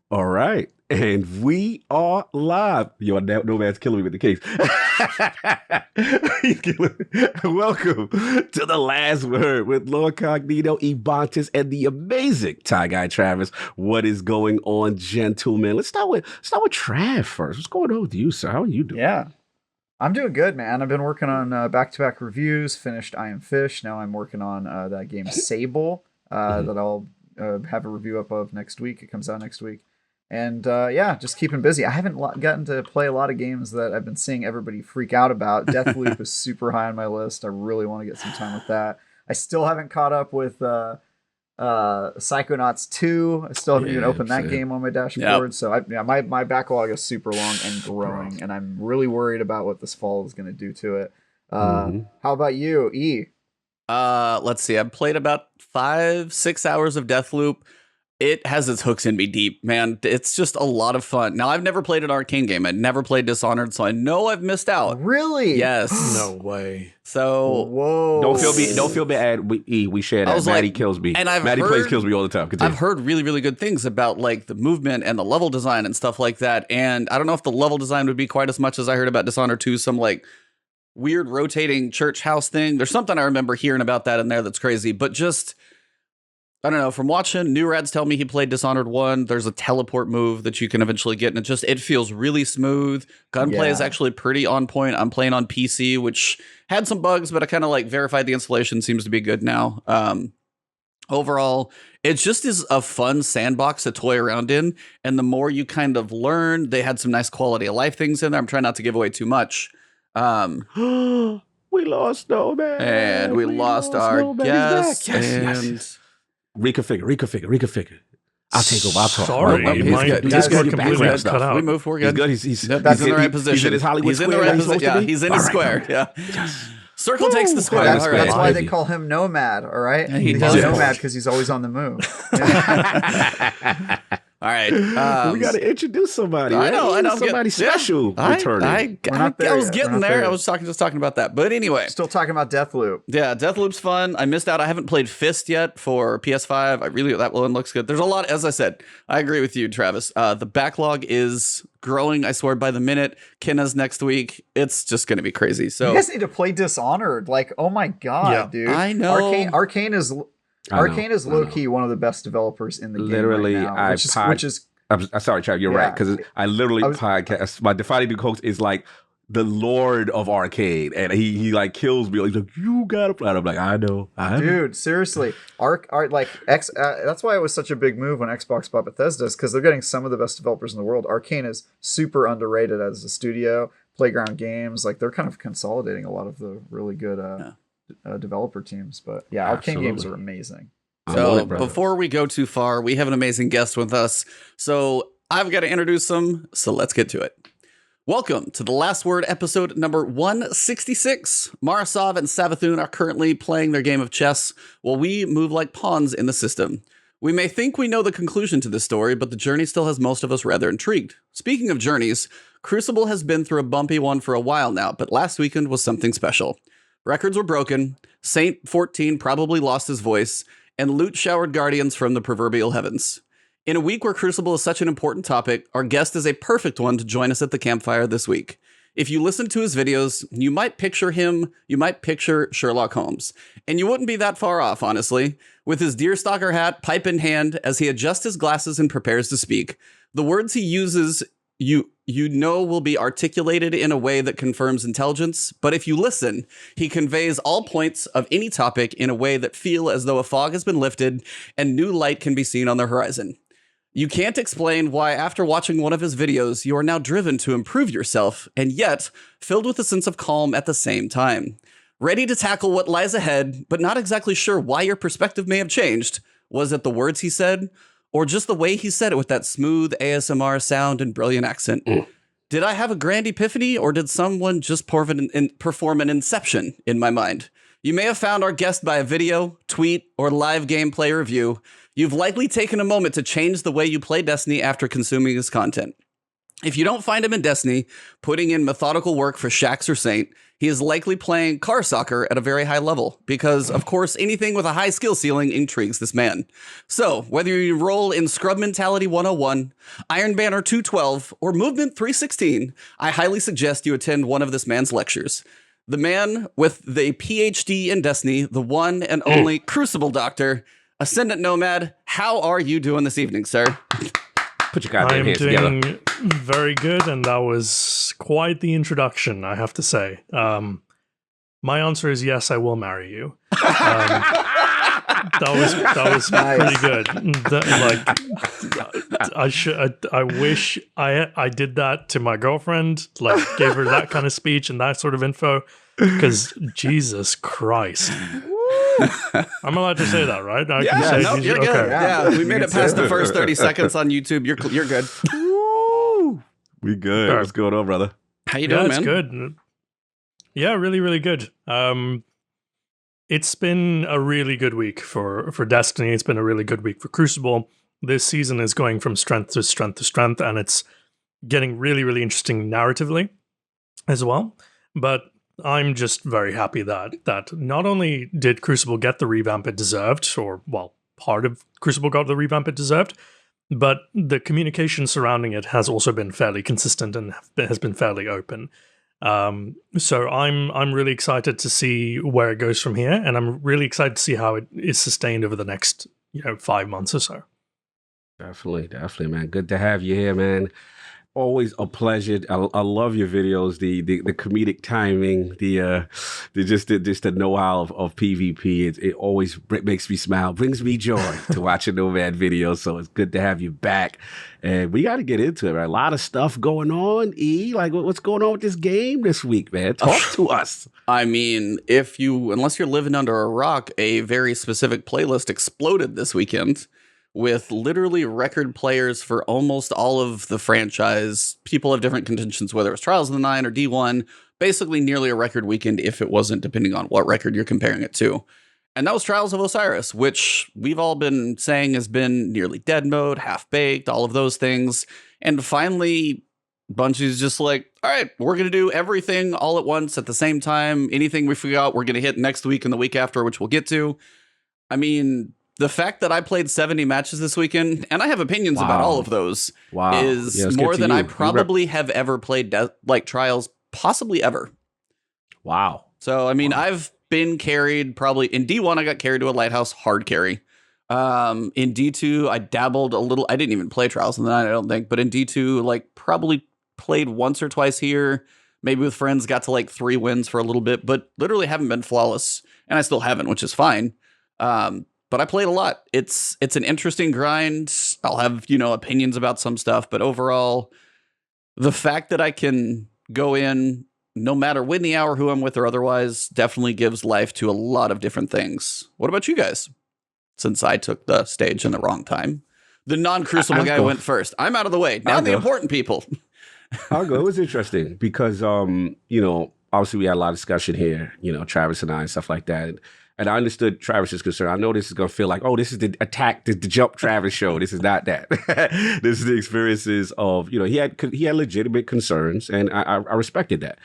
All right. And we are live. Yo, Nomad's killing me with the case. He's killing me. Welcome to The Last Word with Lord Cognito, Ebontis, and the amazing Tie Guy Travis. What is going on, gentlemen? Let's start with Trav first. What's going on with you, sir? How are you doing? Yeah, I'm doing good, man. I've been working on back-to-back reviews, finished I Am Fish. Now I'm working on that game Sable that I'll have a review up of next week. It comes out next week. And yeah, just keeping busy. I haven't gotten to play a lot of games that I've been seeing everybody freak out about. Deathloop is super high on my list. I really want to get some time with that. I still haven't caught up with Psychonauts 2. I still haven't even opened that game on my dashboard. Yep. So my backlog is super long and growing, and I'm really worried about what this fall is going to do to it. How about you, E? Let's see. I've played about 5-6 hours of Deathloop. It has its hooks in me deep, man. It's just a lot of fun. Now, I've never played an arcane game. I'd never played Dishonored, so I know I've missed out. Really? Yes. No way. So, whoa. Don't feel bad. We share that. Maddie kills me. And Maddie plays kills me all the time. Continue. I've heard really, really good things about like the movement and the level design and stuff like that. And I don't know if the level design would be quite as much as I heard about Dishonored 2, some like weird rotating church house thing. There's something I remember hearing about that in there that's crazy, but just I don't know, from watching New Rad's tell me he played Dishonored 1, there's a teleport move that you can eventually get, and it feels really smooth. Gunplay is actually pretty on point. I'm playing on PC, which had some bugs, but I kind of like verified the installation, seems to be good now. Overall, it just is a fun sandbox to toy around in, and the more you kind of learn, they had some nice quality of life things in there. I'm trying not to give away too much. We lost Nomad. And we lost our guest. Yes. Reconfigure. I'll take over. I'll talk. Sorry, he's Discord completely got cut out. We moved. We're good. He's in the right position. He's in his Hollywood square. He's in the right position. Yeah, he's in his square. Yeah. Yes. Circle takes the square. That's why they call him Nomad. All right. Yeah, he's Nomad because he's always on the move. All right. We got to introduce somebody. I know. Somebody special returning. I was getting there. I was just talking about that. But anyway. Still talking about Deathloop. Yeah, Deathloop's fun. I missed out. I haven't played Fist yet for PS5. That one looks good. There's a lot. As I said, I agree with you, Travis. The backlog is growing, I swear, by the minute. Kenna's next week. It's just going to be crazy. So you guys need to play Dishonored. Like, oh my God, dude. I know. Arcane is low-key one of the best developers in the game right now, which is I'm sorry, Trav, you're right, because I literally podcast. My defining new coach is like the Lord of Arcade, and he like kills me. He's like, you gotta play. I'm like, I know. Dude, seriously, that's why it was such a big move when Xbox bought Bethesda, because they're getting some of the best developers in the world. Arcane is super underrated as a studio. Playground Games, like they're kind of consolidating a lot of the really good developer teams. But yeah, Arcane games are amazing. So before we go too far, we have an amazing guest with us. So I've got to introduce him. So let's get to it. Welcome to The Last Word, episode number 166. Marasov and Savathun are currently playing their game of chess while we move like pawns in the system. We may think we know the conclusion to this story, but the journey still has most of us rather intrigued. Speaking of journeys, Crucible has been through a bumpy one for a while now, but last weekend was something special. Records were broken, Saint 14 probably lost his voice, and loot showered guardians from the proverbial heavens. In a week where Crucible is such an important topic, our guest is a perfect one to join us at the campfire this week. If you listen to his videos, you might picture Sherlock Holmes. And you wouldn't be that far off, honestly. With his deerstalker hat, pipe in hand, as he adjusts his glasses and prepares to speak, the words he uses you know will be articulated in a way that confirms intelligence, but if you listen, he conveys all points of any topic in a way that feel as though a fog has been lifted and new light can be seen on the horizon. You can't explain why after watching one of his videos, you are now driven to improve yourself, and yet filled with a sense of calm at the same time. Ready to tackle what lies ahead, but not exactly sure why your perspective may have changed. Was it the words he said? Or just the way he said it with that smooth ASMR sound and brilliant accent? Did I have a grand epiphany, or did someone just perform an inception in my mind? You may have found our guest by a video, tweet, or live gameplay review. You've likely taken a moment to change the way you play Destiny after consuming his content. If you don't find him in Destiny, putting in methodical work for Shax or Saint, he is likely playing car soccer at a very high level because, of course, anything with a high skill ceiling intrigues this man. So, whether you roll in Scrub Mentality 101, Iron Banner 212, or Movement 316, I highly suggest you attend one of this man's lectures. The man with the PhD in Destiny, the one and only Crucible Doctor, Ascendant Nomad, how are you doing this evening, sir? Put your goddamn hands together. I'm doing very good, and that was quite the introduction, I have to say. My answer is yes, I will marry you. That was Nice. pretty good. I wish I did that to my girlfriend, like gave her that kind of speech and that sort of info, because Jesus Christ. I'm allowed to say that, right? I can say you're good. okay. Yeah, we made You it can past say the it. first 30 seconds on YouTube. You're good. Woo! We good. Sure. What's going on, brother? How you doing, It's man? good. Yeah, really, really good. It's been a really good week for Destiny. It's been a really good week for Crucible. This season is going from strength to strength to strength, and it's getting really, really interesting narratively as well. But I'm just very happy that not only did Crucible get the revamp it deserved, or, well, part of Crucible got the revamp it deserved, but the communication surrounding it has also been fairly consistent and has been fairly open. So I'm really excited to see where it goes from here, and I'm really excited to see how it is sustained over the next 5 months or so. Definitely, man. Good to have you here, man. Always a pleasure. I love your videos, the comedic timing, the know-how of PvP. It always makes me smile, brings me joy to watch a Nomad video. So it's good to have you back. And we got to get into it, right? A lot of stuff going on, E. Like, what's going on with this game this week, man? Talk to us. I mean, unless you're living under a rock, a very specific playlist exploded this weekend with literally record players for almost all of the franchise. People have different contentions, whether it's Trials of the Nine or D1, basically nearly a record weekend if it wasn't, depending on what record you're comparing it to. And that was Trials of Osiris, which we've all been saying has been nearly dead mode, half-baked, all of those things. And finally, Bungie's just like, all right, we're going to do everything all at once at the same time. Anything we forgot, we're going to hit next week and the week after, which we'll get to. I mean, the fact that I played 70 matches this weekend, and I have opinions about all of those, is more than I probably have ever played Trials, possibly ever. Wow. So, I mean, I've been carried probably in D1. I got carried to a lighthouse hard carry. In D2, I dabbled a little. I didn't even play Trials of the Nine, I don't think. But in D2, like, probably played once or twice here. Maybe with friends, got to like 3 wins for a little bit, but literally haven't been flawless. And I still haven't, which is fine. But I played a lot. It's an interesting grind. I'll have, opinions about some stuff, but overall, the fact that I can go in no matter when the hour, who I'm with or otherwise, definitely gives life to a lot of different things. What about you guys? Since I took the stage in the wrong time. The non-Crucible guy went first. I'm out of the way. Now the important people. I'll go. It was interesting because, obviously we had a lot of discussion here, Travis and I and stuff like that. And I understood Travis's concern. I know this is going to feel like, oh, this is the attack, the jump Travis show. This is not that. This is the experiences of, he had legitimate concerns, and I respected that.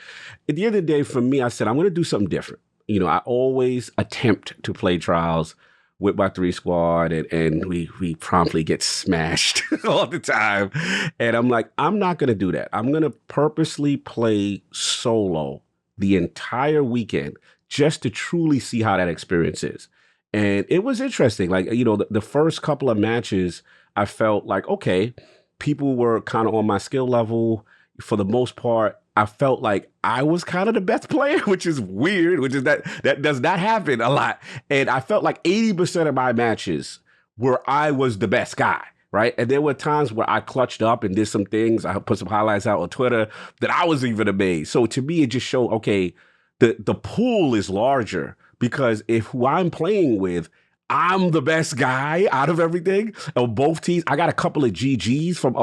At the end of the day, for me, I said, I'm going to do something different. I always attempt to play Trials with my 3 squad, and we promptly get smashed all the time. And I'm like, I'm not going to do that. I'm going to purposely play solo the entire weekend just to truly see how that experience is. And it was interesting. Like, the first couple of matches, I felt like, okay, people were kind of on my skill level. For the most part, I felt like I was kind of the best player, which is weird, which is that does not happen a lot. And I felt like 80% of my matches where I was the best guy, right? And there were times where I clutched up and did some things. I put some highlights out on Twitter that I was even amazed. So to me, it just showed, okay, the pool is larger because if who I'm playing with, I'm the best guy out of everything on both teams. I got a couple of GGs from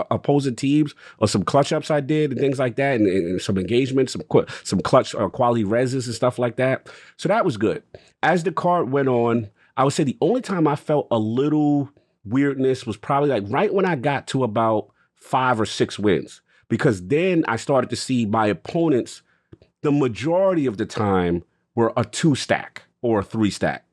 opposing teams or some clutch ups I did and things like that, and some engagements, some clutch quality reses and stuff like that. So that was good. As the card went on, I would say the only time I felt a little weirdness was probably like right when I got to about 5 or 6 wins, because then I started to see my opponents, the majority of the time, were a 2 stack or a 3 stack.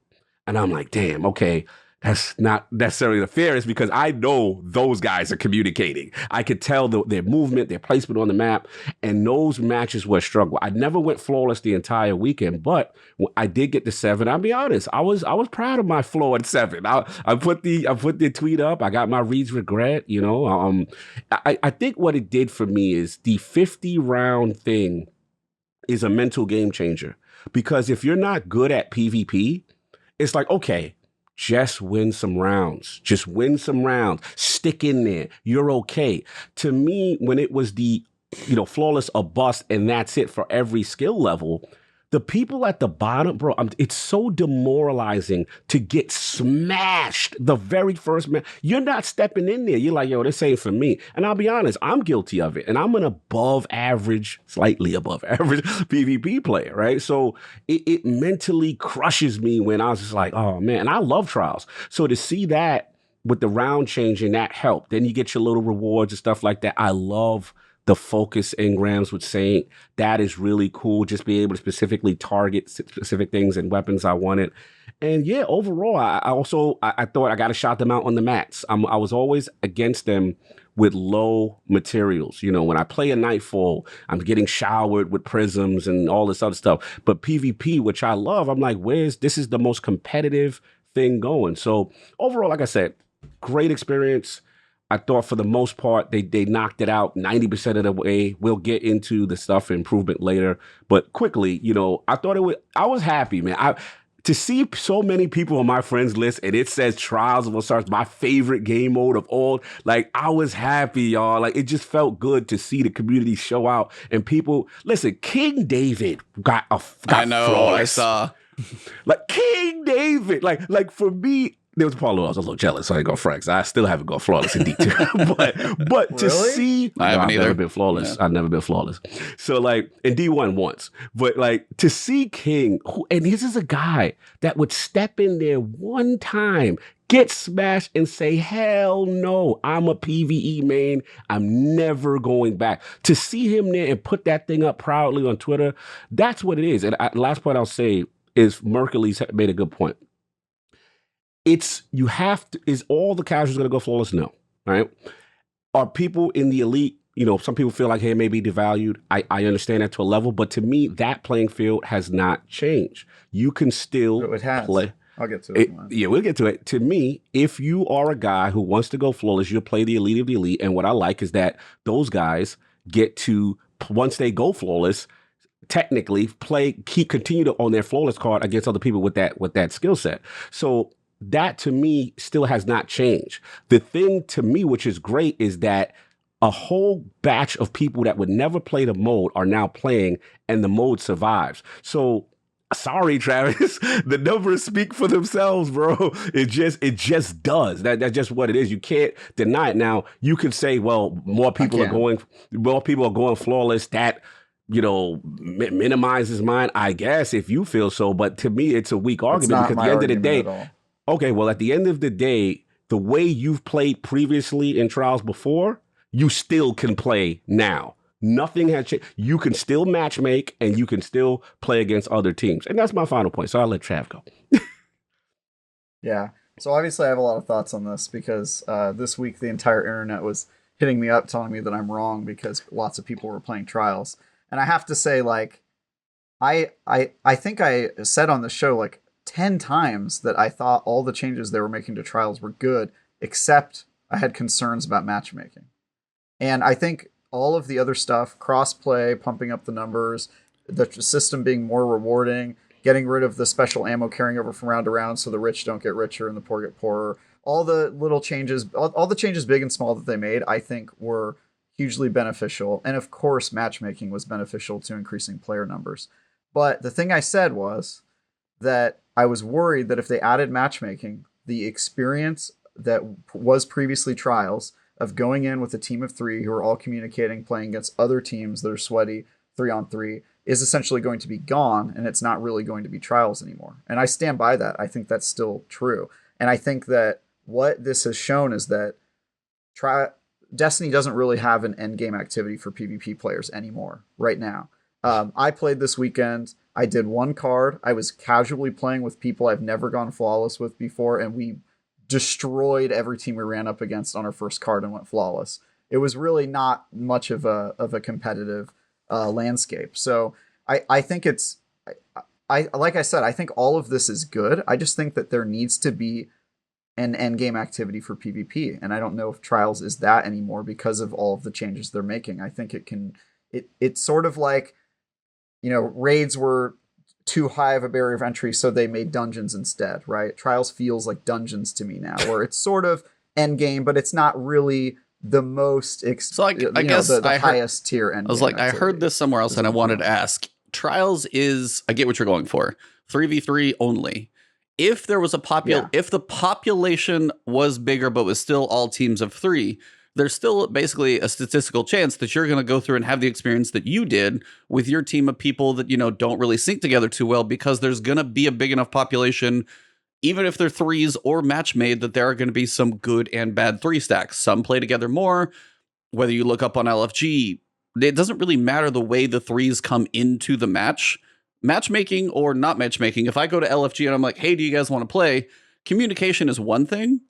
And I'm like, damn, okay, that's not necessarily the fairest, because I know those guys are communicating. I could tell their movement, their placement on the map, and those matches were a struggle. I never went flawless the entire weekend, but I did get to 7. I'll be honest, I was proud of my floor at 7. I put the tweet up. I got my reads regret. I think what it did for me is the 50 round thing is a mental game changer, because if you're not good at PvP, it's like, okay, just win some rounds. Just win some rounds. Stick in there. You're okay. To me, when it was the, flawless or bust, and that's it for every skill level, the people at the bottom, bro, it's so demoralizing to get smashed the very first match. You're not stepping in there. You're like, yo, this ain't for me. And I'll be honest, I'm guilty of it. And I'm an above average, slightly above average PvP player, right? So it mentally crushes me when I was just like, oh, man. And I love trials. So to see that with the round changing, that helped. Then you get your little rewards and stuff like that. I love the focus engrams with Saint. That is really cool. Just being able to specifically target specific things and weapons I wanted. And yeah, overall, I thought I got to shout them out on the mats. I was always against them with low materials. When I play a Nightfall, I'm getting showered with prisms and all this other stuff. But PvP, which I love, I'm like, this is the most competitive thing going. So overall, like I said, great experience. I thought for the most part, they knocked it out 90% of the way. We'll get into the stuff for improvement later. But quickly, I thought I was happy, man. To see so many people on my friends list and it says Trials of Osiris, my favorite game mode of all, like, I was happy, y'all. Like, it just felt good to see the community show out and people, listen, King David got I know, flawless. I saw. Like, King David, like for me, there was a part of I was a little jealous, so I ain't gonna flex. I still haven't gone flawless in D2. but to Really? see, I've never been flawless. Yeah. I've never been flawless. So like in D1 once, but like to see King, and this is a guy that would step in there one time, get smashed, and say, "Hell no, I'm a PvE main. I'm never going back." To see him there and put that thing up proudly on Twitter, that's what it is. And last point I'll say is Mercury's made a good point. Is all the casuals going to go flawless? No, right? Are people in the elite, some people feel like, hey, it may be devalued. I understand that to a level, but to me, that playing field has not changed. You can still It has. play. I'll get to it. Yeah, we'll get to it. To me, if you are a guy who wants to go flawless, you'll play the elite of the elite. And what I like is that those guys get to, once they go flawless, technically continue to own their flawless card against other people with that skill set. So that to me still has not changed. The thing to me, which is great, is that a whole batch of people that would never play the mode are now playing, and the mode survives. So sorry, Travis, the numbers speak for themselves, bro. It just does. That's just what it is. You can't deny it. Now you could say, well, more people are going flawless. That minimizes mine, I guess, if you feel so. But to me, it's a weak argument, because at the end of the day, okay, well, at the end of the day, the way you've played previously in Trials before, you still can play now. Nothing has changed. You can still matchmake, and you can still play against other teams. And that's my final point. So I'll let Trav go. Yeah. So obviously I have a lot of thoughts on this, because this week the entire internet was hitting me up telling me that I'm wrong because lots of people were playing Trials. And I have to say, like, I think I said on the show, like, 10 times that I thought all the changes they were making to Trials were good, except I had concerns about matchmaking. And I think all of the other stuff, crossplay, pumping up the numbers, the system being more rewarding, getting rid of the special ammo carrying over from round to round so the rich don't get richer and the poor get poorer, all the little changes, all the changes big and small that they made, I think were hugely beneficial. And of course, matchmaking was beneficial to increasing player numbers. But the thing I said was that I was worried that if they added matchmaking, the experience that was previously Trials of going in with a team of 3 who are all communicating, playing against other teams that are sweaty 3-on-3, is essentially going to be gone, and it's not really going to be Trials anymore. And I stand by that. I think that's still true. And I think that what this has shown is that Destiny doesn't really have an end game activity for PvP players anymore right now. I played this weekend. I did one card. I was casually playing with people I've never gone flawless with before, and we destroyed every team we ran up against on our first card and went flawless. It was really not much of a competitive landscape. So I think it's I like I said, I think all of this is good. I just think that there needs to be an end game activity for PvP, and I don't know if Trials is that anymore because of all of the changes they're making. I think it's sort of like, raids were too high of a barrier of entry, so they made dungeons instead, right? Trials feels like dungeons to me now, where it's sort of end game, but it's not really the most I guess the highest tier end. I was like, activity. I heard this somewhere else, and I wanted to ask. Trials is, I get what you're going for, 3v3 only. If there was if the population was bigger but was still all teams of 3, there's still basically a statistical chance that you're going to go through and have the experience that you did with your team of people that, don't really sync together too well, because there's going to be a big enough population, even if they're 3s or match made, that there are going to be some good and bad 3 stacks. Some play together more. Whether you look up on LFG, it doesn't really matter the way the 3s come into the match. Matchmaking or not matchmaking, if I go to LFG and I'm like, hey, do you guys want to play? Communication is one thing,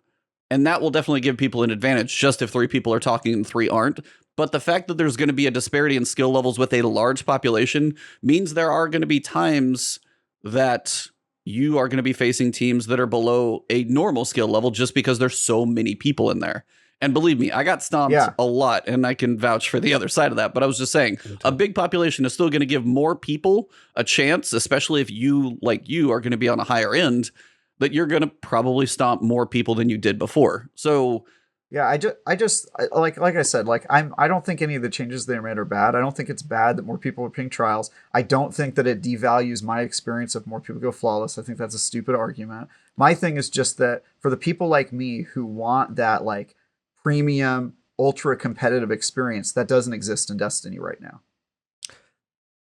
and that will definitely give people an advantage, just if 3 people are talking and 3 aren't. But the fact that there's going to be a disparity in skill levels with a large population means there are going to be times that you are going to be facing teams that are below a normal skill level just because there's so many people in there. And believe me, I got stomped a lot, and I can vouch for the other side of that. But I was just saying, a big population is still going to give more people a chance, especially if you, like you, are going to be on a higher end, that you're going to probably stomp more people than you did before. So yeah, I just like I said, like I don't think any of the changes they made are bad. I don't think it's bad that more people are playing Trials. I don't think that it devalues my experience if more people go flawless. I think that's a stupid argument. My thing is just that for the people like me who want that like premium, ultra competitive experience, that doesn't exist in Destiny right now.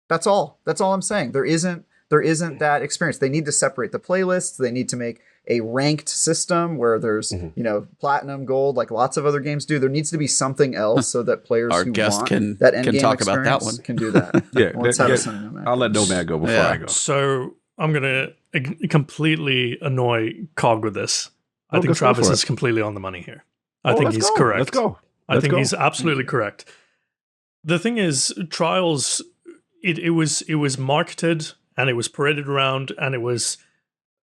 That's all I'm saying. There isn't that experience. They need to separate the playlists. They need to make a ranked system where there's, platinum, gold, like lots of other games do. There needs to be something else so that players Our who guest want can, that end game talk about that one. can do that. I'll let Nomad go before I go. So I'm going to completely annoy Cog with this. I think Travis is completely on the money here. I think he's correct. Let's go. I think he's absolutely correct. The thing is, Trials, it was marketed and it was paraded around and it was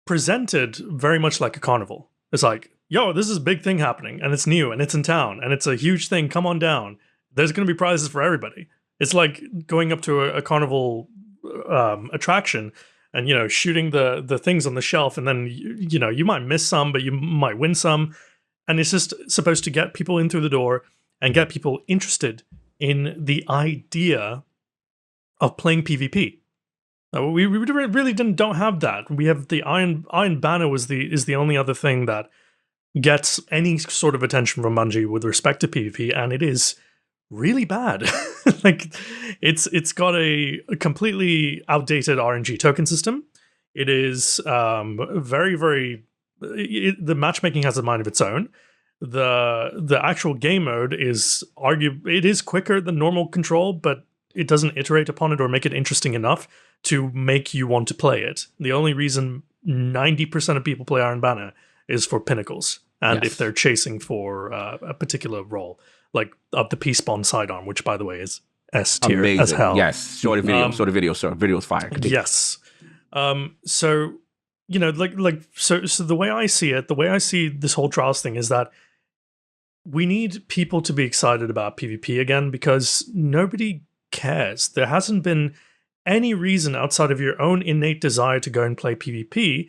presented very much like a carnival. It's like, yo, this is a big thing happening and it's new and it's in town and it's a huge thing. Come on down. There's going to be prizes for everybody. It's like going up to a carnival attraction and, shooting the things on the shelf, and then, you might miss some, but you might win some. And it's just supposed to get people in through the door and get people interested in the idea of playing PvP. We really don't have that. We have the Iron Banner is the only other thing that gets any sort of attention from Bungie with respect to PvP, and it is really bad. Like it's got a completely outdated RNG token system. It is very, very. The matchmaking has a mind of its own. The actual game mode is it is quicker than normal control, but it doesn't iterate upon it or make it interesting enough to make you want to play it. The only reason 90% of people play Iron Banner is for pinnacles, and if they're chasing for a particular role, like of the Peace Bond sidearm, which by the way is S tier as hell. Yes, show the video. Show the video, sir. Video's fire. Yes. So so the way I see it, the way I see this whole Trials thing is that we need people to be excited about PvP again, because nobody cares. There hasn't been any reason outside of your own innate desire to go and play PvP.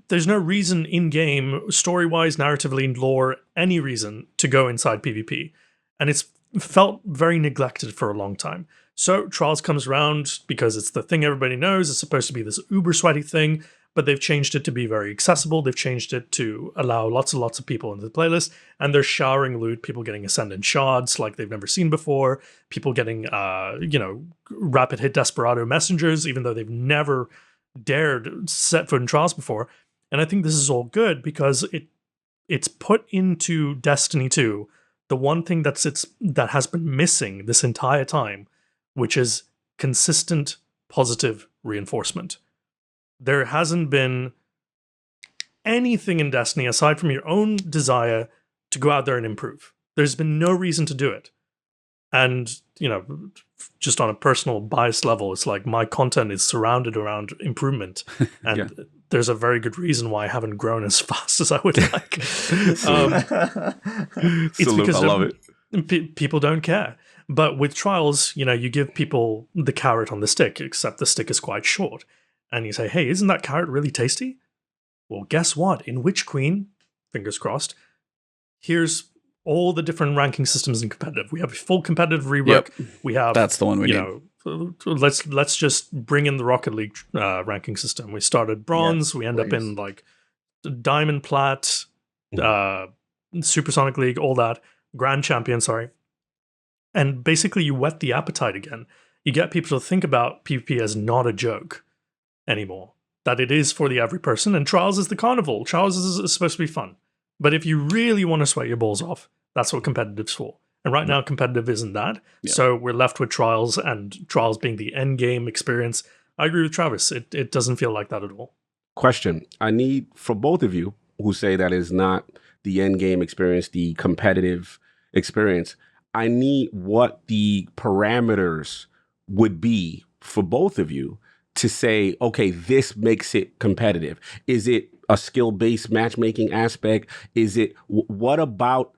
There's no reason in-game, story-wise, narratively, lore, any reason to go inside PvP. And it's felt very neglected for a long time. So Trials comes around because it's the thing everybody knows. It's supposed to be this uber sweaty thing, but they've changed it to be very accessible. They've changed it to allow lots and lots of people into the playlist, and they're showering loot, people getting Ascendant shards like they've never seen before, people getting, rapid hit Desperado messengers, even though they've never dared set foot in Trials before. And I think this is all good because it's put into Destiny 2 the one thing that has been missing this entire time, which is consistent positive reinforcement. There hasn't been anything in Destiny aside from your own desire to go out there and improve. There's been no reason to do it. And, just on a personal bias level, it's like my content is surrounded around improvement. And there's a very good reason why I haven't grown as fast as I would like. It's because I love it. People don't care. But with Trials, you give people the carrot on the stick, except the stick is quite short. And you say, hey, isn't that carrot really tasty? Well, guess what? In Witch Queen, fingers crossed, here's all the different ranking systems in competitive. We have a full competitive rework. Yep. We have, that's the one we need. Let's just bring in the Rocket League ranking system. We started bronze. We end up in like diamond, plat, Supersonic League, all that. Grand champion, sorry. And basically you whet the appetite again. You get people to think about PvP as not a joke anymore. That it is for the every person. And Trials is the carnival. Trials is supposed to be fun. But if you really want to sweat your balls off, that's what competitive's for. And right now, competitive isn't that. Yeah. So we're left with Trials, and Trials being the end game experience. I agree with Travis. It doesn't feel like that at all. Question. I need, for both of you who say that is not the end game experience, the competitive experience, I need what the parameters would be for both of you to say, okay, this makes it competitive. Is it a skill-based matchmaking aspect? Is it, what about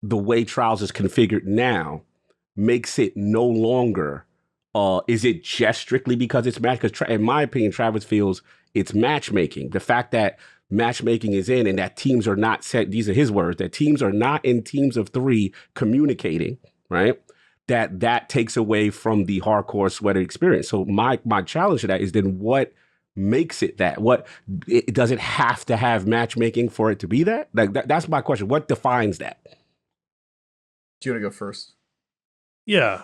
the way Trials is configured now makes it no longer, is it just strictly because it's match? Because in my opinion, Travis feels it's matchmaking. The fact that matchmaking is in and that teams are not set, these are his words, that teams are not in teams of 3 communicating, right? That takes away from the hardcore sweater experience. So my challenge to that is then what makes it that? Does it have to have matchmaking for it to be that? Like that's my question. What defines that? Do you want to go first? Yeah.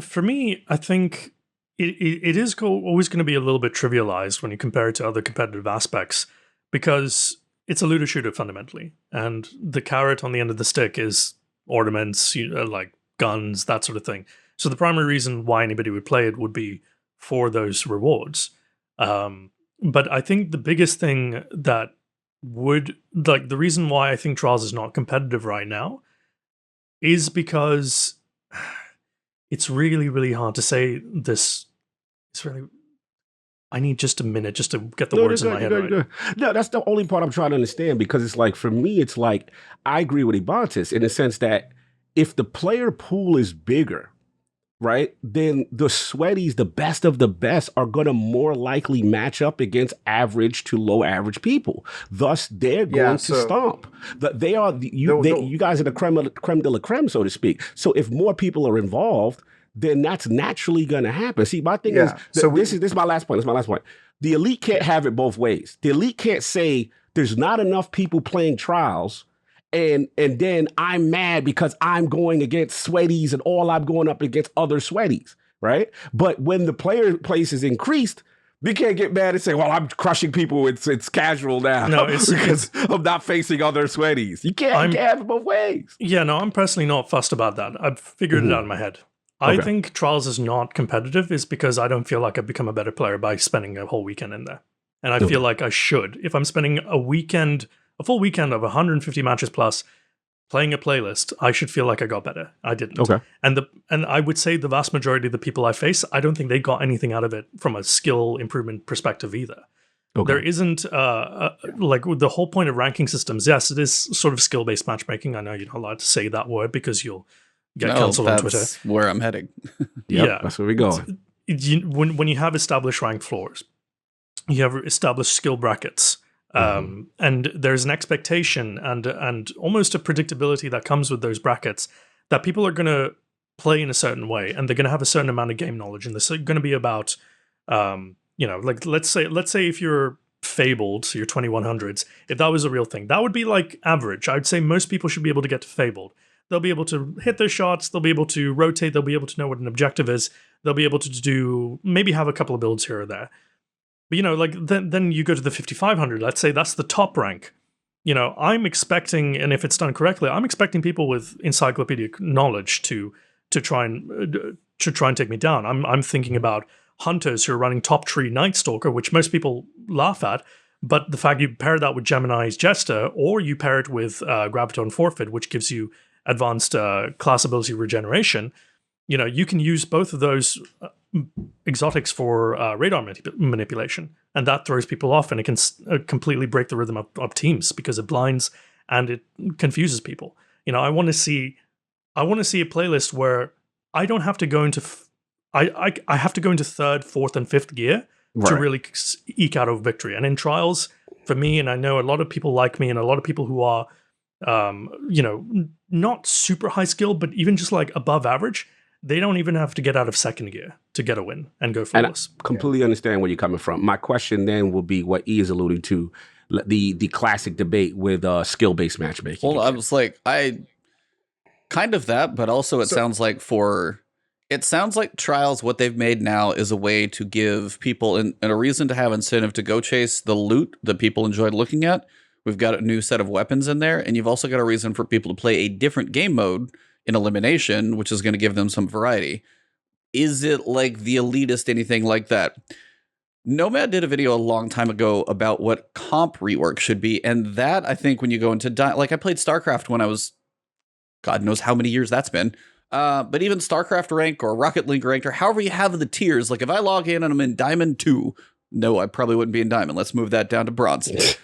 For me, I think it is always going to be a little bit trivialized when you compare it to other competitive aspects, because it's a looter shooter fundamentally. And the carrot on the end of the stick is ornaments, like guns, that sort of thing. So the primary reason why anybody would play it would be for those rewards. But I think the biggest thing that would, like, the reason why I think Trials is not competitive right now is because it's really, really hard to say this. It's really, I need just a minute just to get the words in my head right. No, that's the only part I'm trying to understand, because it's like, for me, it's like, I agree with Ibantis in the sense that if the player pool is bigger, right, then the sweaties, the best of the best, are going to more likely match up against average to low average people. Thus, they're going to stomp. They are you guys are the creme de la creme, so to speak. So if more people are involved, then that's naturally going to happen. See, my thing is, this is my last point. This is my last point. The elite can't have it both ways. The elite can't say there's not enough people playing Trials, and then I'm mad because I'm going against sweaties and all I'm going up against other sweaties, right? But when the player place is increased, we can't get mad and say, well, I'm crushing people. It's casual now. No, because I'm not facing other sweaties. You can't have it both ways. Yeah, no, I'm personally not fussed about that. I've figured it out in my head. I think Trials is not competitive is because I don't feel like I've become a better player by spending a whole weekend in there. And I feel like I should. If I'm spending a full weekend of 150 matches plus playing a playlist, I should feel like I got better. I didn't. Okay. And I would say the vast majority of the people I face, I don't think they got anything out of it from a skill improvement perspective either. Okay. There isn't like the whole point of ranking systems. Yes, it is sort of skill-based matchmaking. I know you're not allowed to say that word because you'll get cancelled on Twitter. That's where I'm heading. Yeah, that's where we go. When you have established rank floors, you have established skill brackets. And there's an expectation and almost a predictability that comes with those brackets that people are going to play in a certain way, and they're going to have a certain amount of game knowledge, and this is going to be about, like let's say if you're Fabled, your 2100s, if that was a real thing, that would be like average. I'd say most people should be able to get to Fabled. They'll be able to hit their shots. They'll be able to rotate. They'll be able to know what an objective is. They'll be able to maybe have a couple of builds here or there. But, like, then you go to the 5500, let's say that's the top rank. I'm expecting, and if it's done correctly, I'm expecting people with encyclopedic knowledge to try and take me down. I'm thinking about hunters who are running top tree Night Stalker, which most people laugh at. But the fact you pair that with Gemini's Jester, or you pair it with Graviton Forfeit, which gives you advanced class ability regeneration, you can use both of those exotics for radar manipulation, and that throws people off, and it can completely break the rhythm of teams because it blinds and it confuses people. I want to see a playlist where I don't have to go into I have to go into third, fourth, and fifth gear to really eke out a victory. And in trials, for me, and I know a lot of people like me, and a lot of people who are not super high skill, but even just like above average, they don't even have to get out of second gear to get a win and go flawless. And I completely understand where you're coming from. My question then will be what E is alluding to, the classic debate with skill-based matchmaking. Well, I was like, I kind of that, but also it sounds like trials, what they've made now is a way to give people and a reason to have incentive to go chase the loot that people enjoy looking at. We've got a new set of weapons in there, and you've also got a reason for people to play a different game mode in elimination, which is going to give them some variety. Is it like the elitist, anything like that? Nomad did a video a long time ago about what comp rework should be, and that, I think, when you go into I played StarCraft when I was, God knows how many years that's been, but even StarCraft rank or Rocket League rank or however you have the tiers, like if I log in and I'm in Diamond 2, no, I probably wouldn't be in Diamond. Let's move that down to Bronze.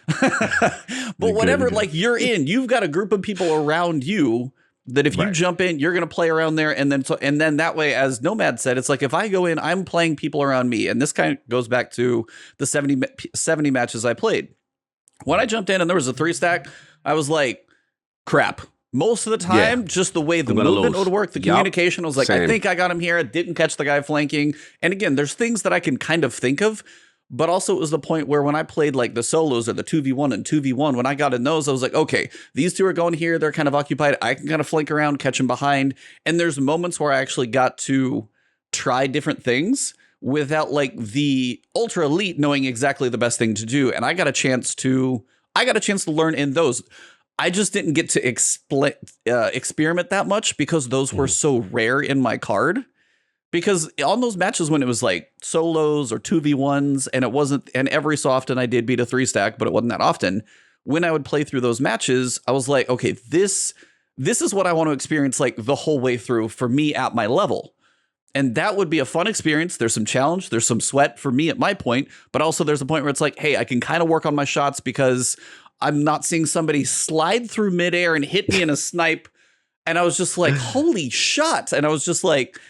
But whatever, like you're in, you've got a group of people around you that if you jump in, you're going to play around there. And then that way, as Nomad said, it's like, if I go in, I'm playing people around me. And this kind of goes back to the 70 matches I played. When I jumped in and there was a 3-stack, I was like, crap. Most of the time, just the way the movement would work, the communication, I was like, I think I got him here. I didn't catch the guy flanking. And again, there's things that I can kind of think of. But also it was the point where when I played like the solos or the 2v1 and 2v1, when I got in those, I was like, okay, these two are going here. They're kind of occupied. I can kind of flank around, catch them behind. And there's moments where I actually got to try different things without like the ultra elite knowing exactly the best thing to do. And I got a chance to learn in those. I just didn't get to experiment that much because those were so rare in my card. Because on those matches when it was like solos or 2v1s and it wasn't, and every so often I did beat a 3-stack, but it wasn't that often. When I would play through those matches, I was like, okay, this is what I want to experience like the whole way through for me at my level. And that would be a fun experience. There's some challenge, there's some sweat for me at my point, but also there's a point where it's like, hey, I can kind of work on my shots because I'm not seeing somebody slide through midair and hit me in a snipe. And I was just like, holy shot. And I was just like,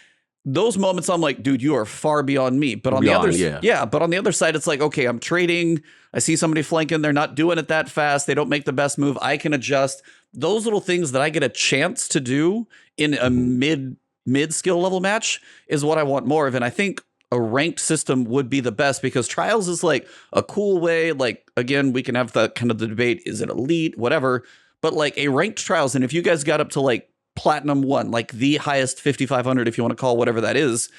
those moments I'm like, dude, you are far beyond me. But on the other, but on the other side, it's like, okay, I'm trading. I see somebody flanking. They're not doing it that fast. They don't make the best move. I can adjust. Those little things that I get a chance to do in a mid skill level match is what I want more of. And I think a ranked system would be the best because trials is like a cool way. Like, again, we can have the kind of the debate. Is it elite? Whatever. But like a ranked trials. And if you guys got up to like Platinum 1, like the highest 5,500, if you want to call whatever that is,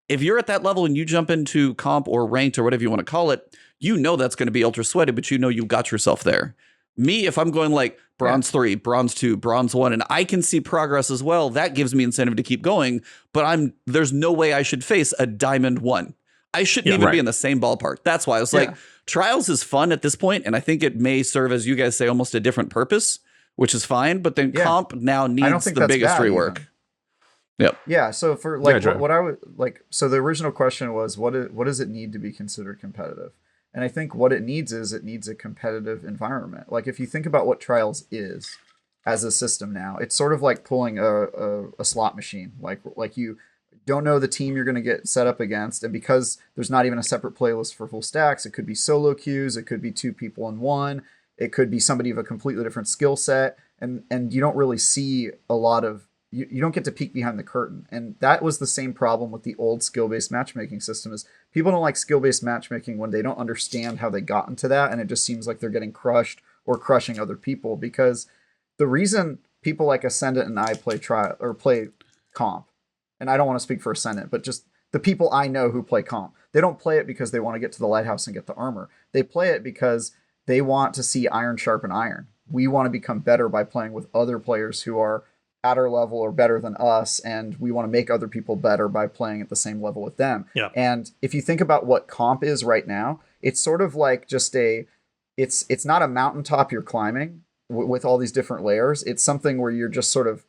if you're at that level and you jump into comp or ranked or whatever you want to call it, you know that's going to be ultra sweaty, but you know you got yourself there. Me, if I'm going like Bronze 3, Bronze 2, Bronze 1, and I can see progress as well, that gives me incentive to keep going, but there's no way I should face a Diamond 1. I shouldn't even be in the same ballpark. That's why I was like, trials is fun at this point, and I think it may serve, as you guys say, almost a different purpose, which is fine, but then comp now needs the biggest rework. Even. Yep. Yeah. So for like what I would like, so the original question was, what does it need to be considered competitive? And I think what it needs is a competitive environment. Like if you think about what Trials is as a system now, it's sort of like pulling a slot machine. Like you don't know the team you're going to get set up against, and because there's not even a separate playlist for full stacks, it could be solo queues, it could be 2 people in 1. It could be somebody of a completely different skill set, and you don't really see a lot of, you don't get to peek behind the curtain. And that was the same problem with the old skill-based matchmaking system is people don't like skill-based matchmaking when they don't understand how they got into that, and it just seems like they're getting crushed or crushing other people. Because the reason people like Ascendant and I play comp, and I don't want to speak for Ascendant, but just the people I know who play comp, they don't play it because they want to get to the lighthouse and get the armor. They play it because they want to see iron sharpen iron. we want to become better by playing with other players who are at our level or better than us, and we want to make other people better by playing at the same level with them. Yeah. And if you think about what comp is right now, it's sort of like just it's not a mountaintop you're climbing with all these different layers. It's something where you're just sort of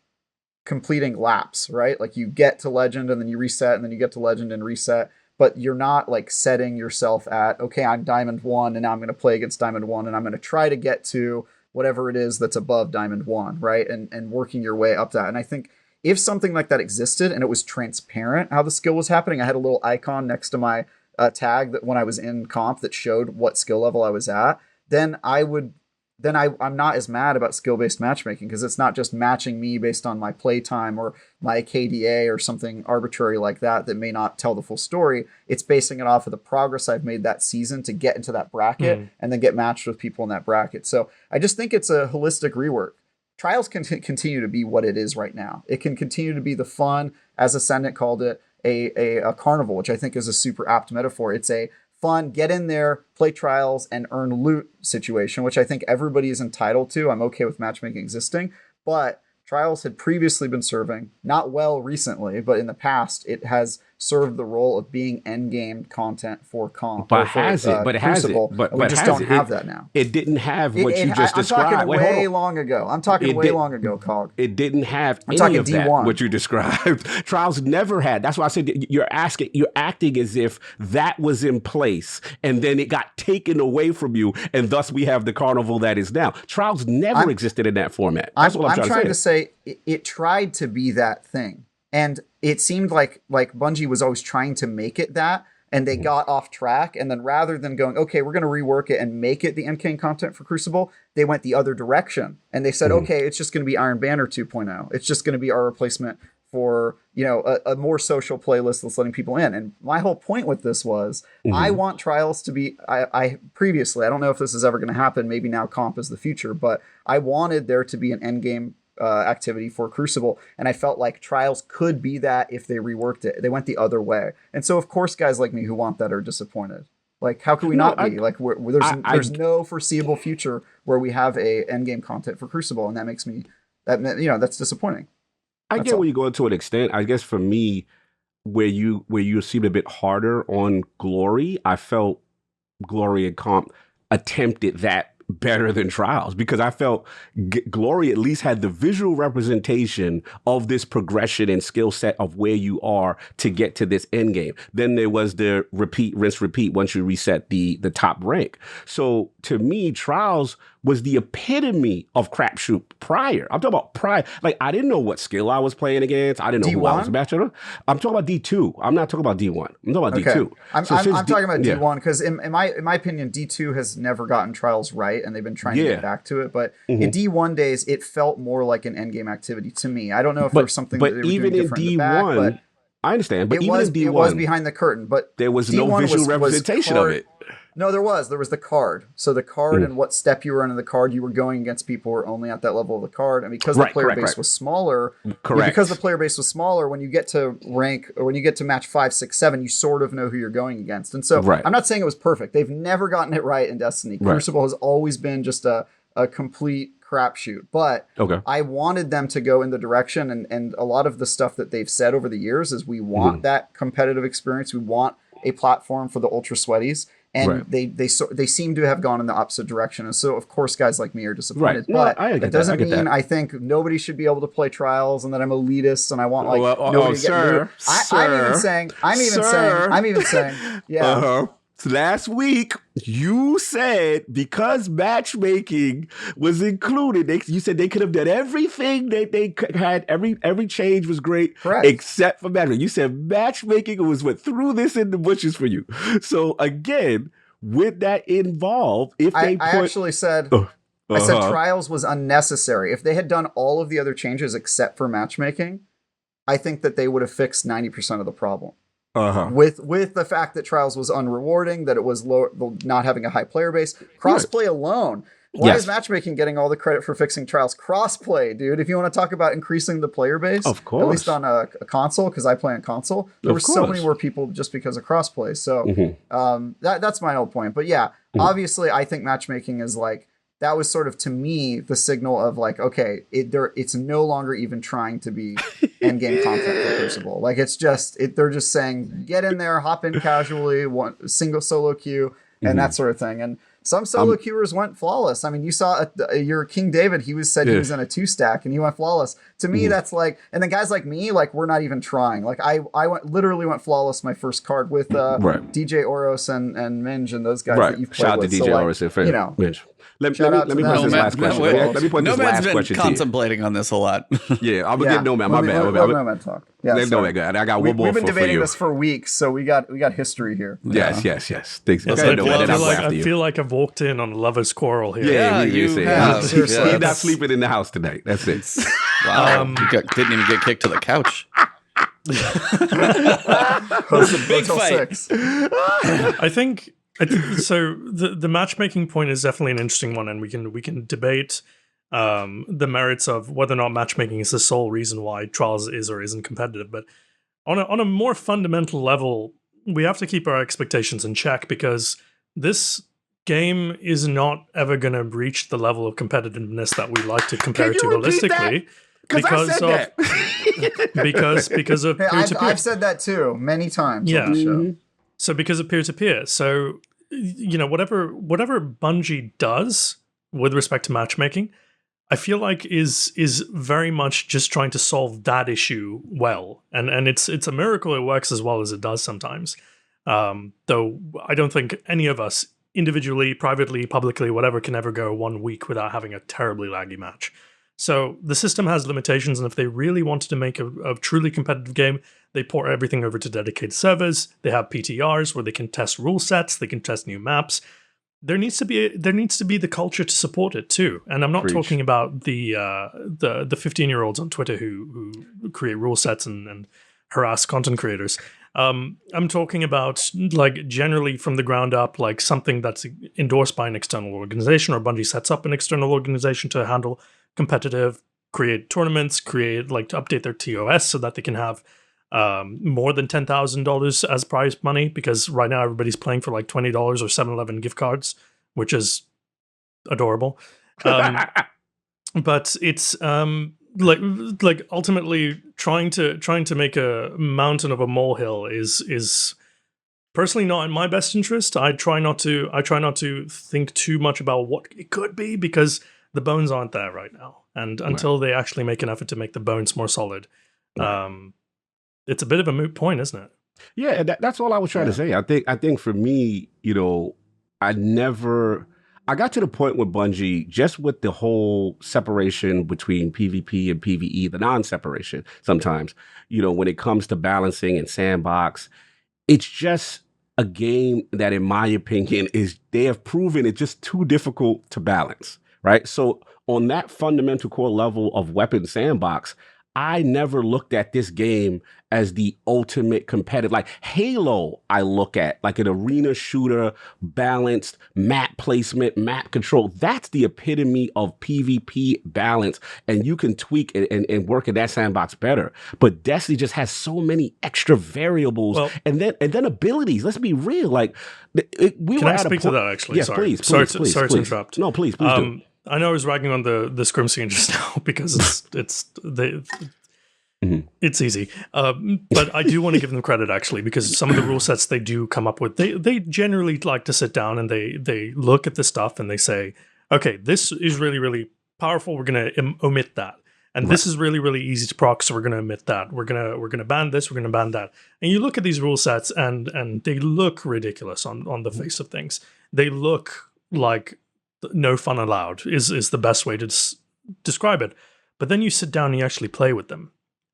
completing laps, right? Like you get to legend and then you reset, and then you get to legend and reset, but you're not like setting yourself at, okay, I'm diamond 1 and now I'm going to play against diamond 1 and I'm going to try to get to whatever it is that's above diamond 1, right? And working your way up that. And I think if something like that existed and it was transparent how the skill was happening, I had a little icon next to my tag that when I was in comp that showed what skill level I was at, then I'm not as mad about skill-based matchmaking, because it's not just matching me based on my playtime or my KDA or something arbitrary like that may not tell the full story. It's basing it off of the progress I've made that season to get into that bracket and then get matched with people in that bracket. So I just think it's a holistic rework. Trials can continue to be what it is right now. It can continue to be the fun, as Ascendant called it, a carnival, which I think is a super apt metaphor. It's a fun, get in there, play trials, and earn loot situation, which I think everybody is entitled to. I'm okay with matchmaking existing, but trials had previously been serving, not well recently, but in the past, it has served the role of being endgame content for comp. But has it? But it has it. But we just don't have that now. It didn't have what you just described. I'm talking way long ago. I'm talking way long ago, Cog. It didn't have any of that, what you described. Trials never had. That's why I said you're acting as if that was in place and then it got taken away from you, and thus we have the carnival that is now. Trials never existed in that format. That's what I'm trying to say. It tried to be that thing. And it seemed like Bungie was always trying to make it that, and they got off track. And then rather than going, okay, we're going to rework it and make it the MK content for Crucible, they went the other direction. And they said, okay, it's just going to be Iron Banner 2.0. It's just going to be our replacement for, a more social playlist that's letting people in. And my whole point with this was, I want trials to be, I previously, I don't know if this is ever going to happen. Maybe now comp is the future, but I wanted there to be an endgame activity for Crucible, and I felt like trials could be that if they reworked it. They went the other way, and so of course guys like me who want that are disappointed. Like, how could we not be? Like, there's no foreseeable future where we have a endgame content for Crucible, and that makes me that's disappointing. I get where you go to an extent. I guess for me, where you seemed a bit harder on Glory, I felt Glory and Comp attempted that better than Trials, because I felt Glory at least had the visual representation of this progression and skill set of where you are to get to this end game. Then there was the rinse, repeat once you reset the top rank. So to me, Trials was the epitome of crapshoot prior. I'm talking about prior. Like, I didn't know what skill I was playing against. I didn't know who I was matching up. I'm talking about D2. I'm not talking about D1. I'm talking about D2. I'm talking about D1 because in my opinion, D2 has never gotten Trials right, and they've been trying to get back to it. But in D1 days, it felt more like an endgame activity to me. I don't know if there was something that they were doing different in the back, but I understand. But even in D1, it was behind the curtain. But there was no visual representation of it. No, there was the card. So the card and what step you were in the card, you were going against people who were only at that level of the card. And because the player base was smaller, because the player base was smaller, when you get to rank, or when you get to match 5, 6, 7, you sort of know who you're going against. And so I'm not saying it was perfect. They've never gotten it right in Destiny. Crucible has always been just a complete crapshoot. But I wanted them to go in the direction, and a lot of the stuff that they've said over the years is we want that competitive experience. We want a platform for the ultra sweaties. And they seem to have gone in the opposite direction. And so, of course, guys like me are disappointed. But it doesn't mean I think nobody should be able to play Trials and that I'm elitist and I want nobody to get loot. I'm even saying, yeah. So last week, you said because matchmaking was included, you said they could have done everything that they had. Every change was great, except for matchmaking. You said matchmaking was what threw this in the bushes for you. So again, with that involved, if I actually said, I said Trials was unnecessary. If they had done all of the other changes except for matchmaking, I think that they would have fixed 90% of the problem. With the fact that Trials was unrewarding, that it was not having a high player base, crossplay alone. Why is matchmaking getting all the credit for fixing Trials? Crossplay, dude. If you want to talk about increasing the player base, of course, at least on a console, because I play on console, there were so many more people just because of crossplay. So that's my whole point. But yeah, obviously, I think matchmaking is like that was sort of, to me, the signal of like, okay, it's no longer even trying to be end game content for Crucible. Like it's just they're just saying get in there, hop in casually, one single solo queue, and that sort of thing. And some solo queuers went flawless. I mean, you saw your King David. He said he was in a 2-stack and he went flawless. To me, that's like, and then guys like me, like we're not even trying. Like I literally went flawless my first card with DJ Oros and Minj and those guys that you've played Shout out with. to DJ Oros and Minj. Let me put this last question. Let me put this last question. Nomad's been contemplating on this a lot. Yeah, I'm gonna get Nomad. My bad. Let Nomad talk. Yeah, Nomad. I got one more. We've been debating you. this for weeks, so we got history here. Yes. Thanks. I feel like I've walked in on a lover's quarrel here. Yeah, you have. Seriously. He's not sleeping in the house tonight. That's it. Wow, didn't even get kicked to the couch. Big fight. I think so. The matchmaking point is definitely an interesting one, and we can debate the merits of whether or not matchmaking is the sole reason why Trials is or isn't competitive. But on a more fundamental level, we have to keep our expectations in check, because this game is not ever going to reach the level of competitiveness that we like to compare it to holistically. Because of peer-to-peer. I've said that too many times on the show. So because of peer-to-peer. So, you know, whatever Bungie does with respect to matchmaking, I feel like is very much just trying to solve that issue well. And it's a miracle it works as well as it does sometimes. Though I don't think any of us individually, privately, publicly, whatever, can ever go 1 week without having a terribly laggy match. So the system has limitations, and if they really wanted to make a truly competitive game, they port everything over to dedicated servers. They have PTRs where they can test rule sets, they can test new maps. There needs to be the culture to support it too. And I'm not talking about the 15-year-olds on Twitter who create rule sets and harass content creators. I'm talking about like generally from the ground up, like something that's endorsed by an external organization, or Bungie sets up an external organization to handle competitive, create tournaments, to update their TOS so that they can have more than $10,000 as prize money, because right now everybody's playing for like $20 or 7-Eleven gift cards, which is adorable. But it's like ultimately trying to make a mountain of a molehill is personally not in my best interest. I try not to think too much about what it could be, because the bones aren't there right now, and until they actually make an effort to make the bones more solid, it's a bit of a moot point, isn't it? Yeah, that's all I was trying to say. I think for me, you know, I got to the point with Bungie, just with the whole separation between PvP and PvE, the non-separation sometimes, you know, when it comes to balancing and sandbox, it's just a game that, in my opinion, they have proven it's just too difficult to balance, right? So on that fundamental core level of weapon sandbox, I never looked at this game as the ultimate competitive. Like Halo, I look at like an arena shooter, balanced map placement, map control. That's the epitome of PvP balance, and you can tweak and work in that sandbox better. But Destiny just has so many extra variables, and then abilities. Let's be real. Like we can were I at speak a to that actually? Yes, sorry. Please, sorry to interrupt. No, please do. I know I was ragging on the scrim scene just now because it's easy. But I do want to give them credit actually, because some of the rule sets they do come up with, they generally like to sit down and they look at the stuff and they say, okay, this is really, really powerful. We're going to omit that. And this is really, really easy to proc, so we're going to omit that. We're going to ban this, we're going to ban that. And you look at these rule sets and they look ridiculous on the face of things. They look like no fun allowed is the best way to describe it. But then you sit down and you actually play with them.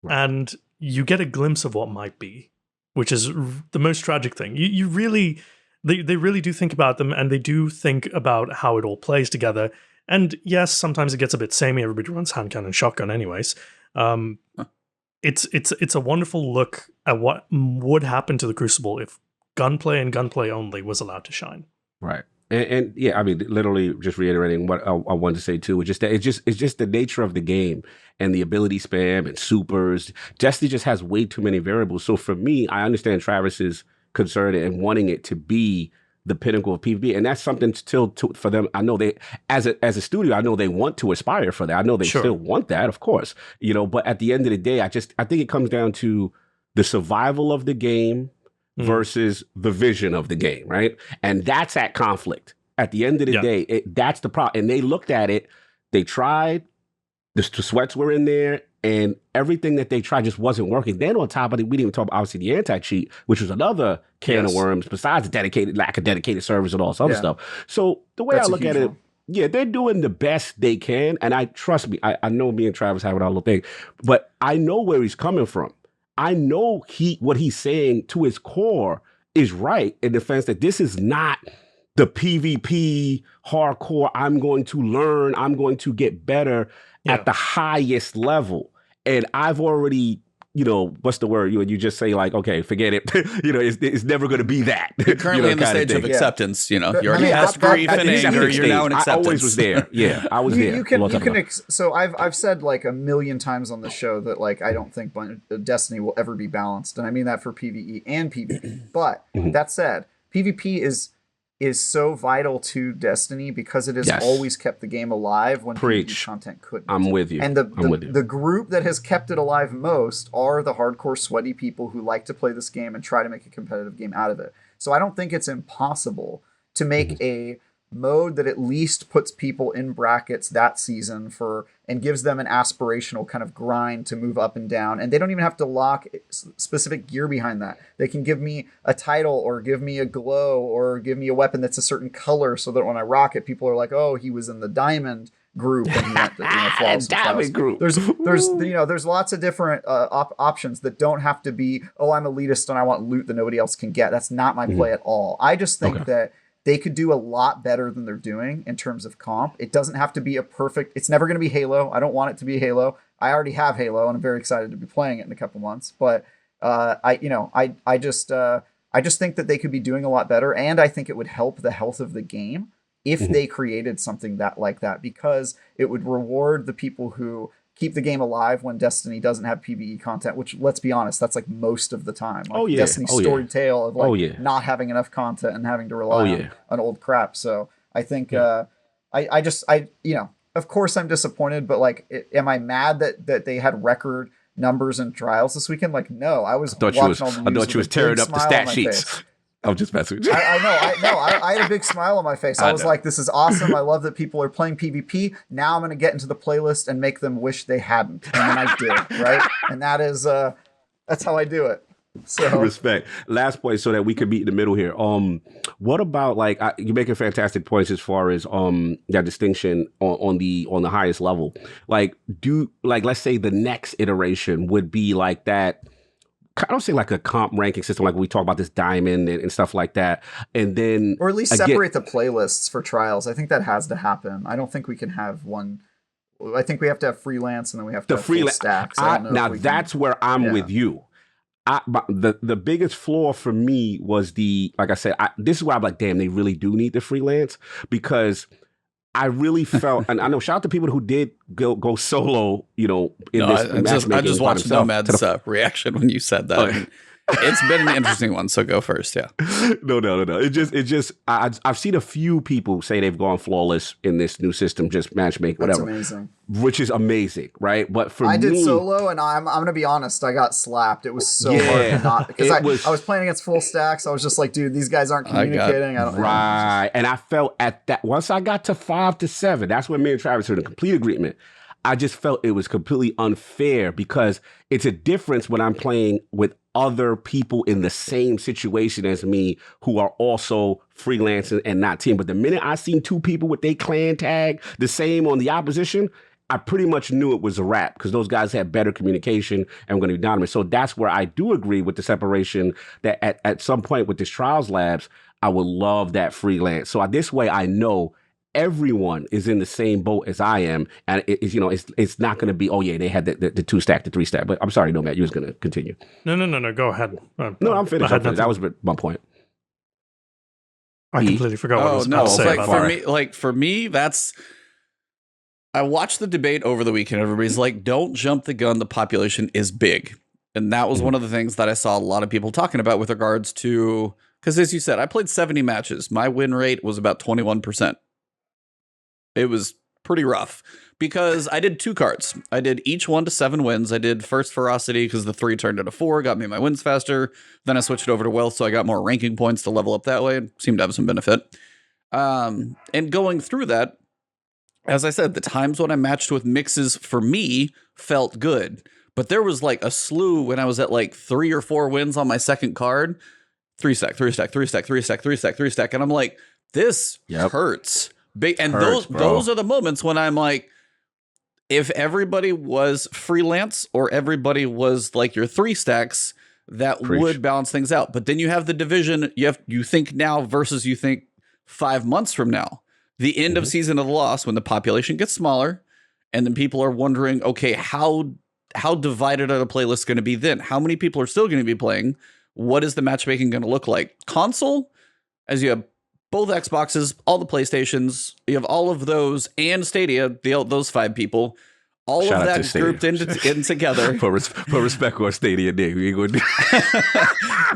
And you get a glimpse of what might be, which is the most tragic thing. You really, they really do think about them, and they do think about how it all plays together. And yes, sometimes it gets a bit samey. Everybody runs hand cannon shotgun anyways. It's a wonderful look at what would happen to the Crucible if gunplay and gunplay only was allowed to shine. Right. And yeah, I mean, literally just reiterating what I wanted to say too, it's just the nature of the game and the ability spam and supers. Destiny just has way too many variables. So for me, I understand Travis's concern and wanting it to be the pinnacle of PvP, and that's something still for them. I know they, as a studio, I know they want to aspire for that. I know they Sure. still want that, of course, but at the end of the day, I think it comes down to the survival of the game versus the vision of the game, right? And that's at conflict. At the end of the day, that's the problem. And they looked at it, they tried, the sweats were in there, and everything that they tried just wasn't working. Then on top of it, we didn't even talk about, obviously, the anti-cheat, which was another can of worms, besides the lack of dedicated servers and all this other stuff. So the way I look at it, they're doing the best they can. And trust me, I know me and Travis have it all the thing, but I know where he's coming from. I know what he's saying to his core is right in the sense that this is not the PvP hardcore. I'm going to learn, I'm going to get better at the highest level. And I've already, what's the word? You just say like, okay, forget it. It's never going to be that. You're currently in the stage of acceptance. You already passed grief and anger. You're now in acceptance. I always was there. Yeah, I was there. So I've said like a million times on the show that like I don't think Destiny will ever be balanced, and I mean that for PvE and PvP. But that said, PvP is so vital to Destiny because it has always kept the game alive when PvP content couldn't. I'm with you. And the group that has kept it alive most are the hardcore sweaty people who like to play this game and try to make a competitive game out of it. So I don't think it's impossible to make a mode that at least puts people in brackets that season and gives them an aspirational kind of grind to move up and down. And they don't even have to lock specific gear behind that. They can give me a title or give me a glow or give me a weapon that's a certain color so that when I rock it, people are like, oh, he was in the diamond group and he went to flawless diamond group. There's lots of different options that don't have to be, oh, I'm elitist and I want loot that nobody else can get. That's not my play at all. I just think that they could do a lot better than they're doing in terms of comp. It doesn't have to be it's never going to be Halo. I don't want it to be Halo. I already have Halo and I'm very excited to be playing it in a couple months. But I just think that they could be doing a lot better. And I think it would help the health of the game if they created something like that, because it would reward the people who keep the game alive when Destiny doesn't have PvE content, which, let's be honest, that's like most of the time. Like Destiny's storied tale of like not having enough content and having to rely on old crap. So I think of course I'm disappointed, but like, am I mad that they had record numbers and trials this weekend? Like, no, I thought you was tearing up the stat sheets. I'm just messing with you. I had a big smile on my face. I was like, this is awesome. I love that people are playing PvP. Now I'm going to get into the playlist and make them wish they hadn't. And then I did, right? And that's how I do it. So respect. Last point so that we can meet in the middle here. What about you're making fantastic points as far as that distinction on the highest level. Let's say the next iteration would be like that. I don't say like a comp ranking system, like we talk about this diamond and stuff like that. And then, or at least separate the playlists for trials. I think that has to happen. I don't think we can have one. I think we have to have freelance and then we have to have full stacks. That's where I'm with you. The biggest flaw for me was like I said, this is why I'm like, damn, they really do need the freelance, because I really felt, and I know, shout out to people who did go solo, I just watched Nomad's reaction when you said that. It's been an interesting one, so go first. Yeah. No. I've seen a few people say they've gone flawless in this new system, just matchmaking, whatever. That's amazing. Which is amazing, right? But for I did solo, and I'm gonna be honest, I got slapped. It was so hard to not, because I was playing against full stacks. I was just like, dude, these guys aren't communicating. Right. And I felt at that, once I got to 5 to 7, that's when me and Travis were in a complete agreement. I just felt it was completely unfair, because it's a difference when I'm playing with other people in the same situation as me who are also freelancing and not team. But the minute I seen two people with their clan tag the same on the opposition, I pretty much knew it was a wrap, because those guys had better communication and were going to be dominant. So that's where I do agree with the separation, that at some point with this Trials Labs, I would love that freelance. So this way I know everyone is in the same boat as I am, and it's not going to be, oh yeah, they had the 2-stack, the 3-stack. But I'm sorry, Nomad, you was going to continue. No, go ahead. No, I'm finished. That was my point. I completely forgot what I was about to say about for me, that's. I watched the debate over the weekend. Everybody's like, "Don't jump the gun. The population is big," and that was one of the things that I saw a lot of people talking about with regards to Because as you said, I played 70 matches. My win rate was about 21%. It was pretty rough because I did 2 cards. I did each 1 to 7 wins. I did first ferocity because the 3 turned into 4, got me my wins faster. Then I switched over to wealth, so I got more ranking points to level up that way. It seemed to have some benefit. And going through that, as I said, the times when I matched with mixes for me felt good. But there was like a slew when I was at like 3 or 4 wins on my second card. 3 stack, 3 stack, 3 stack, 3 stack, 3 stack, 3 stack. And I'm like, this hurts. And those are the moments when I'm like, if everybody was freelance or everybody was like your 3 stacks, that would balance things out. But then you have the division. You think now versus you think 5 months from now. The end of Season of the Lost, when the population gets smaller, and then people are wondering, okay, how divided are the playlists going to be then? How many people are still going to be playing? What is the matchmaking going to look like? Console, as you have both Xboxes, all the PlayStations, you have all of those, and Stadia, those 5 people, all Shout of that grouped in together. For respect or Stadia day. We ain't gonna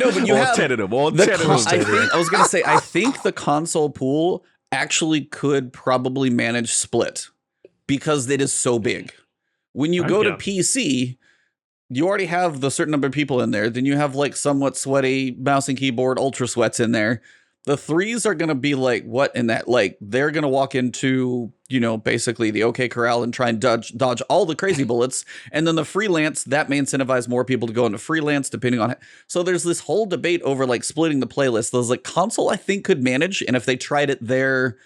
No, but you all have 10 of them. All 10 of them. I was going to say, I think the console pool actually could probably manage split because it is so big. When you go to PC, you already have the certain number of people in there. Then you have like somewhat sweaty mouse and keyboard ultra sweats in there. The 3s are going to be like, what in that? Like, they're going to walk into, basically the OK Corral and try and dodge all the crazy bullets. And then the freelance, that may incentivize more people to go into freelance, depending on it. So there's this whole debate over like splitting the playlist. Those like console, I think, could manage. And if they tried it there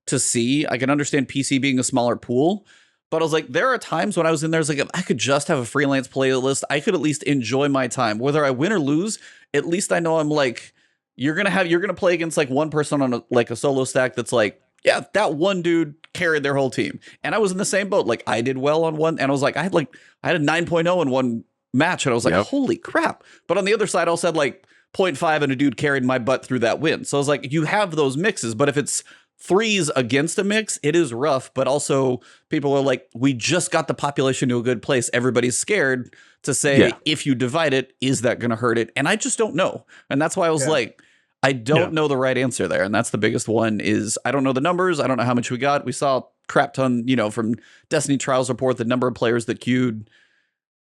to see, I can understand PC being a smaller pool. But I was like, there are times when I was in there, I was like, if I could just have a freelance playlist, I could at least enjoy my time. Whether I win or lose, at least I know I'm like, you're gonna play against like one person on a solo stack that's like, yeah, that one dude carried their whole team. And I was in the same boat. Like I did well on one, and I was like, I had a 9.0 in one match, and I was like, holy crap. But on the other side, I also had like 0.5 and a dude carried my butt through that win. So I was like, you have those mixes, but if it's 3s against a mix, it is rough. But also people are like, we just got the population to a good place. Everybody's scared to say, if you divide it, is that going to hurt it? And I just don't know. And that's why I was like, I don't know the right answer there. And that's the biggest one is I don't know the numbers. I don't know how much we got. We saw crap ton, from Destiny Trials report, the number of players that queued.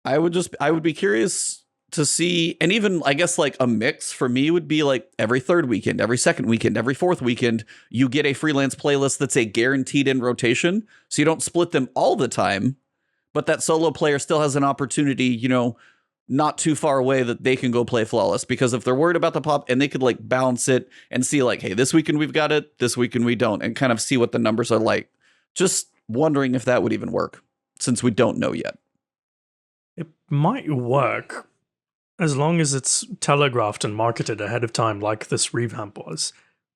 I would be curious to see, and even I guess like a mix for me would be like every 3rd weekend, every 2nd weekend, every 4th weekend, you get a freelance playlist that's a guaranteed in rotation. So you don't split them all the time, but that solo player still has an opportunity, not too far away that they can go play flawless. Because if they're worried about the pop, and they could like balance it and see like, hey, this weekend we've got it, this weekend we don't, and kind of see what the numbers are like. Just wondering if that would even work since we don't know yet. It might work as long as it's telegraphed and marketed ahead of time, like this revamp was.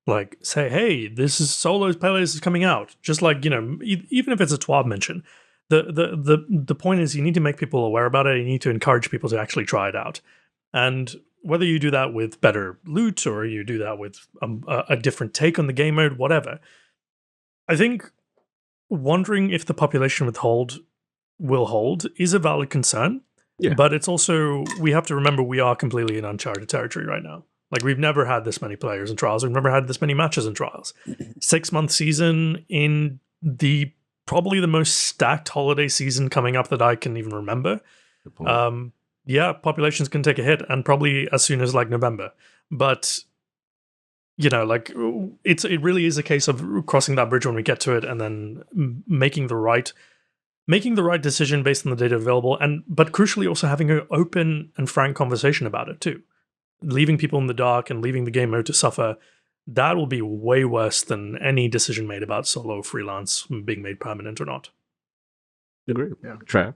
Like, say, hey, this is Solo's playlist is coming out. Just like, even if it's a TWAB mention. The point is you need to make people aware about it. You need to encourage people to actually try it out. And whether you do that with better loot or you do that with a different take on the game mode, whatever, I think wondering if the population will hold is a valid concern. Yeah. But it's also, we have to remember we are completely in uncharted territory right now. Like, we've never had this many players in Trials. We've never had this many matches in Trials. 6-month season in probably the most stacked holiday season coming up that I can even remember. Populations can take a hit, and probably as soon as like November. But it really is a case of crossing that bridge when we get to it, and then making the right decision based on the data available, but crucially also having an open and frank conversation about it too. Leaving people in the dark and leaving the game mode to suffer, that will be way worse than any decision made about solo freelance being made permanent or not. Agree. Yeah. Trav?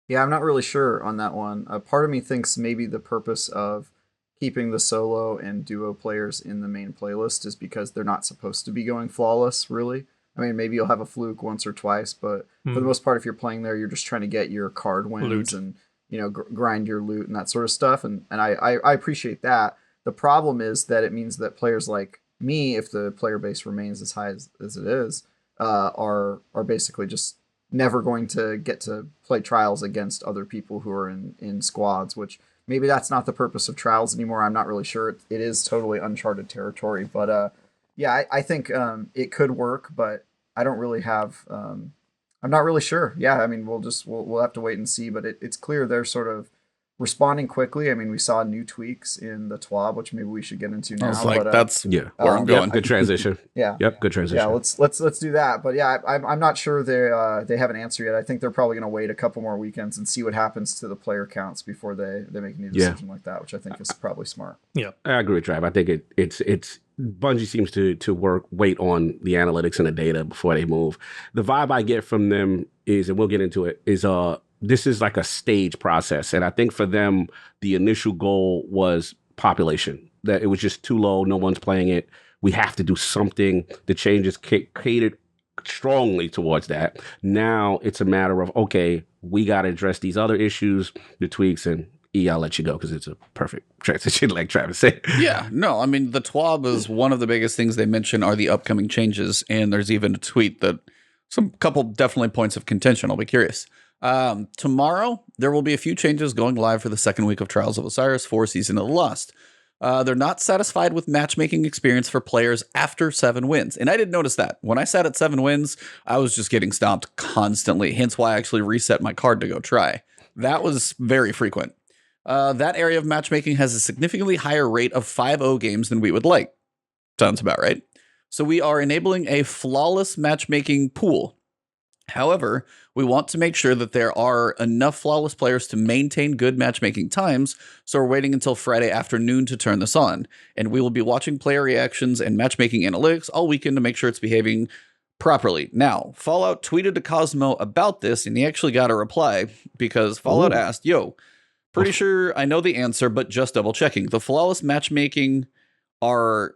Yeah, I'm not really sure on that one. Part of me thinks maybe the purpose of keeping the solo and duo players in the main playlist is because they're not supposed to be going flawless, really. I mean, maybe you'll have a fluke once or twice, but for the most part, if you're playing there, you're just trying to get your card wins and grind your loot and that sort of stuff. And I appreciate that. The problem is that it means that players like me, if the player base remains as high as it is, are basically just never going to get to play trials against other people who are in squads, which maybe that's not the purpose of trials anymore. I'm not really sure. It is totally uncharted territory, but yeah, I think it could work, but I don't really have. I'm not really sure. Yeah, I mean, we'll have to wait and see. But it's clear they're sort of responding quickly. I mean, we saw new tweaks in the TWAB, which maybe we should get into now. I was like, but, that's where I'm going. Good transition. Yeah. Yep. Good transition. Yeah. Let's do that. But yeah, I'm not sure they have an answer yet. I think they're probably going to wait a couple more weekends and see what happens to the player counts before they make any decision like that, which I think is probably smart. Yeah, I agree with Trav. I think it's Bungie seems to wait on the analytics and the data before they move. The vibe I get from them is, and we'll get into it, is this is like a stage process. And I think for them, the initial goal was population, that it was just too low. No one's playing it. We have to do something. The changes catered strongly towards that. Now it's a matter of, okay, we got to address these other issues, the tweaks, and I'll let you go because it's a perfect transition, like Travis said. Yeah, no, I mean, the TWAB is one of the biggest things they mention are the upcoming changes. And there's even a tweet that couple definitely points of contention. I'll be curious. Tomorrow, there will be a few changes going live for the second week of Trials of Osiris for Season of the Lost. They're not satisfied with matchmaking experience for players after 7 wins. And I did notice that. When I sat at 7 wins, I was just getting stomped constantly, hence why I actually reset my card to go try. That was very frequent. That area of matchmaking has a significantly higher rate of 5-0 games than we would like. Sounds about right. So we are enabling a flawless matchmaking pool. However, we want to make sure that there are enough flawless players to maintain good matchmaking times, so we're waiting until Friday afternoon to turn this on. And we will be watching player reactions and matchmaking analytics all weekend to make sure it's behaving properly. Now, Fallout tweeted to Cosmo about this, and he actually got a reply because Fallout asked, yo, pretty sure I know the answer, but just double checking. The flawless matchmaking, are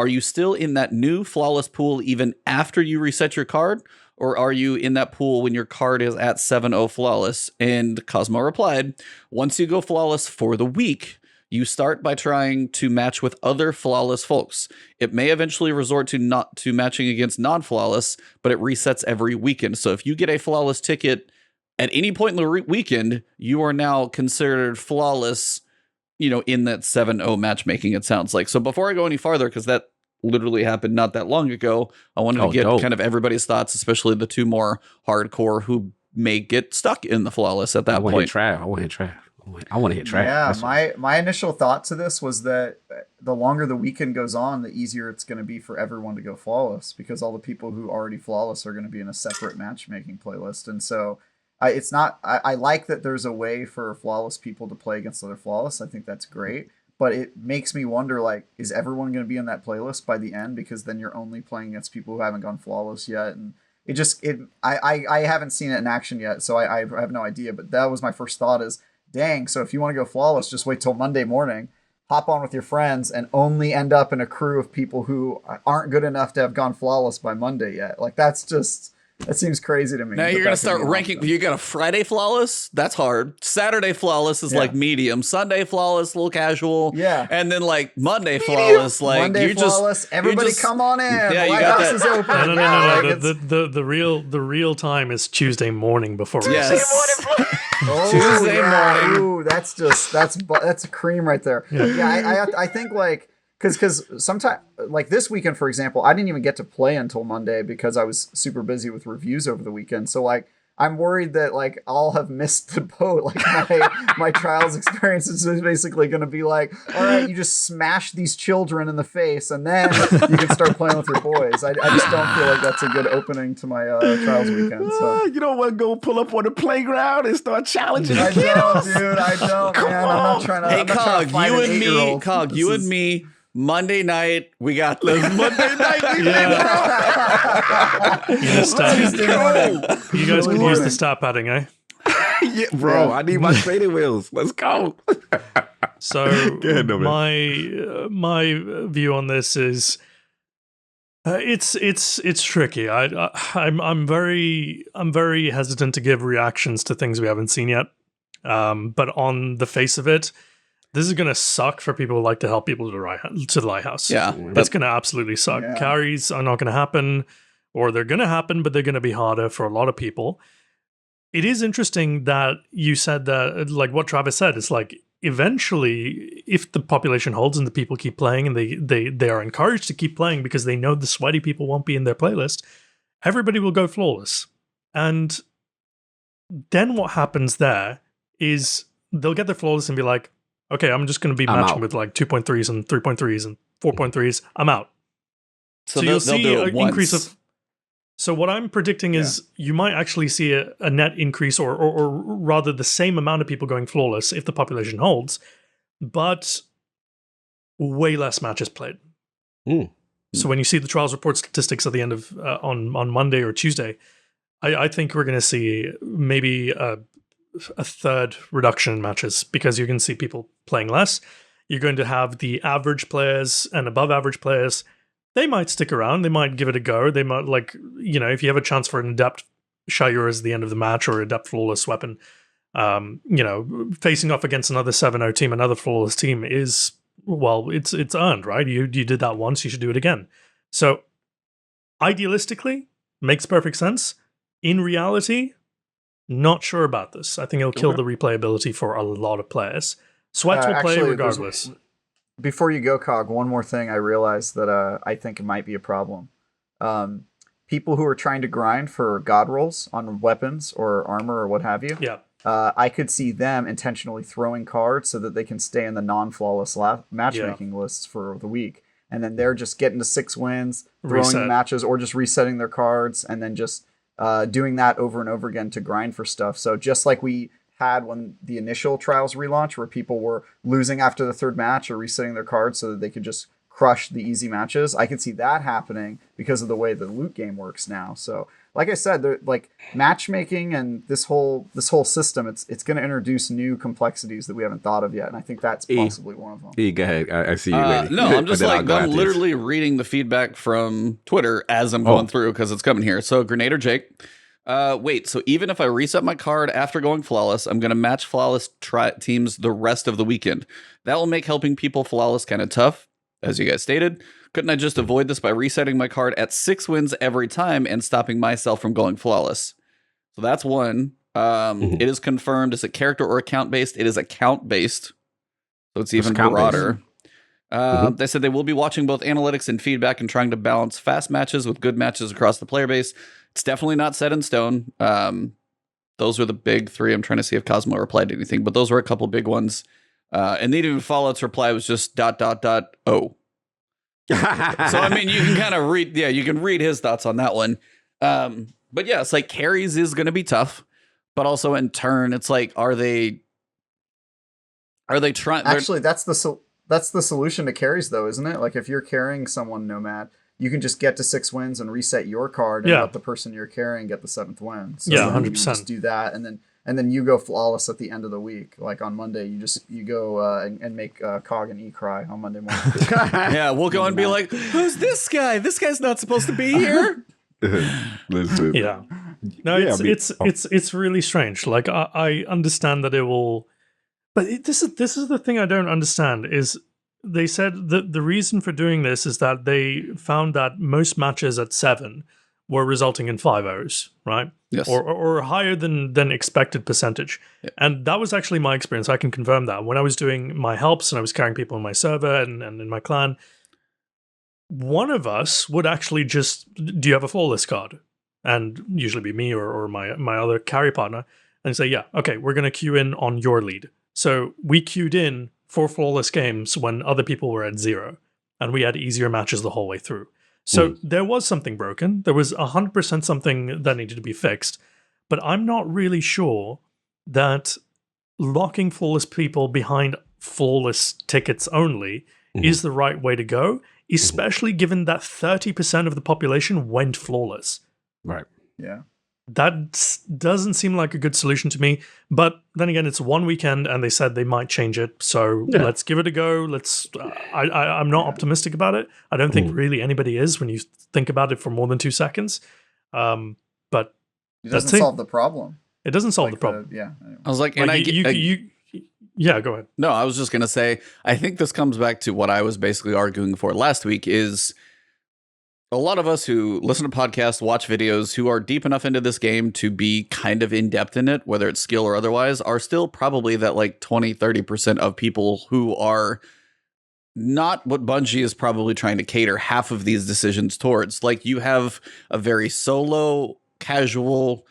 you still in that new flawless pool even after you reset your card? Or are you in that pool when your card is at 7-0 flawless? And Cosmo replied, once you go flawless for the week, you start by trying to match with other flawless folks. It may eventually resort to matching against non-flawless, but it resets every weekend. So if you get a flawless ticket at any point in the weekend, you are now considered flawless, in that 7-0 matchmaking, it sounds like. So before I go any farther, because that literally happened not that long ago, I wanted to get kind of everybody's thoughts, especially the 2 more hardcore who may get stuck in the flawless at that point. I want to hit Trav. Yeah, my initial thought to this was that the longer the weekend goes on, the easier it's going to be for everyone to go flawless, because all the people who already flawless are going to be in a separate matchmaking playlist. And so I like that there's a way for flawless people to play against other flawless. I think that's great. But it makes me wonder, like, is everyone going to be in that playlist by the end? Because then you're only playing against people who haven't gone flawless yet. And I haven't seen it in action yet, so I have no idea. But that was my first thought is, dang, so if you want to go flawless, just wait till Monday morning, hop on with your friends, and only end up in a crew of people who aren't good enough to have gone flawless by Monday yet. Like, that seems crazy to me. Now you're going to start ranking. You got a Friday flawless? That's hard. Saturday flawless is like medium. Sunday flawless, a little casual. Yeah. And then like Monday flawless, like Monday flawless. Everybody come on in. Yeah, the Lighthouse is open. No. The real time is Tuesday morning before. Yes. Tuesday morning. Ooh, that's a cream right there. Yeah, I think like. Because sometimes, like this weekend, for example, I didn't even get to play until Monday because I was super busy with reviews over the weekend. So, like, I'm worried that, like, I'll have missed the boat. Like, my trials experience is basically going to be like, all right, you just smash these children in the face, and then you can start playing with your boys. I just don't feel like that's a good opening to my trials weekend. So. You don't want to go pull up on the playground and start challenging I kids? don't, dude. I don't, man. I'm not trying to. Hey, I'm not trying to fight an 8-year-old. Cog, you and me. Monday night, we got this. Monday night, you guys could use the stop padding, eh? Yeah, bro, I need my training wheels. Let's go. So ahead, my view on this is it's tricky. I'm very hesitant to give reactions to things we haven't seen yet. But on the face of it, this is going to suck for people who like to help people to the lighthouse. Yeah. That's going to absolutely suck. Yeah. Carries are not going to happen. or they're going to happen, but they're going to be harder for a lot of people. It is interesting that you said that, like what Travis said, it's like eventually, if the population holds and the people keep playing and they are encouraged to keep playing because they know the sweaty people won't be in their playlist, everybody will go flawless. And then what happens there is they'll get their flawless and be like, okay, I'm just going to be I'm matching out. with like 2.3s and 3.3s and 4.3s. I'm out. So you'll see do it an once. increase of. So what I'm predicting is you might actually see a net increase, or rather the same amount of people going flawless if the population holds, but way less matches played. Mm. So when you see the trials report statistics at the end of on Monday or Tuesday, I think we're going to see maybe a third reduction in matches because you're going to see people playing less. You're going to have the average players and above average players. They might stick around. They might give it a go. They might, like, you know, if you have a chance for an adept Shayur at the end of the match or adept flawless weapon, you know, facing off against another 7-0 team, another flawless team is, well, it's earned, right? You did that once, you should do it again. So idealistically, makes perfect sense. In reality, not sure about this. I think it'll kill the replayability for a lot of players. Sweats will play actually, regardless. Before you go, Cog, one more thing I realized that I think it might be a problem. People who are trying to grind for god rolls on weapons or armor or what have you, I could see them intentionally throwing cards so that they can stay in the non-flawless matchmaking lists for the week. And then they're just getting to 6 wins, throwing the matches, or just resetting their cards, and then just doing that over and over again to grind for stuff. So just like we had when the initial trials relaunch, where people were losing after the 3rd match or resetting their cards so that they could just crush the easy matches, I could see that happening because of the way the loot game works now. So like I said, like matchmaking and this whole system, it's going to introduce new complexities that we haven't thought of yet, and I think that's possibly one of them. Go ahead. I see you. No, I'm just like, I'm literally reading the feedback from Twitter as I'm going through because it's coming here. So Grenader Jake, wait, so even if I reset my card after going flawless, I'm going to match flawless teams the rest of the weekend. That will make helping people flawless kind of tough, as you guys stated. Couldn't I just avoid this by resetting my card at 6 wins every time and stopping myself from going flawless? So that's one. It is confirmed. Is it character or account based? It is account based. So it's even broader. They said they will be watching both analytics and feedback and trying to balance fast matches with good matches across the player base. It's definitely not set in stone. Those are the big 3. I'm trying to see if Cosmo replied to anything, but those were a couple big ones. And even Fallout's reply was just ... Oh. So, I mean, you can kind of read, you can read his thoughts on that one. But yeah, it's like carries is going to be tough, but also in turn, it's like, are they trying? Actually, that's the solution to carries, though, isn't it? Like if you're carrying someone Nomad, you can just get to 6 wins and reset your card and let the person you're carrying get the 7th win. So 100%. You just do that, and then you go flawless at the end of the week. Like on Monday, you go and make Cog and E cry on Monday morning. Yeah, we'll go and be like, who's this guy? This guy's not supposed to be here. Listen. Yeah. No, it's really strange. Like I understand that it will, but this is the thing I don't understand is they said that the reason for doing this is that they found that most matches at 7 were resulting in 5-0s, right? Yes. Or higher than expected percentage. Yeah. And that was actually my experience. I can confirm that. When I was doing my helps and I was carrying people in my server and in my clan, one of us would actually just, do you have a flawless card? And usually be me or my other carry partner, and say, yeah, okay, we're going to queue in on your lead. So we queued in for flawless games when other people were at 0, and we had easier matches the whole way through. So there was something broken. There was 100% something that needed to be fixed. But I'm not really sure that locking flawless people behind flawless tickets only is the right way to go, especially given that 30% of the population went flawless. Right. Yeah. That doesn't seem like a good solution to me. But then again, it's one weekend and they said they might change it. So let's give it a go. I'm not optimistic about it. I don't think really anybody is when you think about it for more than 2 seconds. But it doesn't solve the problem. It doesn't solve the problem. Anyway. I was like, yeah, go ahead. No, I was just going to say, I think this comes back to what I was basically arguing for last week is a lot of us who listen to podcasts, watch videos, who are deep enough into this game to be kind of in depth in it, whether it's skill or otherwise, are still probably that like 20-30% of people who are not what Bungie is probably trying to cater half of these decisions towards. Like, you have a very solo, casual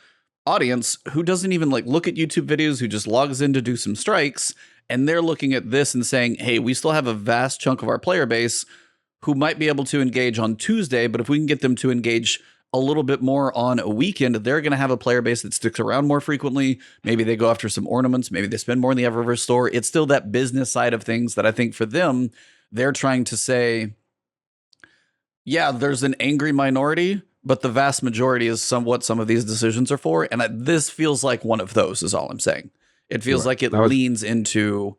audience who doesn't even like look at YouTube videos, who just logs in to do some strikes, and they're looking at this and saying, hey, we still have a vast chunk of our player base who might be able to engage on Tuesday, but if we can get them to engage a little bit more on a weekend, they're going to have a player base that sticks around more frequently. Maybe they go after some ornaments. Maybe they spend more in the Eververse store. It's still that business side of things that I think for them, they're trying to say, yeah, there's an angry minority, but the vast majority is somewhat some of these decisions are for. And this feels like one of those is all I'm saying. It feels like it leans into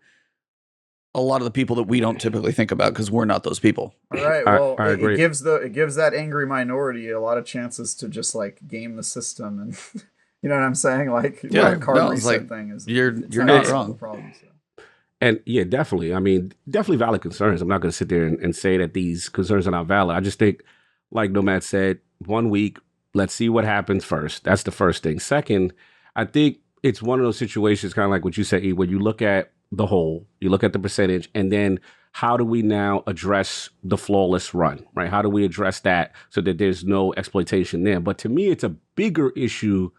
a lot of the people that we don't typically think about because we're not those people. All right. Well, I agree. It gives that angry minority a lot of chances to just like game the system, and you know what I'm saying? Like, yeah, the card reset thing is you're not wrong. Problem, so. And yeah, definitely. I mean, definitely valid concerns. I'm not going to sit there and say that these concerns are not valid. I just think, like Nomad said, 1 week, let's see what happens first. That's the first thing. Second, I think it's one of those situations, kind of like what you said, E, where you look at the whole, you look at the percentage, and then how do we now address the flawless run, right? How do we address that so that there's no exploitation there? But to me, it's a bigger issue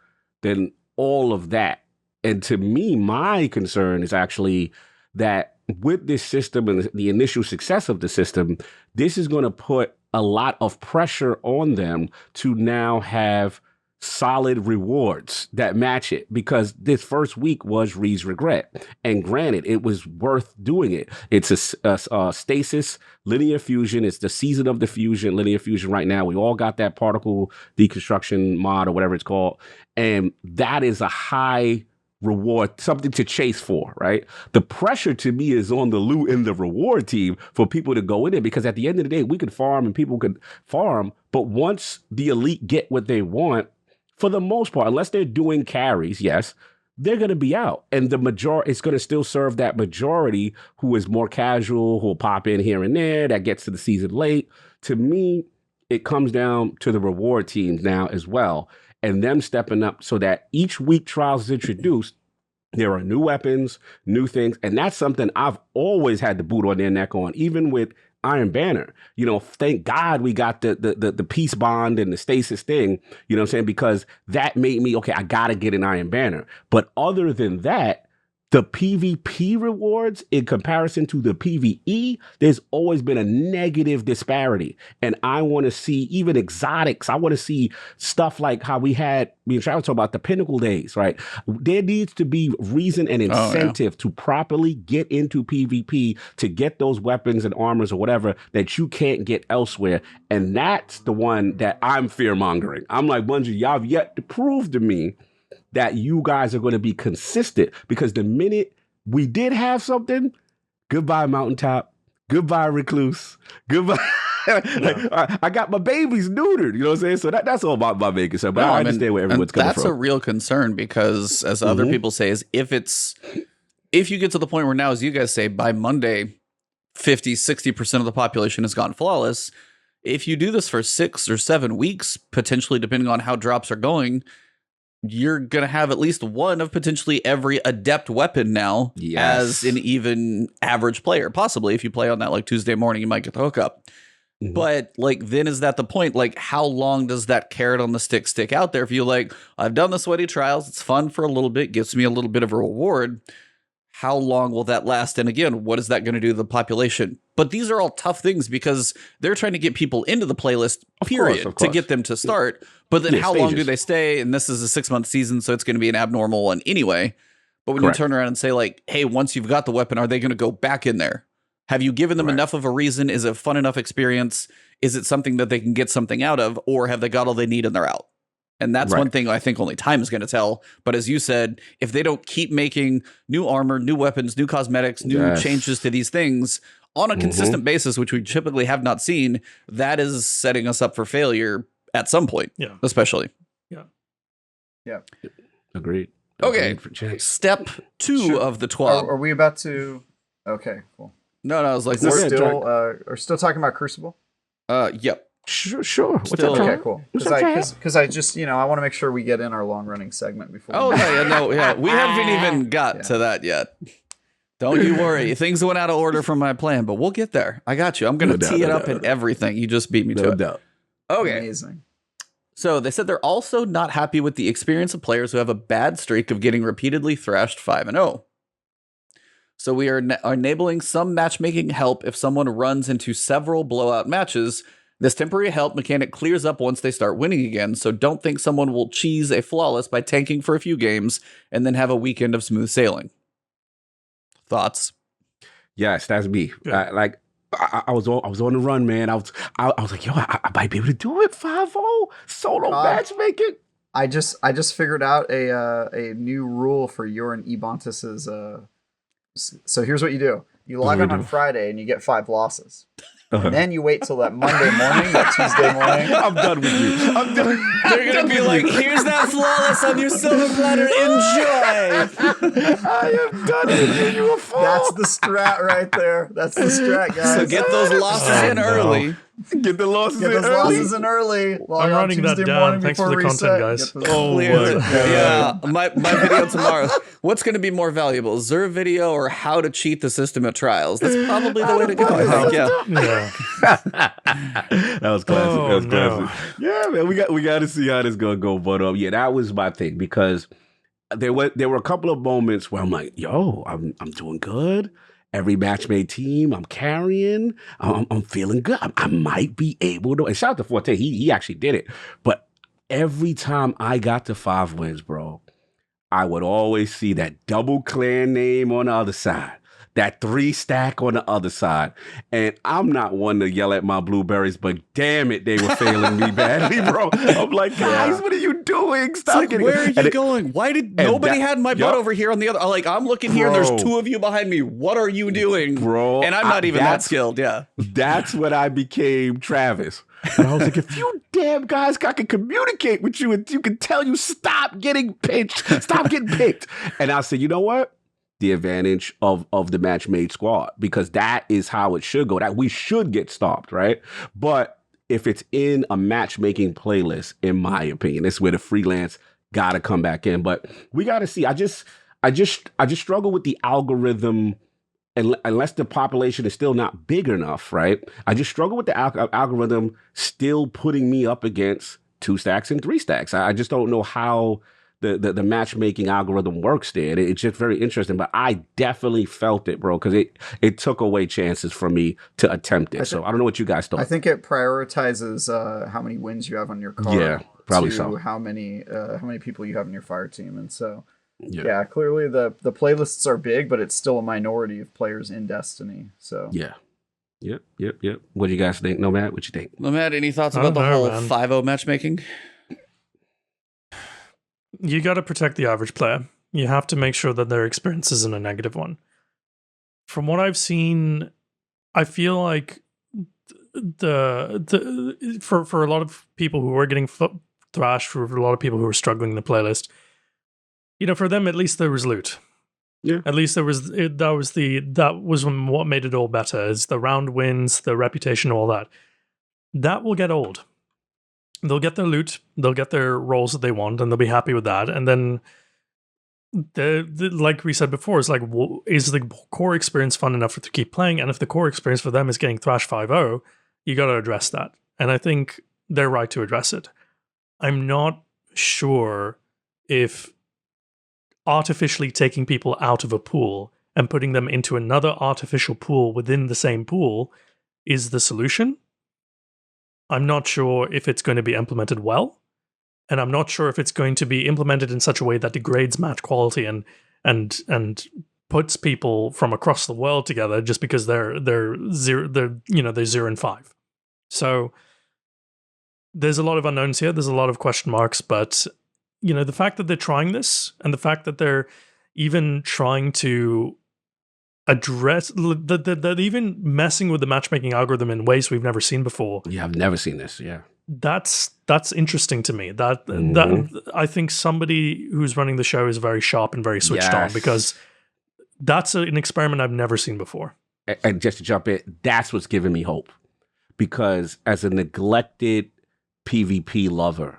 than all of that. And to me, my concern is actually that with this system and the initial success of the system, this is going to put a lot of pressure on them to now have solid rewards that match it, because this first week was Reed's regret. And granted, it was worth doing it. It's a stasis linear fusion. It's the season of the fusion, linear fusion right now. We all got that particle deconstruction mod or whatever it's called. And that is a high reward, something to chase for, right? The pressure to me is on the loot and the reward team for people to go in there, because at the end of the day, we could farm and people could farm. But once the elite get what they want, for the most part, unless they're doing carries, yes, they're going to be out. And the majority, it's going to still serve that majority who is more casual, who will pop in here and there, that gets to the season late. To me, it comes down to the reward teams now as well, and them stepping up so that each week trials is introduced, there are new weapons, new things. And that's something I've always had the boot on their neck on, even with Iron Banner. You know, thank God we got the peace bond and the stasis thing, you know what I'm saying? Because that made me, okay, I got to get an Iron Banner. But other than that, the PvP rewards in comparison to the PvE, there's always been a negative disparity. And I want to see even exotics. I want to see stuff like how we had, me and Shaun talk about the Pinnacle days, right? There needs to be reason and incentive to properly get into PvP to get those weapons and armors or whatever that you can't get elsewhere. And that's the one that I'm fear-mongering. I'm like, Bungie, y'all have yet to prove to me that you guys are going to be consistent, because the minute we did have something, goodbye Mountaintop, goodbye Recluse, goodbye. I got my babies neutered, you know what I'm saying? So that's all about my main concern. But I understand where everyone's coming from. That's a real concern, because as other people say, is if you get to the point where now, as you guys say, by Monday, 50-60% of the population has gone flawless. If you do this for 6 or 7 weeks, potentially depending on how drops are going, you're going to have at least one of potentially every adept weapon now as an even average player. Possibly if you play on that like Tuesday morning, you might get the hookup. But like, then is that the point? Like, how long does that carrot on the stick out there? If you like, I've done the sweaty trials, it's fun for a little bit, gives me a little bit of a reward. How long will that last? And again, what is that going to do to the population? But these are all tough things because they're trying to get people into the playlist, period, of course. To get them to start. But then how long do they stay? And this is a 6-month season, so it's going to be an abnormal one anyway. But when you turn around and say like, hey, once you've got the weapon, are they going to go back in there? Have you given them enough of a reason? Is it a fun enough experience? Is it something that they can get something out of? Or have they got all they need and they're out? And that's one thing I think only time is going to tell. But as you said, if they don't keep making new armor, new weapons, new cosmetics, new changes to these things on a consistent basis, which we typically have not seen, that is setting us up for failure at some point, especially. Yeah. Agreed. Okay. Step 2 of the TWAB. Are we about to? Okay, cool. No, I was like, we're still talking about Crucible. Yep. Sure. What's Still- up, Trav? Okay, cool. What's up, Trav? Because I just, I want to make sure we get in our long running segment before. Oh, we yeah. We haven't even got to that yet. Don't you worry. Things went out of order from my plan, but we'll get there. I got you. I'm going to tee it up and everything. You just beat me to No it. doubt. Okay. Amazing. So they said they're also not happy with the experience of players who have a bad streak of getting repeatedly thrashed 5-0. So we are enabling some matchmaking help if someone runs into several blowout matches. This temporary help mechanic clears up once they start winning again, so don't think someone will cheese a flawless by tanking for a few games and then have a weekend of smooth sailing. Thoughts? Yes, that's me. Yeah. I was on the run, man. I was like, yo, I might be able to do it. 5-0 solo matchmaking. I just figured out a new rule for your and Ebontis's. So here's what you do: you log on Friday and you get 5 losses. And then you wait till that Monday morning, that Tuesday morning. I'm done with you. I'm done. They're going to be like, here's that flawless on your silver platter. Enjoy. I am done with you. You a fool. That's the strat right there. That's the strat, guys. So get those losses in early. Get the losses Get in those early. losses in early. Log I'm on writing that Tuesday down. morning Thanks for before the content, reset. guys. Get those- Oh, Clear. my Yeah, my video tomorrow. What's going to be more valuable, Zur video or how to cheat the system at trials? That's probably the way to go. I think. Yeah. Yeah. That was classic. Oh, that was no. classic. Yeah, man, we got to see how this gonna go. But yeah, that was my thing because there were a couple of moments where I'm like, yo, I'm doing good. Every match made team, I'm carrying. I'm feeling good. I might be able to. And shout out to Forte, he actually did it. But every time I got to 5 wins, bro, I would always see that double clan name on the other side. That 3 stack on the other side. And I'm not one to yell at my blueberries, but damn it, they were failing me badly, bro. I'm like, guys, what are you doing? Stop It's like, getting where are you going? Why did nobody had my butt over here on the other? Like, I'm looking here and Bro. there's 2 of you behind me. What are you doing? Bro, And I'm not even that that's- skilled. Yeah. That's when I became Travis. And I was like, if you damn guys I can communicate with you and you can tell you stop getting pinched, stop getting picked. And I said, you know what? The advantage of the match made squad, because that is how it should go. That we should get stopped, right? But if it's in a matchmaking playlist, in my opinion, that's where the freelance gotta come back in. But we gotta see. I just struggle with the algorithm. Unless the population is still not big enough, right? I just struggle with the algorithm still putting me up against 2 stacks and 3 stacks. I just don't know how the matchmaking algorithm works there. It's just very interesting, but I definitely felt it, bro, because it took away chances for me to attempt it. So I don't know what you guys thought. I think it prioritizes how many wins you have on your card. Yeah, probably to so. How many people you have in your fire team, and so. Yeah. Yeah, clearly the playlists are big, but it's still a minority of players in Destiny. So Yeah. Yep. What do you guys think? Nomad, what you think? Nomad, any thoughts I about the don't know, whole man. 5-0 matchmaking? You got to protect the average player. You have to make sure that their experience isn't a negative one. From what I've seen, I feel like for a lot of people who are getting thrashed, for a lot of people who are struggling in the playlist, for them at least there was loot. Yeah. At least that was what made it all better. Is the round wins, the reputation, all that. That will get old. They'll get their loot, they'll get their roles that they want, and they'll be happy with that. And then, like we said before, it's like, is the core experience fun enough to keep playing? And if the core experience for them is getting thrashed 5-0, you got to address that. And I think they're right to address it. I'm not sure if artificially taking people out of a pool and putting them into another artificial pool within the same pool is the solution. I'm not sure if it's going to be implemented well, and I'm not sure if it's going to be implemented in such a way that degrades match quality and puts people from across the world together just because they're 0 and 5. So there's a lot of unknowns here. There's a lot of question marks, but the fact that they're trying this and the fact that they're even trying to address that, even messing with the matchmaking algorithm in ways we've never seen before. Yeah, I've never seen this. Yeah. That's interesting to me. That I think somebody who's running the show is very sharp and very switched on, because that's an experiment I've never seen before. And just to jump in, that's what's giving me hope. because as a neglected PvP lover,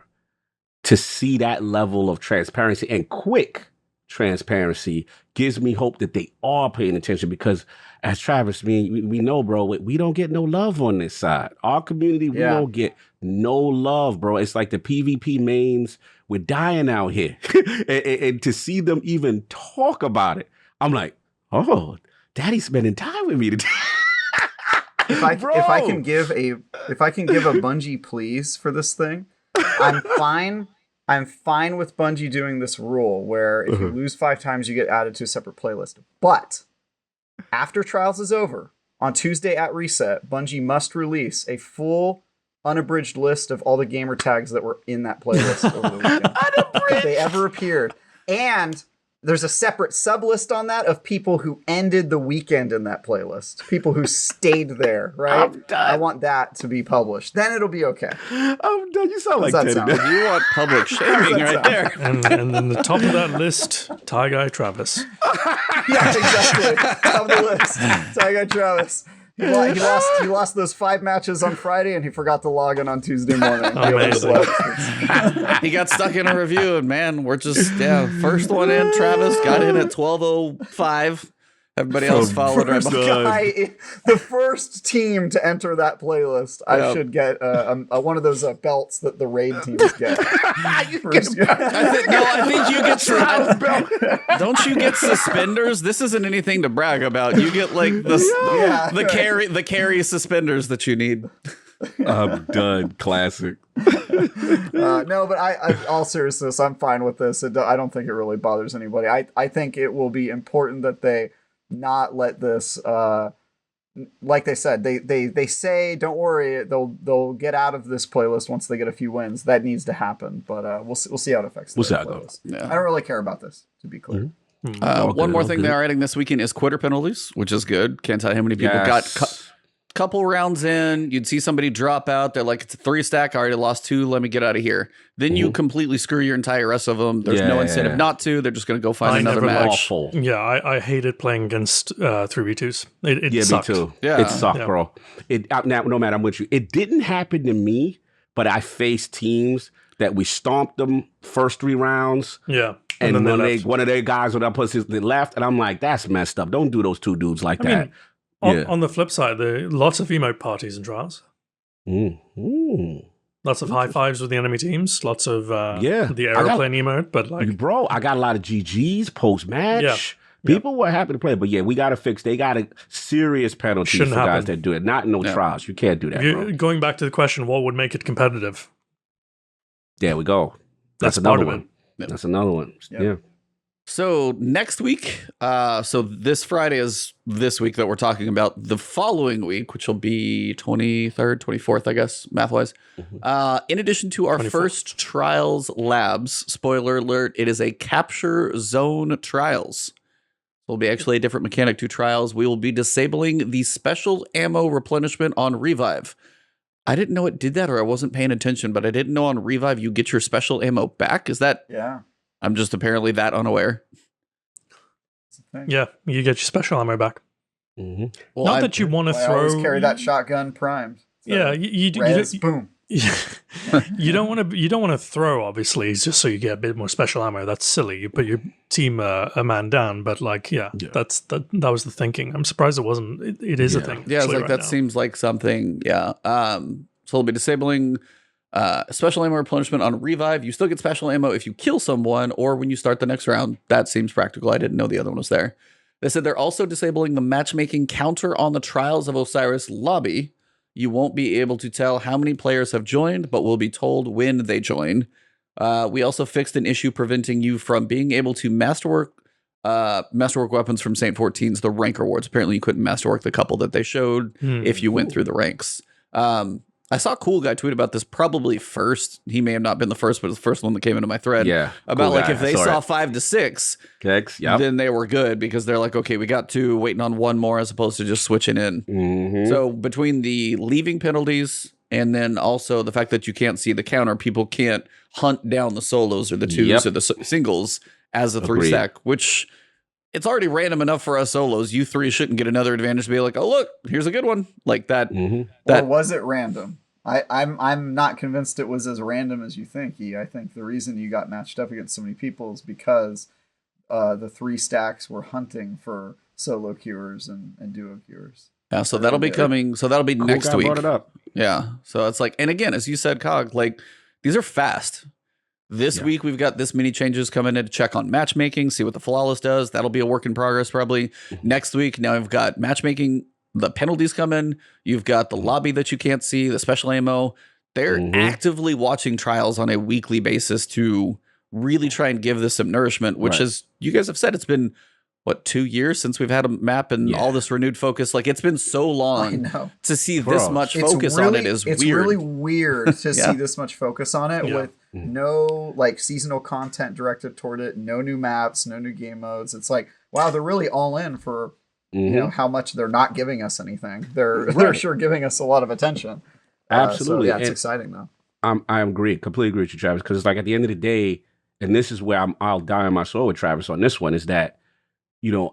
to see that level of transparency and quick transparency gives me hope that they are paying attention, because as Travis, we know, bro, we don't get no love on this side. Our community, we don't get no love, bro. It's like the PvP mains, we're dying out here. and to see them even talk about it, I'm like, oh, daddy's spending time with me today. If I can give a Bungie please for this thing, I'm fine. I'm fine with Bungie doing this rule where if you lose 5 times, you get added to a separate playlist. But after Trials is over, on Tuesday at reset, Bungie must release a full, unabridged list of all the gamer tags that were in that playlist over the weekend. If they ever appeared. And there's a separate sub-list on that of people who ended the weekend in that playlist. People who stayed there, right? I'm done. I want that to be published. Then it'll be okay. I'm done. You sound like How's Teddy. that sound? You want public shaming right there. And then the top of that list, Tie Guy Travis. Yeah, exactly. Top of the list. Tiger Travis. He lost those 5 matches on Friday, and he forgot to log in on Tuesday morning. Amazing. He got stuck in a review, and man, we're just first one in. Travis got in at 12:05. Everybody else followed right behind. The first team to enter that playlist, I should get one of those belts that the raid teams get. I think you get don't you get suspenders? This isn't anything to brag about. You get like the carry suspenders that you need. I'm done. Classic. No, but I all seriousness, I'm fine with this. I don't think it really bothers anybody. I think it will be important that they not let this like they said, they say don't worry, they'll get out of this playlist once they get a few wins. That needs to happen, but we'll see how it affects the playlist. Yeah. I don't really care about this, to be clear. One more thing they are adding this weekend is quitter penalties, which is good. Can't tell how many people got couple rounds in, you'd see somebody drop out. They're like, it's a 3 stack. I already lost 2. Let me get out of here. Then you completely screw your entire rest of them. There's no incentive not to. They're just going to go find another match. Awful. Yeah, I hated playing against 3v2s. It sucked. Me too. Yeah. It sucked, bro. Now, no matter, I'm with you. It didn't happen to me, but I faced teams that we stomped them first 3 rounds. Yeah. And then one of their guys with they left, and I'm like, that's messed up. Don't do those 2 dudes like that. On the flip side, there are lots of emote parties and trials. Lots of high fives with the enemy teams. Lots of the aeroplane emote. But like, bro, I got a lot of GGs post match. Yeah. People were happy to play, but we got to fix. They got a serious penalties for guys that do it. Not in no trials. You can't do that. Bro. Going back to the question, what would make it competitive? There we go. That's another one. That's another one. Yeah. So next week, so this Friday is this week that we're talking about. The following week, which will be 23rd, 24th, I guess, math-wise. In addition to our 24th. First Trials Labs, spoiler alert, it is a capture zone trials. It'll be actually a different mechanic to trials. We will be disabling the special ammo replenishment on Revive. I didn't know it did that, or I wasn't paying attention, but I didn't know on Revive you get your special ammo back. Is that... Yeah. I'm just apparently that unaware. Yeah, you get your special ammo back. Well, Not that you want to throw. I always carry that shotgun primed. So yeah, you boom. You don't want to throw, obviously, just so you get a bit more special ammo. That's silly. You put your team a man down, but like, that was the thinking. I'm surprised it wasn't. It is a thing. Yeah, it's like that seems like something. Yeah. So we'll be disabling. Special ammo replenishment on Revive. You still get special ammo if you kill someone or when you start the next round. That seems practical. I didn't know the other one was there. They said they're also disabling the matchmaking counter on the Trials of Osiris lobby. You won't be able to tell how many players have joined, but will be told when they join. We also fixed an issue preventing you from being able to masterwork weapons from St. 14's, the rank rewards. Apparently you couldn't masterwork the couple that they showed if you went through the ranks. I saw a cool guy tweet about this probably first. He may have not been the first, but it's the first one that came into my thread. Yeah. About cool like guy. if they saw 5 to 6, then they were good because they're like, okay, we got 2 waiting on 1 more as opposed to just switching in. So between the leaving penalties and then also the fact that you can't see the counter, people can't hunt down the solos or the 2s or the singles as a 3 stack, which it's already random enough for us solos. You three shouldn't get another advantage to be like, oh look, here's a good one like that. Or was it random? I'm not convinced it was as random as you think. I think the reason you got matched up against so many people is because the 3 stacks were hunting for solo cures and duo cures. Yeah, so that'll be coming. So that'll be next week. Brought it up. Yeah, so it's like, and again, as you said, Cog, like these are fast. This week we've got this many changes coming in to check on matchmaking, see what the flawless does. That'll be a work in progress probably. Next week, now I've got matchmaking. The penalties come in. You've got the lobby that you can't see, the special ammo. They're actively watching trials on a weekly basis to really try and give this some nourishment, which is, you guys have said, it's been, what, 2 years since we've had a map and all this renewed focus. Like, it's been so long to see this much focus on it is it's weird. It's really weird to see this much focus on it with no, like, seasonal content directed toward it, no new maps, no new game modes. It's like, wow, they're really all in for... you know how much they're not giving us anything. They're sure giving us a lot of attention. Absolutely, so, yeah, it's exciting though. I agree, completely agree with you, Travis. Because it's like at the end of the day, and this is where I'll die on my soul with Travis on this one, is that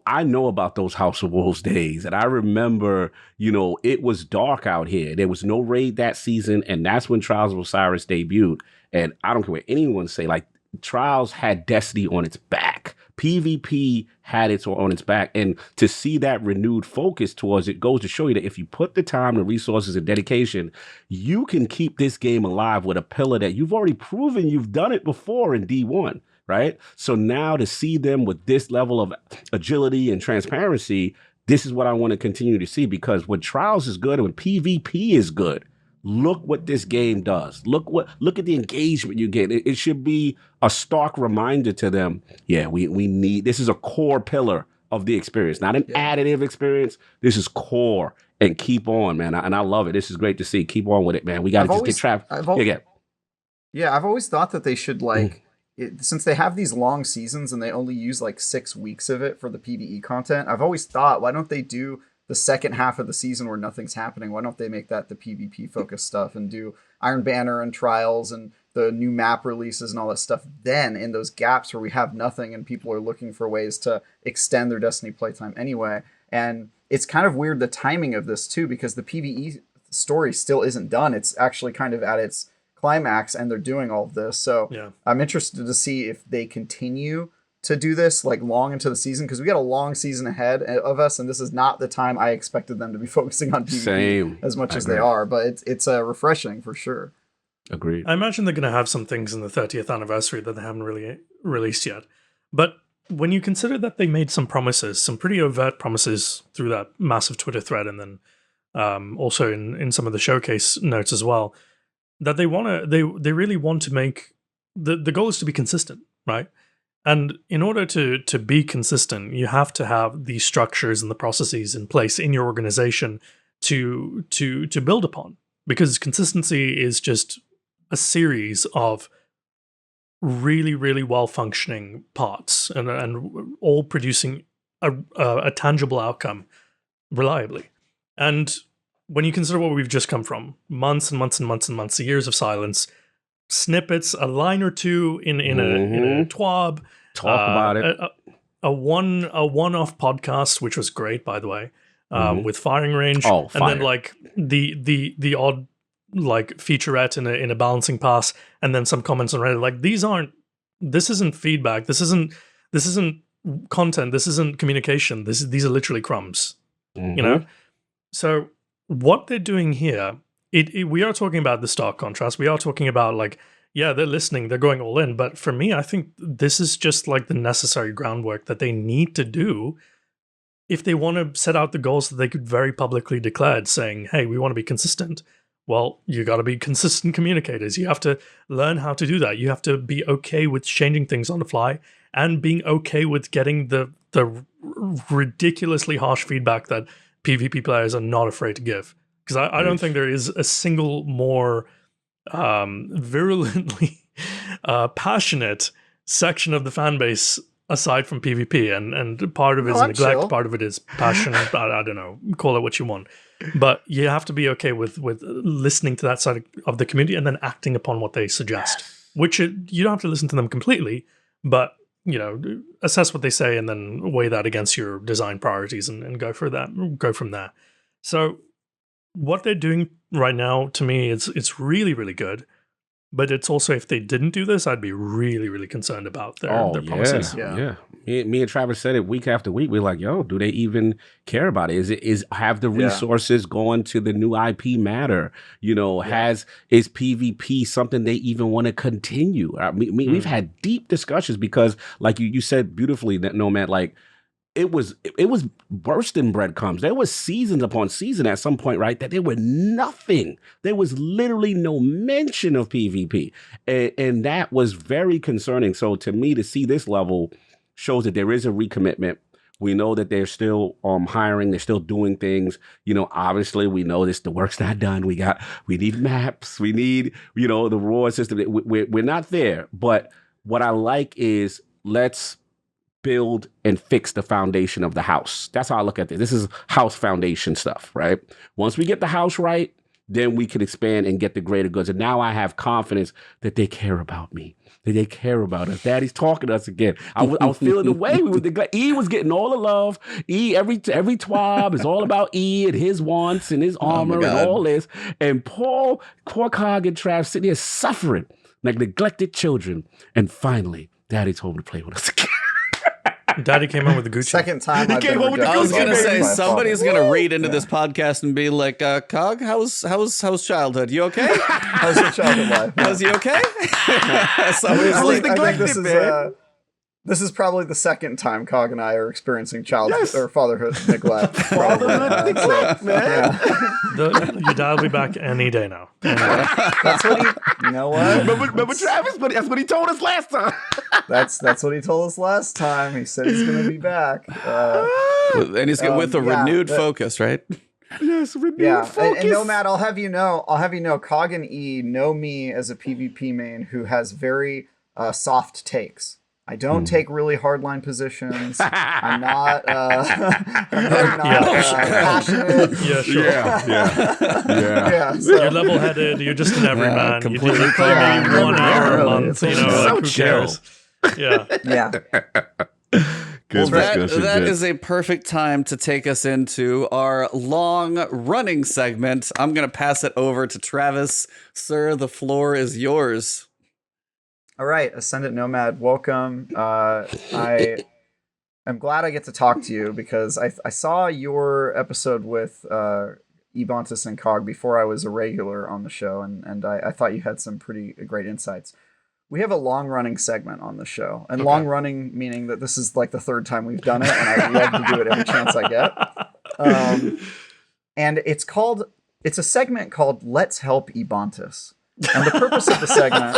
I know about those House of Wolves days, and I remember it was dark out here. There was no raid that season, and that's when Trials of Osiris debuted. And I don't care what anyone say, like Trials had Destiny on its back. PvP had it on its back, and to see that renewed focus towards it goes to show you that if you put the time, the resources, and dedication, you can keep this game alive with a pillar that you've already proven you've done it before in D1, right? So now to see them with this level of agility and transparency, this is what I want to continue to see, because when Trials is good and when PvP is good, look what this game does. Look at the engagement you get. It should be a stark reminder to them. Yeah, we need, this is a core pillar of the experience, not an additive experience. This is core, and keep on, man. And I love it. This is great to see. Keep on with it, man. We got to just get trapped. I've always thought that they should since they have these long seasons and they only use like 6 weeks of it for the PvE content. I've always thought, why don't they do the second half of the season where nothing's happening? Why don't they make that the PvP focused stuff and do Iron Banner and Trials and the new map releases and all that stuff then in those gaps where we have nothing and people are looking for ways to extend their Destiny playtime anyway? And it's kind of weird, the timing of this too, because the PvE story still isn't done. It's actually kind of at its climax and they're doing all of this. So I'm interested to see if they continue to do this like long into the season, because we got a long season ahead of us, and this is not the time I expected them to be focusing on PvP as much as they are. But it's refreshing for sure. Agreed. I imagine they're going to have some things in the 30th anniversary that they haven't really released yet. But when you consider that they made some promises, some pretty overt promises through that massive Twitter thread, and then also in some of the showcase notes as well, that they really want to make the goal is to be consistent, right? And in order to be consistent, you have to have the structures and the processes in place in your organization to build upon, because consistency is just a series of really, really well-functioning parts and all producing a tangible outcome reliably. And when you consider what we've just come from, months and months and months and months, years of silence, snippets, a line or two in a TWAB, talk about it, a one-off podcast, which was great, by the way, with Firing Range, and then like the odd like featurette in a balancing pass, and then some comments on Reddit. Like this isn't feedback, this isn't content, this isn't communication. These are literally crumbs, you know. So what they're doing here, we are talking about the stark contrast. We are talking about like, yeah, they're listening, they're going all in. But for me, I think this is just like the necessary groundwork that they need to do if they want to set out the goals that they could very publicly declare, saying, hey, we want to be consistent. Well, you got to be consistent communicators. You have to learn how to do that. You have to be okay with changing things on the fly and being okay with getting the ridiculously harsh feedback that PvP players are not afraid to give. Because I don't think there is a single more virulently passionate section of the fan base aside from PvP. And part of it is neglect, part of it is passion. I don't know, call it what you want. But you have to be okay with listening to that side of the community and then acting upon what they suggest. Which you don't have to listen to them completely, but assess what they say and then weigh that against your design priorities and go from there. So what they're doing right now, to me, it's really, really good. But it's also, if they didn't do this, I'd be really, really concerned about their promises. Yeah. Me and Travis said it week after week. We're like, yo, do they even care about it? Have the resources going to the new IP matter? Is PvP something they even want to continue? We've had deep discussions because, like you said beautifully, that Nomad, like, it was bursting breadcrumbs. There was seasons upon season at some point, right, that there were nothing. There was literally no mention of PvP. And that was very concerning. So to me, to see this level shows that there is a recommitment. We know that they're still hiring. They're still doing things. Obviously, we know the work's not done. We need maps. We need, the reward system. We're not there. But what I like is let's build and fix the foundation of the house. That's how I look at this. This is house foundation stuff, right? Once we get the house right, then we can expand and get the greater goods. And now I have confidence that they care about me, that they care about us. Daddy's talking to us again. I was feeling the way we were. E was getting all the love. E, every TWAB is all about E and his wants and his armor and all this. And Paul, Quarkhog, and Trav sitting here suffering like neglected children. And finally, Daddy told me to play with us again. Daddy came in with the Gucci. Second time I've been rejected. I was gonna say somebody's gonna read into this podcast and be like, "Cog, how's childhood? You okay? How's your childhood life? Was you okay?" Somebody's I like, think this is probably the second time Cog and I are experiencing or fatherhood neglect. Fatherhood neglect, man. Your dad will be back any day now. That's what you know what? Remember Travis? But that's what he told us last time. That's what he told us last time. He said he's going to be back. And he's with a renewed focus, right? Yes, renewed focus. And Nomad, I'll have you know, Cog and E know me as a PvP main who has very soft takes. I don't take really hardline positions. I'm not passionate. Yeah, sure. Yeah. So, you're level-headed. You're just an everyman. You completely play maybe 1 hour a month. So who cares? Yeah. Good discussion. That is a perfect time to take us into our long-running segment. I'm going to pass it over to Travis. Sir, the floor is yours. All right, Ascendant Nomad, welcome. I am glad I get to talk to you because I saw your episode with Ebontis and Cog before I was a regular on the show, and I thought you had some pretty great insights. We have a long-running segment on the show, and long-running meaning that this is like the third time we've done it, and I love to do it every chance I get. And it's a segment called Let's Help Ebontis. And the purpose of the segment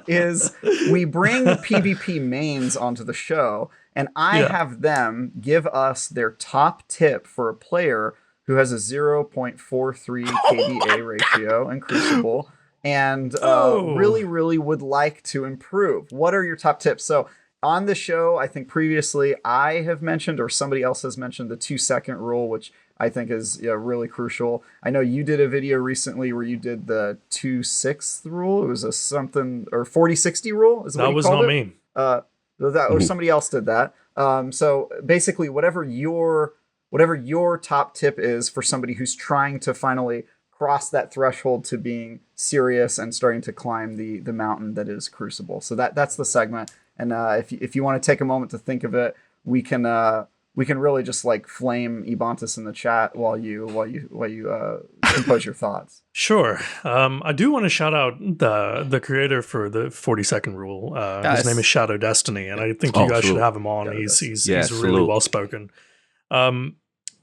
is we bring PvP mains onto the show, and I have them give us their top tip for a player who has a 0.43 KDA ratio in Crucible and really, really would like to improve. What are your top tips? So on the show, I think previously I have mentioned, or somebody else has mentioned, the 2-second rule, which I think is really crucial. I know you did a video recently where you did the 2/6 rule. It was a something, or 40-60 rule. Is that was not me. Or somebody else did that. So basically, whatever your top tip is for somebody who's trying to finally cross that threshold to being serious and starting to climb the mountain that is Crucible. So that's the segment. And if you want to take a moment to think of it, we can really just like flame Ebontis in the chat while you compose your thoughts. Sure. I do want to shout out the creator for the 40-second rule. His name is Shadow Destiny, and I think you guys should have him on. He's really well spoken.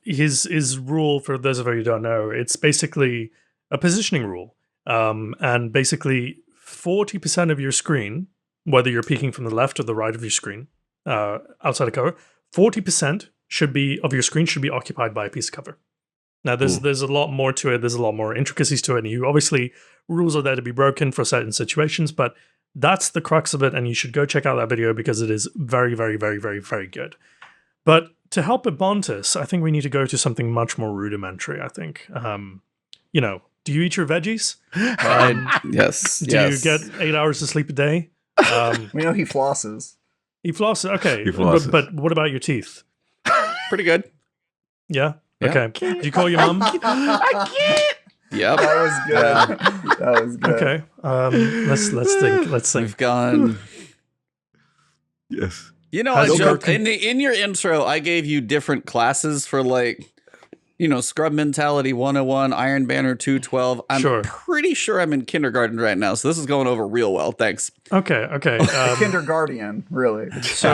His rule, for those of you who don't know, it's basically a positioning rule. And basically 40% of your screen, whether you're peeking from the left or the right of your screen, outside of cover, 40% of your screen should be occupied by a piece of cover. Now, there's a lot more to it. There's a lot more intricacies to it. And obviously, rules are there to be broken for certain situations, but that's the crux of it. And you should go check out that video because it is very, very, very, very, very good. But to help Ebontis, I think we need to go to something much more rudimentary, I think. Do you eat your veggies? Yes. Do you get 8 hours of sleep a day? We know he flosses. He flosses. Okay, He flosses. But what about your teeth? Pretty good. Yeah. Yeah. Okay. Did you call your mom? I can't. Yep. That was good. That was good. Okay. Let's think. Let's think. We've gone. Yes. You know, Has I your joked in your intro. I gave you different classes for like, Scrub Mentality 101, Iron Banner 212. I'm Sure. pretty sure I'm in kindergarten right now, so this is going over real well. Thanks. Okay. Kindergarten, really. So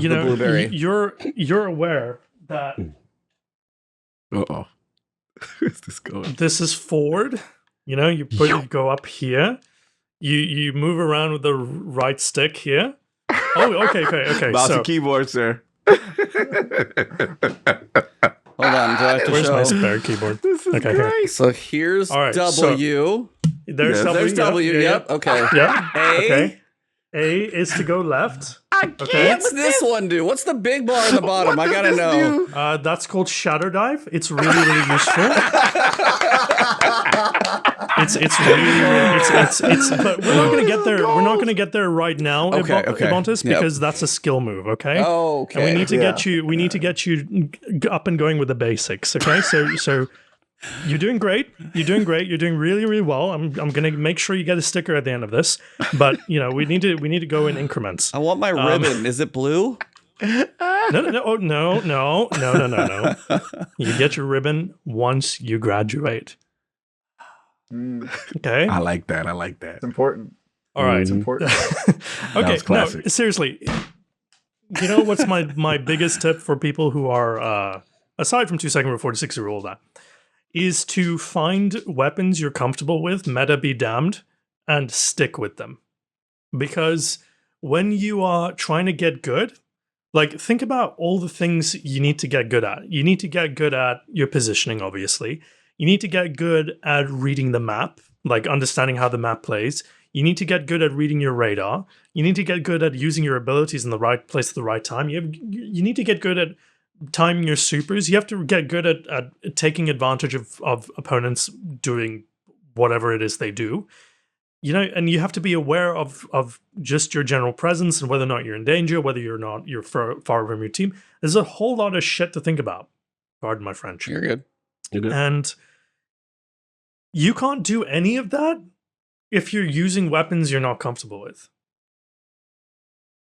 the blueberry. you're aware that Uh-oh. Where's this going? this is forward. You go up here. You move around with the right stick here. Oh, okay. Mouse So and keyboard, sir. Hold on, do I have to where's show? my spare keyboard? This is Okay, here. great. So here's All right, W. There's Yes. W. There's W. Yeah, Yep. Okay. Yeah. A. Okay. A is to go left. Okay. What's this one do? What's the big bar in the bottom? I gotta know. That's called Shadow Dive. It's really, really useful. It's but we're not gonna get there. We're not gonna get there right now, Okay, Ibontis, Yep. because that's a skill move. Okay. Okay. And we need to Yeah. get you. We need to get you up and going with the basics. Okay. So you're doing great. You're doing great. You're doing really, really well. I'm gonna make sure you get a sticker at the end of this. But we need to go in increments. I want my ribbon. Is it blue? No. You get your ribbon once you graduate. Okay. I like that. It's important. All right. It's important. Okay. was classic. No, seriously. You know what's my biggest tip for people who are aside from 2-second rule, 46 rule, all that is to find weapons you're comfortable with, meta be damned, and stick with them. Because when you are trying to get good, like think about all the things you need to get good at. You need to get good at your positioning, obviously. You need to get good at reading the map, like understanding how the map plays. You need to get good at reading your radar. You need to get good at using your abilities in the right place at the right time. You need to get good at timing your supers. You have to get good at taking advantage of opponents doing whatever it is they do. And you have to be aware of just your general presence and whether or not you're in danger, whether you're far from your team. There's a whole lot of shit to think about. Pardon my French. You're good. And you can't do any of that if you're using weapons you're not comfortable with.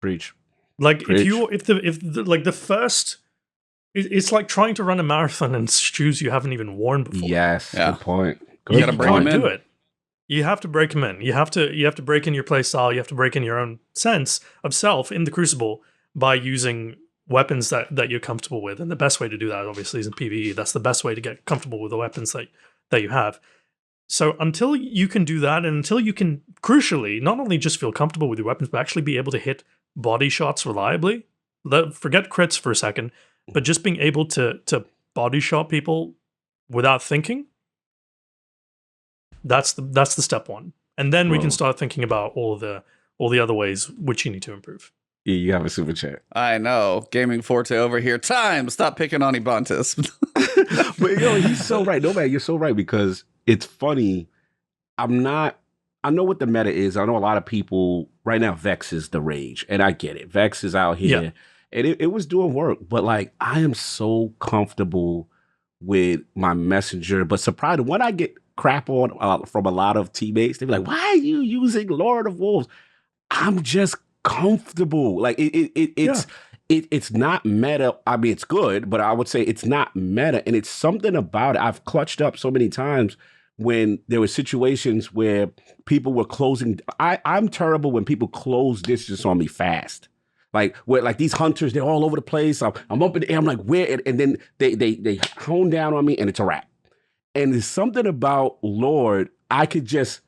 Preach. Like Preach. it's like trying to run a marathon in shoes you haven't even worn before. Yes. Yeah. Good point. You gotta You bring can't them in. do it. You have to break them in. You have to break in your play style. You have to break in your own sense of self in the Crucible by using weapons that you're comfortable with. And the best way to do that, obviously, is in PvE. That's the best way to get comfortable with the weapons that you have. So until you can do that, and until you can, crucially, not only just feel comfortable with your weapons, but actually be able to hit body shots reliably. Forget crits for a second, but just being able to body shot people without thinking. That's the step one, and then we can start thinking about all the other ways which you need to improve. Yeah, you have a super chat. I know. Gaming Forte over here. Stop picking on Ibontis. But he's so right. Nomad, you're so right, because it's funny. I know what the meta is. I know a lot of people right now. Vex is the rage, and I get it. Vex is out here, Yeah. and it was doing work. But like, I am so comfortable with my messenger. But surprised when I get crap on from a lot of teammates, they be like, "Why are you using Lord of Wolves?" I'm just comfortable. Like it's not meta. I mean, it's good, but I would say it's not meta, and it's something about it. I've clutched up so many times when there were situations where people were closing. I'm terrible when people close distance on me fast. Like where like these hunters, they're all over the place. I'm up in the air. I'm like, where? And then they hone down on me, and it's a wrap. And there's something about Lord, I could just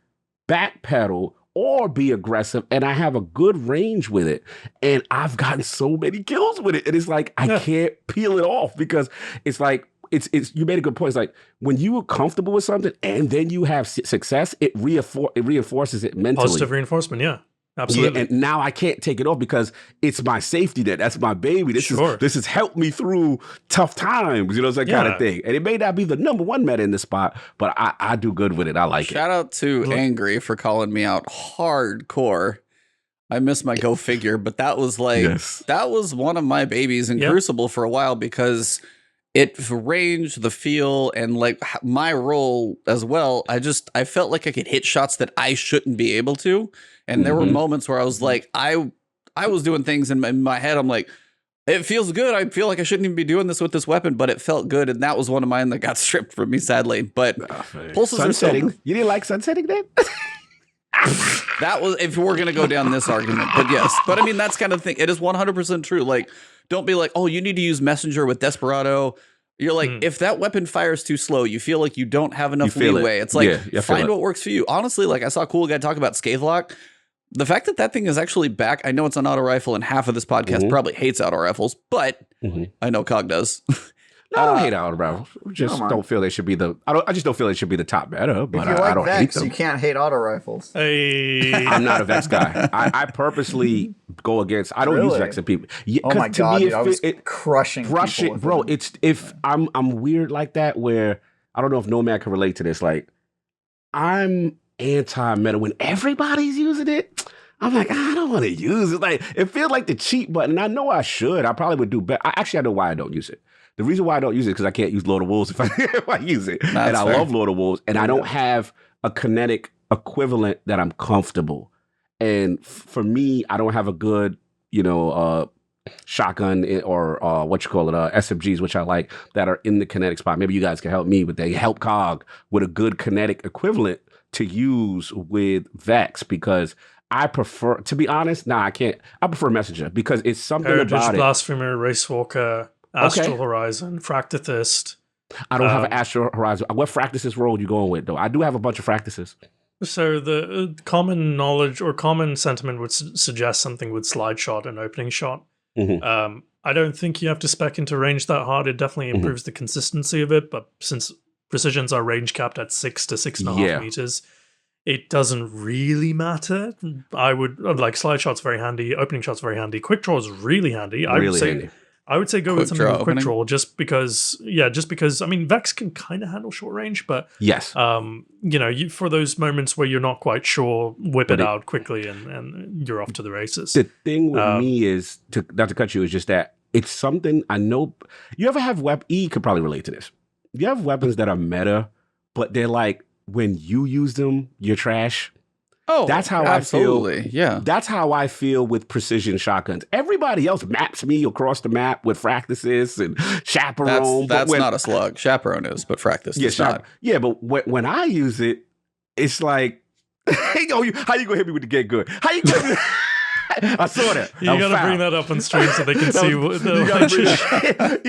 backpedal or be aggressive, and I have a good range with it. And I've gotten so many kills with it. And it's like, I can't peel it off, because it's like, it's you made a good point. It's like when you are comfortable with something and then you have success, it reinforces it mentally. Positive reinforcement, yeah. Absolutely. Yeah, and now I can't take it off because it's my safety net. That's my baby. This has helped me through tough times, that kind of thing. And it may not be the number one meta in the spot, but I do good with it. I like it. Shout out to Angry for calling me out hardcore. I miss my go figure, but that was like Yes. that was one of my babies in Yep. Crucible for a while because it range, the feel, and like my role as well. I felt like I could hit shots that I shouldn't be able to, and there were Mhm. moments where I was like, I was doing things in my head. I'm like, it feels good. I feel like I shouldn't even be doing this with this weapon, but it felt good, and that was one of mine that got stripped from me, sadly. But pulses are still Sunsetting. You didn't like sunsetting then? that was if we're gonna go down this argument, but yes, but I mean that's kind of thing. It is 100% true. Like, don't be like, oh, you need to use Messenger with Desperado. You're like, if that weapon fires too slow, you feel like you don't have enough feel it. leeway. It's like, Yeah, I feel find it. what works for you. Honestly, like I saw a cool guy talk about Scavelock. The fact that that thing is actually back, I know it's an auto rifle, and half of this podcast probably hates auto rifles, but I know Cog does. No, I don't hate auto rifles. Just Come on. don't feel they should be the. I just don't feel they should be the top meta. But If you I like don't hate Vex, them. you can't hate auto rifles. Hey, I'm not a Vex guy. I purposely go against. I don't use Really? Vex at people. Yeah, Oh my 'cause to god, me, dude, I was it crushing crush people it, with bro. it. It's if I'm weird like that where I don't know if Nomad can relate to this. Like I'm anti-meta when everybody's using it. I'm like, I don't want to use it. Like it feels like the cheat button. I know I should. I probably would do better. I know why I don't use it. The reason why I don't use it is because I can't use Lord of Wolves if I use it. And I fair. love Lord of Wolves, and I don't have a kinetic equivalent that I'm comfortable. And for me, I don't have a good, shotgun or SMGs, which I like, that are in the kinetic spot. Maybe you guys can help me, but they help Cog with a good kinetic equivalent to use with Vex because I prefer, to be honest, I can't. I prefer Messenger because it's something Heritage, about it. Blasphemer, Racewalker, Astral Horizon, Fractithist. I don't have an Astral Horizon. What Fractices role you going with, though? I do have a bunch of Fractices. So the common knowledge or common sentiment would suggest something with slide shot and opening shot. Mhm. I don't think you have to spec into range that hard. It definitely improves the consistency of it, but since precisions are range capped at 6 to 6.5 meters, it doesn't really matter. I would like slide shot's very handy, opening shot's very handy, quick draw is really handy. Handy. I would say go with Quick something draw with quick opening? draw just because I mean Vex can kind of handle short range, but Yes. for those moments where you're not quite sure, whip But it it- out quickly and you're off to the races. The thing with me is, not to cut you, is just that it's something I know. You ever have E could probably relate to this. You have weapons that are meta, but they're like, when you use them, you're trash. Oh, That's how absolutely. I feel. Yeah. That's how I feel with precision shotguns. Everybody else maps me across the map with Fractices and Chaperone. That's but not a slug. Chaperone is, but Fractus is not. Yeah, but when I use it, it's like, hey, how you gonna hit me with the get good? How you gonna? I saw that. You got to bring that up on stream so they can see what You gotta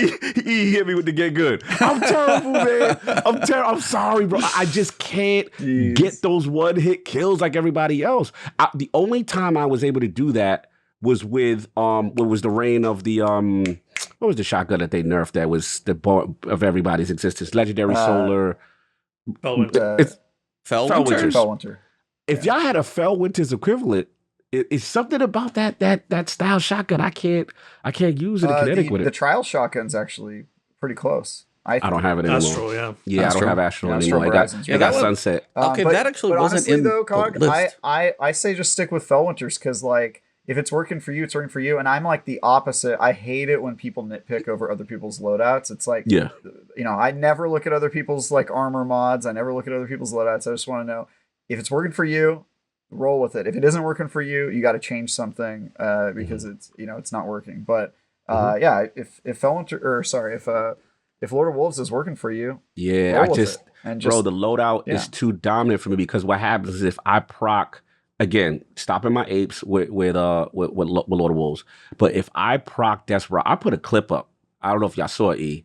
he hit me with the get good. I'm terrible, man. I'm sorry, bro. I just can't get those one hit kills like everybody else. The only time I was able to do that was with what was the reign of the what was the shotgun that they nerfed that was the bar of everybody's existence? Legendary Solar. Felwinter. It's Felwinter? Felwinter. if y'all had a Felwinter's equivalent, it's something about that style shotgun I can't use in the kinetic with it. The trial shotgun's actually pretty close. I don't have it anymore. Astral, yeah. Yeah, I Astral. don't have Astral Yeah, anymore. Astral Horizon's I got good. Sunset. Okay, that actually but wasn't honestly, in though, the Cog, list. I say just stick with Felwinter's because like if it's working for you, it's working for you. And I'm like the opposite. I hate it when people nitpick over other people's loadouts. It's like I never look at other people's like armor mods. I never look at other people's loadouts. I just want to know if it's working for you, roll with it. If it isn't working for you, you got to change something because it's not working. But if Felwinter if Lord of Wolves is working for you, Yeah, roll with it. bro, the loadout is too dominant for me because what happens is if I proc again, stopping my apes with Lord of Wolves, but if I proc Desperado, I put a clip up. I don't know if y'all saw it, E.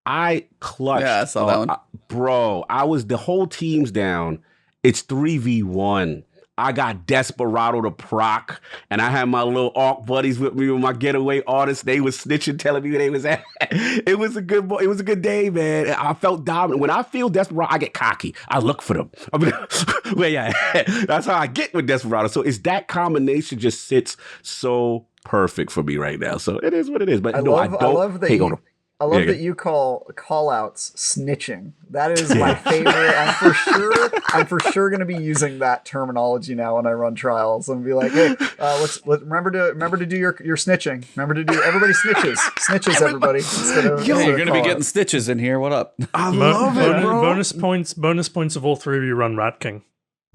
I clutched. Yeah, I saw that one. Bro, the whole team's down. It's 3v1. I got Desperado to proc, and I had my little ARC buddies with me with my getaway artists. They was snitching, telling me where they was at. It was a good day, man. I felt dominant. When I feel Desperado, I get cocky. I look for them. I mean, that's how I get with Desperado. So it's that combination just sits so perfect for me right now. So it is what it is. But I love that hate on them. I love Yeah. that you call outs snitching. That is my favorite. I'm for sure going to be using that terminology now when I run trials and be like, hey, let's remember to do your snitching. Remember to do everybody snitches everybody. Instead of, Hey, you're instead gonna of be call getting outs. stitches in here. What up? I love it, bro. Bonus points if all three of you run Rat King.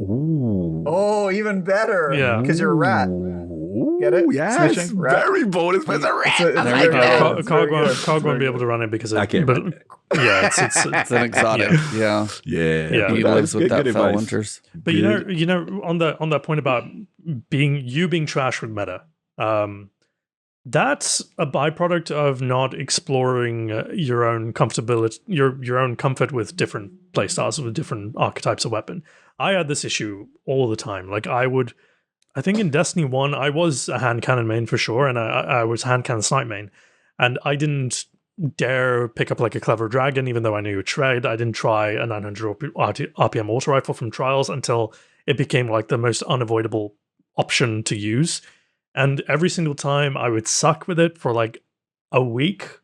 Ooh. Oh, even better. Yeah. because you're a rat. Ooh, Get it? Yes, Snitching, rat. very bonus. But it's a rat. It's There very you good. go. It's very good. Cog won't be able to run it because I can't but run it. yeah, it's It's an exotic. Yeah, Yeah, Yeah. but he no, lives it's with that good fell advice. winters. But you know, on that point about being trash with meta, that's a byproduct of not exploring your own comfortability, your own comfort with different playstyles, with different archetypes of weapon. I had this issue all the time. Like I think in Destiny 1, I was a hand cannon main for sure, and I was hand cannon snipe main, and I didn't dare pick up like a clever dragon, even though I knew it shred. I didn't try a 900 RPM auto rifle from trials until it became like the most unavoidable option to use. And every single time I would suck with it for like a week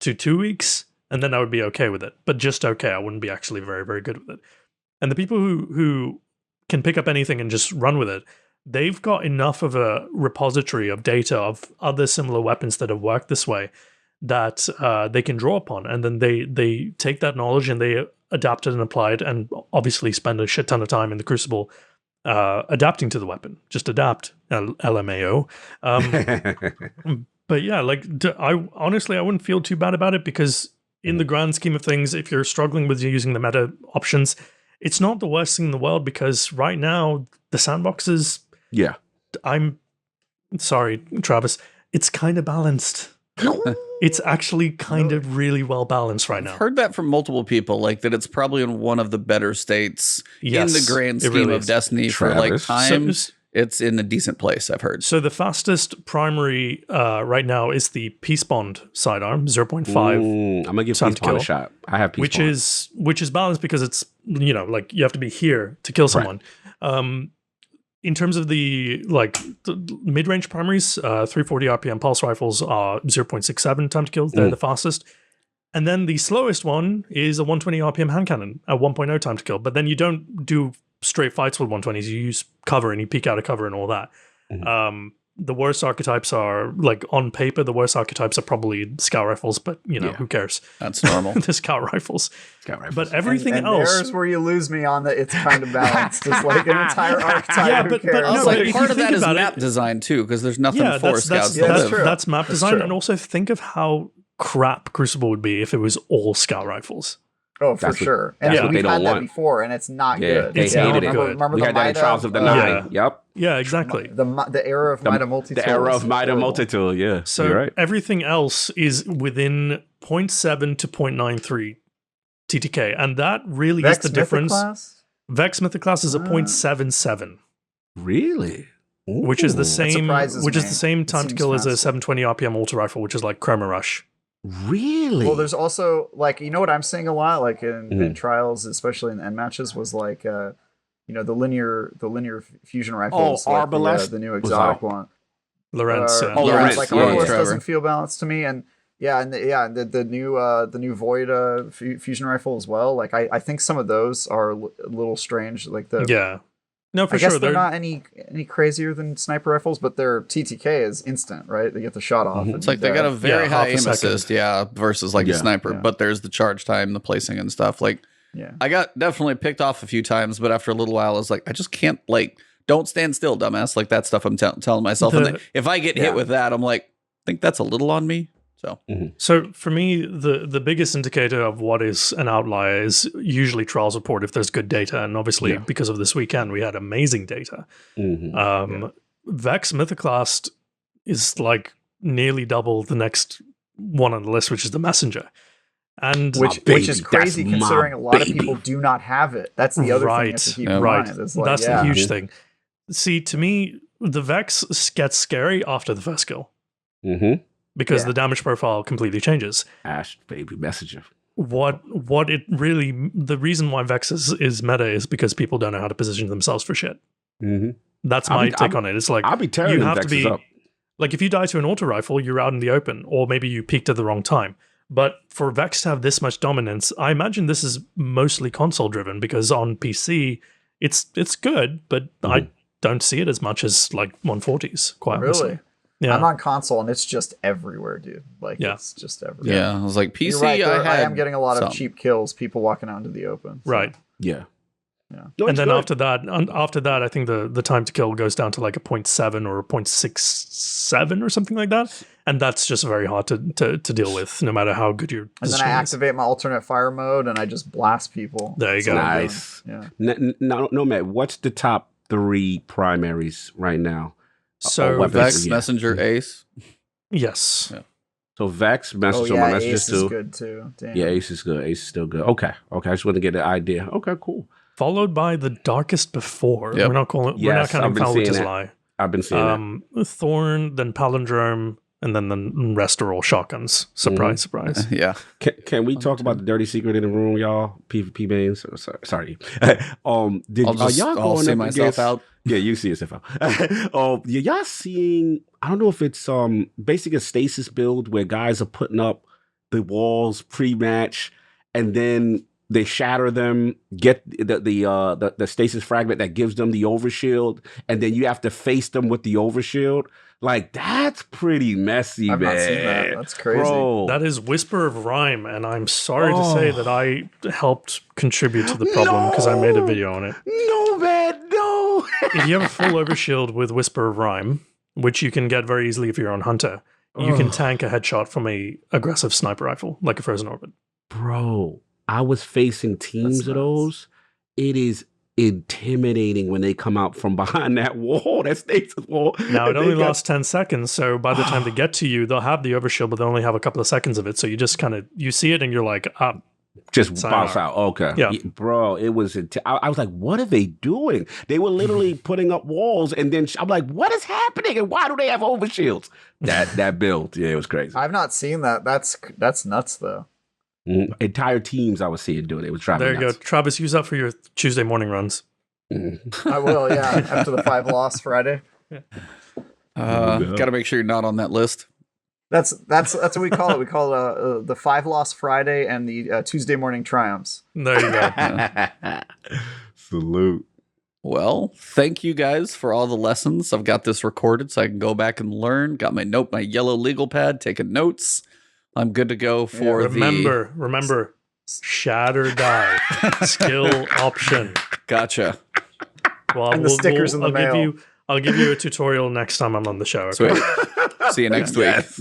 to 2 weeks, and then I would be okay with it, but just okay. I wouldn't be actually very, very good with it. And the people who can pick up anything and just run with it, they've got enough of a repository of data of other similar weapons that have worked this way that they can draw upon, and then they take that knowledge and they adapt it and apply it, and obviously spend a shit ton of time in the Crucible adapting to the weapon. Just adapt, LMAO. But yeah, like I honestly I wouldn't feel too bad about it, because in the grand scheme of things, if you're struggling with using the meta options, it's not the worst thing in the world, because right now the sandboxes, Yeah. I'm sorry, Travis, it's kind of balanced. It's actually kind of really well balanced right now. I've heard that from multiple people, like that it's probably in one of the better states in the grand it scheme really of is. Destiny for like Travis. time. So- It's in a decent place, I've heard. So the fastest primary right now is the Peace Bond sidearm, 0.5, I'm gonna give time Peace to Bond a kill, shot. I have Peace which Bond. is balanced because it's, you know, like you have to be here to kill someone. In terms of the mid-range primaries, 340 RPM pulse rifles are 0.67 time to kill. They're the fastest. And then the slowest one is a 120 RPM hand cannon at 1.0 time to kill. But then you don't do straight fights with 120s. You use cover and you peek out of cover and all that. The worst archetypes are, like, on paper, the worst archetypes are probably scout rifles, but, you know, Yeah. who cares? That's normal. The scout rifles. Scout rifles. But everything and else... there's where you lose me on the it's kind of balanced. It's like an entire archetype. Yeah, who but cares? I was no, like, but if part you of that think is about map it- design too, because there's nothing Yeah, for that's scouts yeah, to that's live. true. That's map That's design, true. and also think of how crap Crucible would be if it was all scout rifles. Oh, for That's what- sure. that's And what they we've don't had that want. before, and it's not Yeah, good. they It's hated not it. good. Remember We the had that in Mida, Trials of the Yeah. Nine. Yep. Yeah, exactly. the era of Mida Multitool. The era was of Mida horrible. Multitool. Yeah. So You're right. everything else is within 0.7 to 0.93 TTK, and that really Vex is the difference. Mythoclast? Vex Mythoclast is a 0.77, Really? which is the Ooh. same. surprises Which is me. the same It time to seems kill as a faster. 720 RPM ultra rifle, which is like Chroma Rush. Really? Well, there's also, like, you know what I'm seeing a lot, like in Mhm. trials, especially in end matches, was like, you know, the linear fusion rifles, like Arbalest the new was exotic out. one. Lawrence. Oh, yeah, Lawrence, like yeah, Arbalest Trevor. doesn't feel balanced to me, and the new Void fusion rifle as well. Like I think some of those are a little strange. Like the Yeah. No, for I guess sure. they're not any crazier than sniper rifles, but their TTK is instant, right? They get the shot off. Mhm. It's like they got a very Yeah, high half a aim second. assist, yeah, versus like Yeah. a sniper. Yeah. But there's the charge time, the placing and stuff. Like yeah. I got definitely picked off a few times, but after a little while, I was like, I just can't don't stand still, dumbass. Like that stuff I'm telling myself. And The- then if I get Yeah. hit with that, I'm like, I think that's a little on me. So So for me, the biggest indicator of what is an outlier is usually trials report if there's good data, and obviously Yeah. because of this weekend we had amazing data. Mhm. Vex Mythoclast is like nearly double the next one on the list, which is the Messenger, and Which baby, is crazy that's my considering a lot baby. of people do not have it. That's the other thing you have to Right, keep yeah. in right. mind. It's like, That's yeah. the huge thing. See, to me, the Vex gets scary after the first kill Mhm. because Yeah. the damage profile completely changes. Ash, baby, messenger. What it really, the reason why Vex is meta is because people don't know how to position themselves for shit. Mm-hmm. That's I'll my be- take I'll- on it. It's like I'll be tearing you them have to Vexes be up. like, if you die to an auto rifle, you're out in the open, or maybe you peeked at the wrong time. But for Vex to have this much dominance, I imagine this is mostly console driven because on PC it's good, but I don't see it as much as like 140s. Quite honestly. Really? Yeah. I'm on console and it's just everywhere, dude. Like it's just everywhere. Yeah, I was like PC. You're right, I am had getting a lot some. of cheap kills, people walking out into the open. So. Right. Yeah. Yeah. No, And it's then good. after that, I think the time to kill goes down to like a 0.7 or a 0.67 or something like that, and that's just very hard to deal with, no matter how good your And then I positioning is. activate my alternate fire mode and I just blast people. There you That's go. what I'm doing. Nice. Yeah. Nomad, what's the top 3 primaries right now? So weapons. Vex, Yeah. Messenger, Ace. yes, Yeah. So Vex, Oh Messenger, yeah, my Ace messages is too. good too. Damn. Yeah, Ace is good. Ace is still good. Okay. I just want to get an idea. Okay, cool. followed by the darkest before. Yep. We're not calling. we're not Yes, counting I've been Foul Witch's seeing that. Lie. I've been seeing that. Thorn, then Palindrome, and then the rest are all shotguns. Surprise, surprise. Yeah. Can we talk about the dirty secret in the room, y'all? PvP mains. Sorry. Did are y'all I'll going see up myself against, out. Yeah, you see yourself out. Yeah, y'all seeing? I don't know if it's basically a stasis build where guys are putting up the walls pre-match, and then they shatter them, get the stasis fragment that gives them the overshield, and then you have to face them with the overshield. Like, that's pretty messy, I've man. not seen that. That's crazy. Bro. That is Whisper of Rhyme, and I'm sorry to say Oh. that I helped contribute to the problem because I made a video on it. No, man, no. If you have a full overshield with Whisper of Rhyme, which you can get very easily if you're on Hunter, you can tank a headshot from a aggressive sniper rifle, like a Frozen Orbit. Bro, I was facing teams That's of nuts. those. It is intimidating when they come out from behind that wall, that stasis wall. Now, it and they only got- lasts 10 seconds, so by the time they get to you, they'll have the overshield, but they only have a couple of seconds of it. So you just kind of, you see it and you're like, just Sayonara. bounce out. Okay. Yeah. Bro, it was, I was like, what are they doing? They were literally putting up walls, and then I'm like, what is happening? And why do they have overshields? That build, yeah, it was crazy. I've not seen that. That's nuts though. Entire teams I was seeing doing it. It was driving there you nuts. go. Travis, use that for your Tuesday morning runs. I will, yeah. After the 5 loss Friday. Got to make sure you're not on that list. That's what we call it. We call it the 5 loss Friday and the Tuesday morning triumphs. There you go. Salute. Well, thank you guys for all the lessons. I've got this recorded so I can go back and learn. Got my yellow legal pad, taking notes. I'm good to go for Remember, shatter die, skill option. Gotcha. Well, And the stickers in the mail. I'll give you a tutorial next time I'm on the show. Okay? Sweet. See you next week. Yes.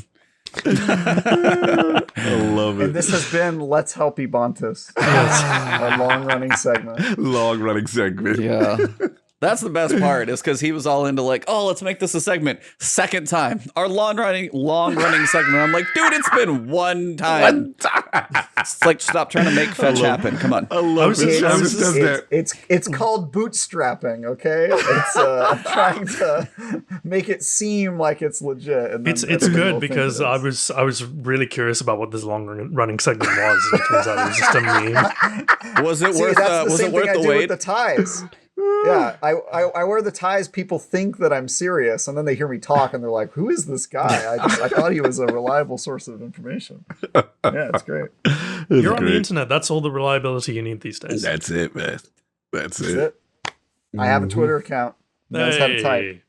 I love And it. this has been Let's Help Ebontis, a long running segment. Long running segment. Yeah. That's the best part is because he was all into like, oh, let's make this a segment. Second time. Our long running segment. I'm like, dude, it's been one time. It's like, stop trying to make fetch happen. Come on. I love was it. just- Travis does that. It's called bootstrapping, okay? It's I'm trying to make it seem like it's legit. And then It's everybody good will think because it I is. was really curious about what this long running segment was. And it turns out it was just a meme. Was it See, worth that's the was same it worth thing I the do wait? with the ties. Yeah, I wear the ties. People think that I'm serious, and then they hear me talk, and they're like, "Who is this guy?" I thought he was a reliable source of information. Yeah, it's great. You're on the internet. That's all the reliability you need these days. That's it, man. That's That's it. it. I have a Twitter account. Knows how to type. Hey.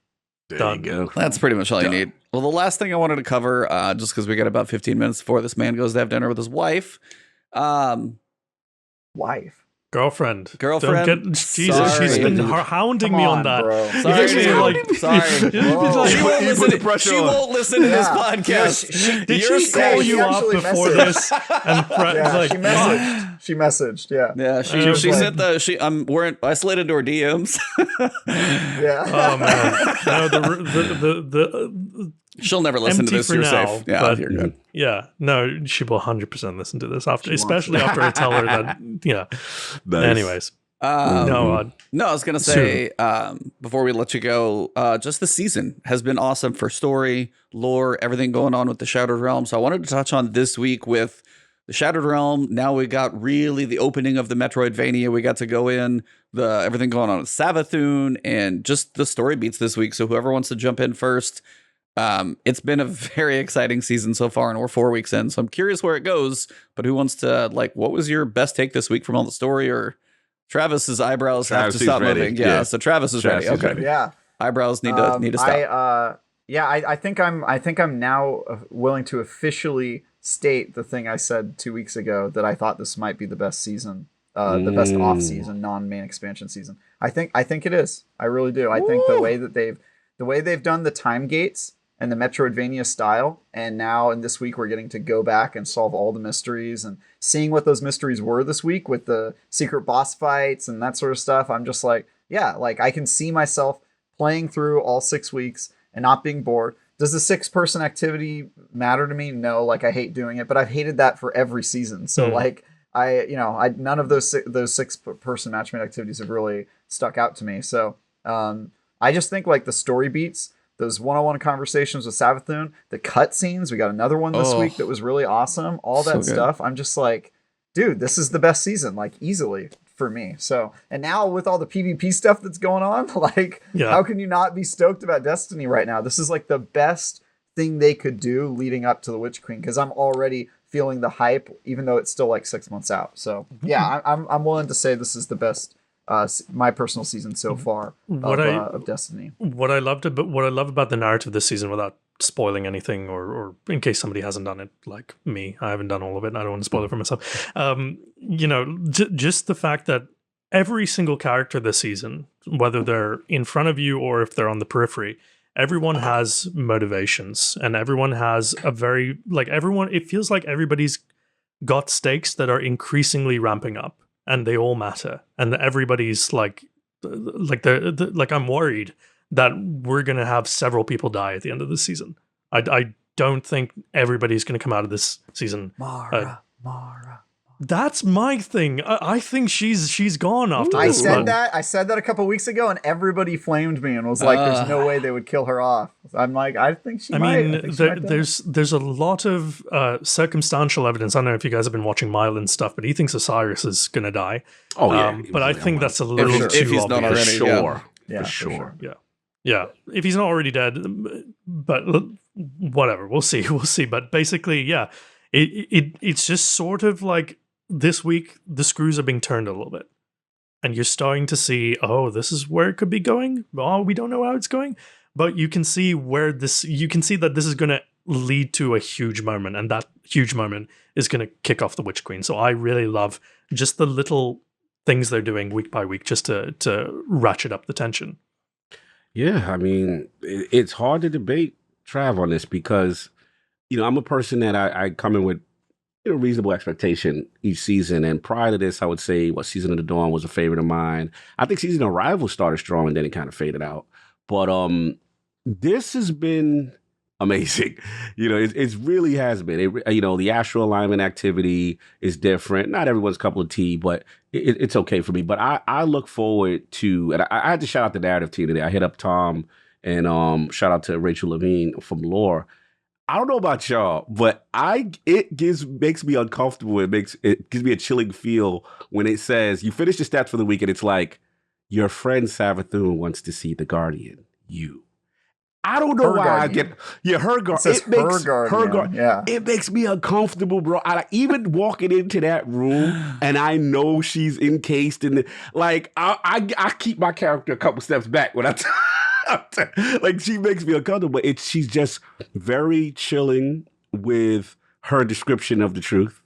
There Done. you go. That's pretty much all you need. Well, the last thing I wanted to cover, just because we got about 15 minutes before this man goes to have dinner with his wife. Wife. Girlfriend. Girlfriend? Don't get, Jesus, Sorry. she's been hounding Come me on, on that. bro. You Sorry, think she's dude. like- Sorry. Whoa. She won't You listen. put the pressure She on. won't listen to this Yeah. podcast. Did You're she call she you up actually before messaged. this? And Yeah, like, she messaged. She messaged. Yeah. Yeah, she was she like- sent the we're isolated to her DMs. Yeah. oh man, no, the She'll never listen to empty this. for You're now, safe. Yeah, but- you're good. yeah, no, she will 100% listen to this after, She wants especially to. after I tell her that. Yeah. Nice. Anyways, Um, no, I was gonna say before we let you go, just the season has been awesome for story, lore, everything going on with the Shattered Realm. So I wanted to touch on this week with the Shattered Realm. Now we got really the opening of the Metroidvania. We got to go in the everything going on with Savathûn and just the story beats this week. So whoever wants to jump in first, It's been a very exciting season so far, and we're 4 weeks in. So I'm curious where it goes. But who wants to what was your best take this week from all the story? Or Travis's eyebrows have to stop moving. Yeah, so Travis is ready. Okay, ready. Yeah, eyebrows need to stop. I think I'm now willing to officially state the thing I said 2 weeks ago, that I thought this might be the best season, the best off-season, non-main expansion season. I think it is. I really do. I think the way they've done the time gates and the Metroidvania style, and now in this week we're getting to go back and solve all the mysteries, and seeing what those mysteries were this week with the secret boss fights and that sort of stuff. I'm just like, yeah, like I can see myself playing through all 6 weeks and not being bored. Does the 6-person activity matter to me? No, like I hate doing it, but I've hated that for every season. So like I none of those 6-person matchmate activities have really stuck out to me. So I just think like the story beats, those one-on-one conversations with Savathun, the cutscenes, we got another one this week that was really awesome. All that stuff. I'm just like, dude, this is the best season, like easily for me. So, and now with all the PvP stuff that's going on, like, how can you not be stoked about Destiny right now? This is like the best thing they could do leading up to the Witch Queen, because I'm already feeling the hype, even though it's still like 6 months out. So yeah, I'm willing to say this is the best, my personal season so far of Destiny. What I love about the narrative this season, without spoiling anything, or in case somebody hasn't done it like me, I haven't done all of it, and I don't want to spoil it for myself. Just the fact that every single character this season, whether they're in front of you or if they're on the periphery, everyone has motivations, and everyone has it feels like everybody's got stakes that are increasingly ramping up, and they all matter, and everybody's like I'm worried that we're going to have several people die at the end of the season. I don't think everybody's going to come out of this season. Mara. That's my thing. I think she's gone after this. I said that a couple weeks ago, and everybody flamed me and was like, "There's no way they would kill her off." I'm like, I think she might. I mean, there's a lot of circumstantial evidence. I don't know if you guys have been watching Mylan stuff, but he thinks Osiris is going to die. Oh yeah, but I think that's a little too if he's obvious. not already. For sure. Yeah, if he's not already dead, but whatever, we'll see. But basically, yeah, it's just sort of like this week the screws are being turned a little bit, and you're starting to see, oh, this is where it could be going. Oh, we don't know how it's going, but you can see that this is going to lead to a huge moment, and that huge moment is going to kick off the Witch Queen. So I really love just the little things they're doing week by week just to ratchet up the tension. Yeah, I mean, it's hard to debate Trav on this, because, I'm a person that I come in with reasonable expectation each season. And prior to this, I would say Season of the Dawn was a favorite of mine. I think Season of Arrival started strong and then it kind of faded out. But this has been amazing. It really has been. The astral alignment activity is different. Not everyone's cup of tea, but it's okay for me. But I look forward to, and I had to shout out the narrative team today. I hit up Tom and shout out to Rachel Levine from Lore. I don't know about y'all, but it makes me uncomfortable. It gives me a chilling feel when it says you finish the stats for the week and it's like, your friend Savathun wants to see the Guardian. You. I don't know why I get her guardian. It makes her guardian. Yeah. It makes me uncomfortable, bro. Even walking into that room and I know she's encased in I keep my character a couple steps back when I she makes me uncomfortable. But she's just very chilling with her description of the truth.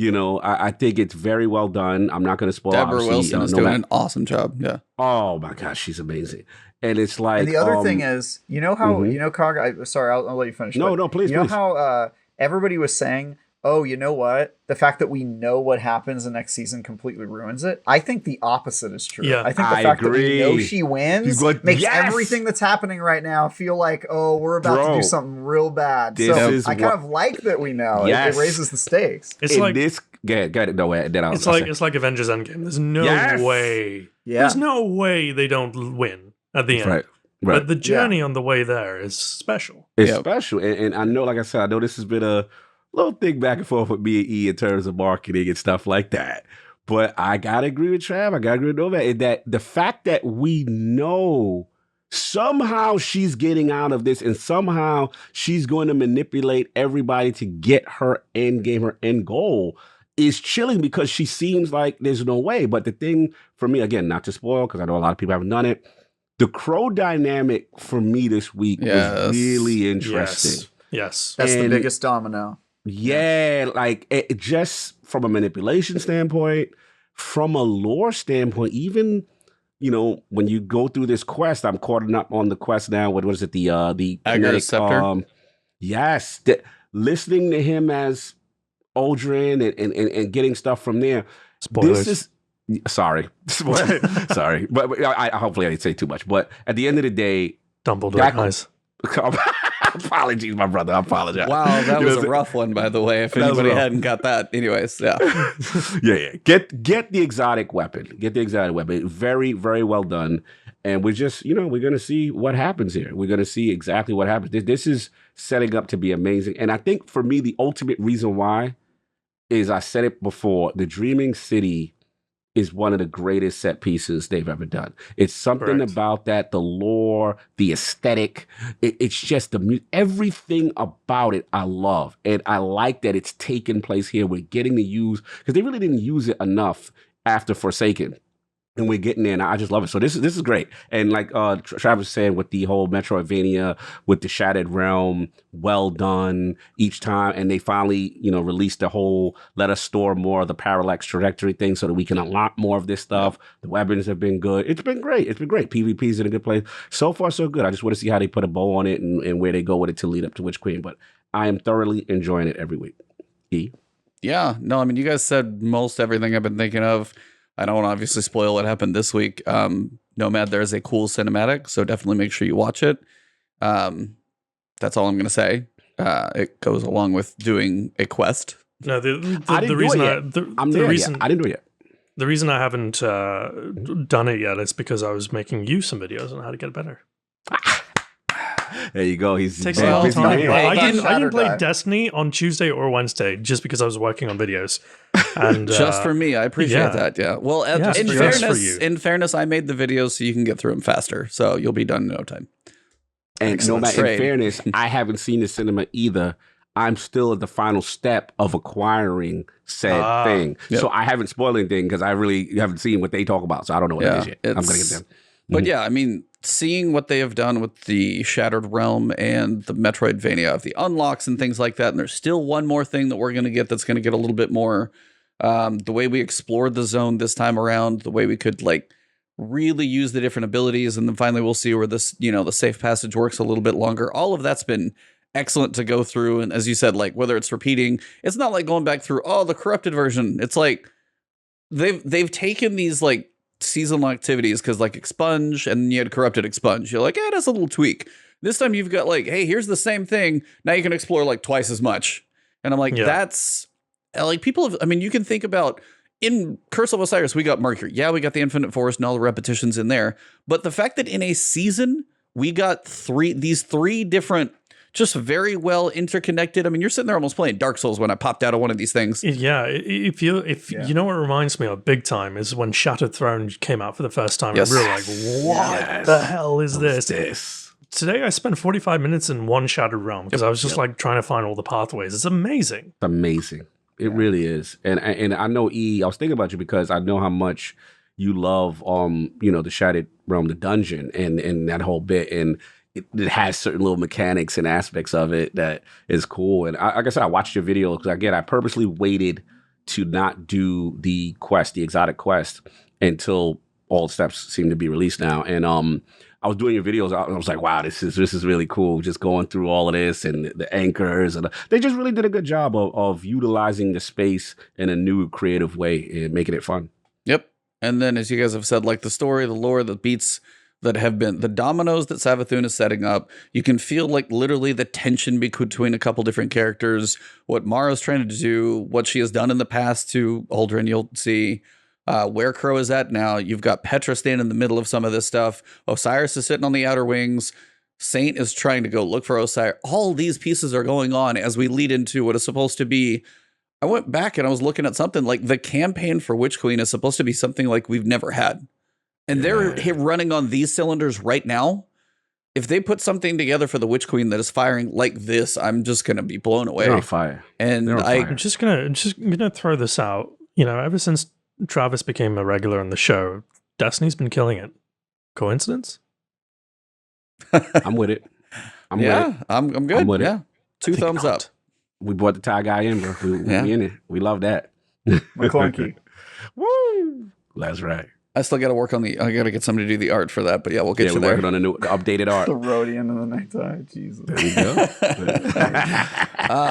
I think it's very well done. I'm not going to spoil. Deborah Wilson is doing an awesome job. Yeah. Oh my gosh, she's amazing. And it's like, and the other thing is, how, Cog, sorry, I'll let you finish. No, please. How everybody was saying, oh, you know what? The fact that we know what happens in next season completely ruins it. I think the opposite is true. Yeah, I think the fact that we know she wins makes everything that's happening right now feel like, oh, we're about to do something real bad. So I kind of like that we know. It raises the stakes. It's like this. Get it. No way. It's like Avengers Endgame. There's no way. Yeah. There's no way they don't win at the end. Right. But the journey on the way there is special. It's special. And I know, like I said, I know this has been a little thing back and forth with me and E in terms of marketing and stuff like that. But I got to agree with Trav. I got to agree with Nomad. And that the fact that we know somehow she's getting out of this, and somehow she's going to manipulate everybody to get her end game, her end goal is chilling because she seems like there's no way. But the thing for me, again, not to spoil, because I know a lot of people haven't done it, the Crow dynamic for me this week was really interesting. Yes. That's the And biggest domino. yeah, like it just from a manipulation standpoint, from a lore standpoint, even when you go through this quest, I'm caught up on the quest now. What was it? The Agar's Scepter? Yes, listening to him as Aldrin and getting stuff from there. Spoilers. This is sorry, sorry, but I hopefully I didn't say too much. But at the end of the day, Dumbledore eyes. apologies, my brother. I apologize. Wow, that was a rough one, by the way. If anybody hadn't got that, anyways, yeah. yeah. Get the exotic weapon. Get the exotic weapon. Very, very well done. And we're just, we're gonna see what happens here. We're gonna see exactly what happens. This is setting up to be amazing. And I think for me, the ultimate reason why is I said it before. The Dreaming City is one of the greatest set pieces they've ever done. It's something Correct. about that, the lore, the aesthetic. It's just everything about it I love. And I like that it's taken place here. We're getting to use, because they really didn't use it enough after Forsaken. And we're getting there, and I just love it. So this is great. And like Travis said, with the whole Metroidvania, with the Shattered Realm, well done each time. And they finally, released the whole let us store more of the parallax trajectory thing so that we can unlock more of this stuff. The weapons have been good. It's been great. It's been great. PvP's in a good place. So far, so good. I just want to see how they put a bow on it and where they go with it to lead up to Witch Queen. But I am thoroughly enjoying it every week. E? Yeah, no, I mean, you guys said most everything I've been thinking of. I don't want to obviously spoil what happened this week. Nomad, there's a cool cinematic, so definitely make sure you watch it. That's all I'm going to say. It goes along with doing a quest. No, I the didn't reason do it I yet. the, I'm the there reason yet. I didn't do it yet. the reason I haven't done it yet is because I was making you some videos on how to get better. There you go. He's Takes a dead long busy time. man. I didn't Shatter play Dive. Destiny on Tuesday or Wednesday just because I was working on videos. And Just for me, I appreciate yeah. that. Yeah. Well, Yeah, in just for you. fairness, I made the videos so you can get through them faster. So you'll be done in no time. And Excellent in trade. fairness, I haven't seen the cinema either. I'm still at the final step of acquiring said thing. Yep. So I haven't spoiled anything because I really haven't seen what they talk about. So I don't know what it is yet. I'm going to get them. But yeah, I mean, seeing what they have done with the Shattered Realm and the Metroidvania of the unlocks and things like that, and there's still one more thing that we're going to get that's going to get a little bit more. The way we explored the zone this time around, the way we could really use the different abilities, and then finally we'll see where this, the safe passage works a little bit longer. All of that's been excellent to go through, and as you said, whether it's repeating, it's not like going back through the corrupted version. It's like they've taken these seasonal activities, because Expunge, and you had corrupted Expunge. You're like, that's a little tweak. This time you've got hey, here's the same thing. Now you can explore twice as much. And I'm like, that's people have, I mean, you can think about in Curse of Osiris, we got Mercury. Yeah, we got the Infinite Forest and all the repetitions in there. But the fact that in a season, we got these three different, just very well interconnected. I mean, you're sitting there almost playing Dark Souls when I popped out of one of these things. Yeah, if you know what it reminds me of big time is when Shattered Throne came out for the first time. Yes. And we were like, what the hell is this? Today I spent 45 minutes in one Shattered Realm because I was just trying to find all the pathways. It's amazing. It's amazing. It really is. And I know, E, I was thinking about you because I know how much you love, the Shattered Realm, the dungeon, and that whole bit. And it has certain little mechanics and aspects of it that is cool. And like I said, I watched your video because, again, I purposely waited to not do the quest, the exotic quest, until all steps seem to be released now. And I was doing your videos. I was like, wow, this is really cool. Just going through all of this and the anchors. And they just really did a good job of utilizing the space in a new creative way and making it fun. Yep. And then, as you guys have said, the story, the lore, the beats that have been, the dominoes that Savathun is setting up, you can feel literally the tension between a couple different characters, what Mara's trying to do, what she has done in the past to Aldrin, you'll see. Where Crow is at now. You've got Petra standing in the middle of some of this stuff. Osiris is sitting on the outer wings. Saint is trying to go look for Osiris. All these pieces are going on as we lead into what is supposed to be. I went back and I was looking at something the campaign for Witch Queen is supposed to be something we've never had. And they're running on these cylinders right now. if they put something together for the Witch Queen that is firing like this, I'm just gonna be blown away. They're on fire. And They're on fire. I'm just gonna throw this out. You know, ever since Travis became a regular on the show, Destiny's been killing it. Coincidence? I'm with it. I'm with it. I'm good. I'm with it. Yeah, two thumbs up. We brought the tie guy in, bro. We in it. We love that. McClunky. Woo! That's right. I still got to work on I got to get somebody to do the art for that, but yeah, we'll get you we're there. working on the updated art. The Rhodian in the nighttime. Jesus. There we go.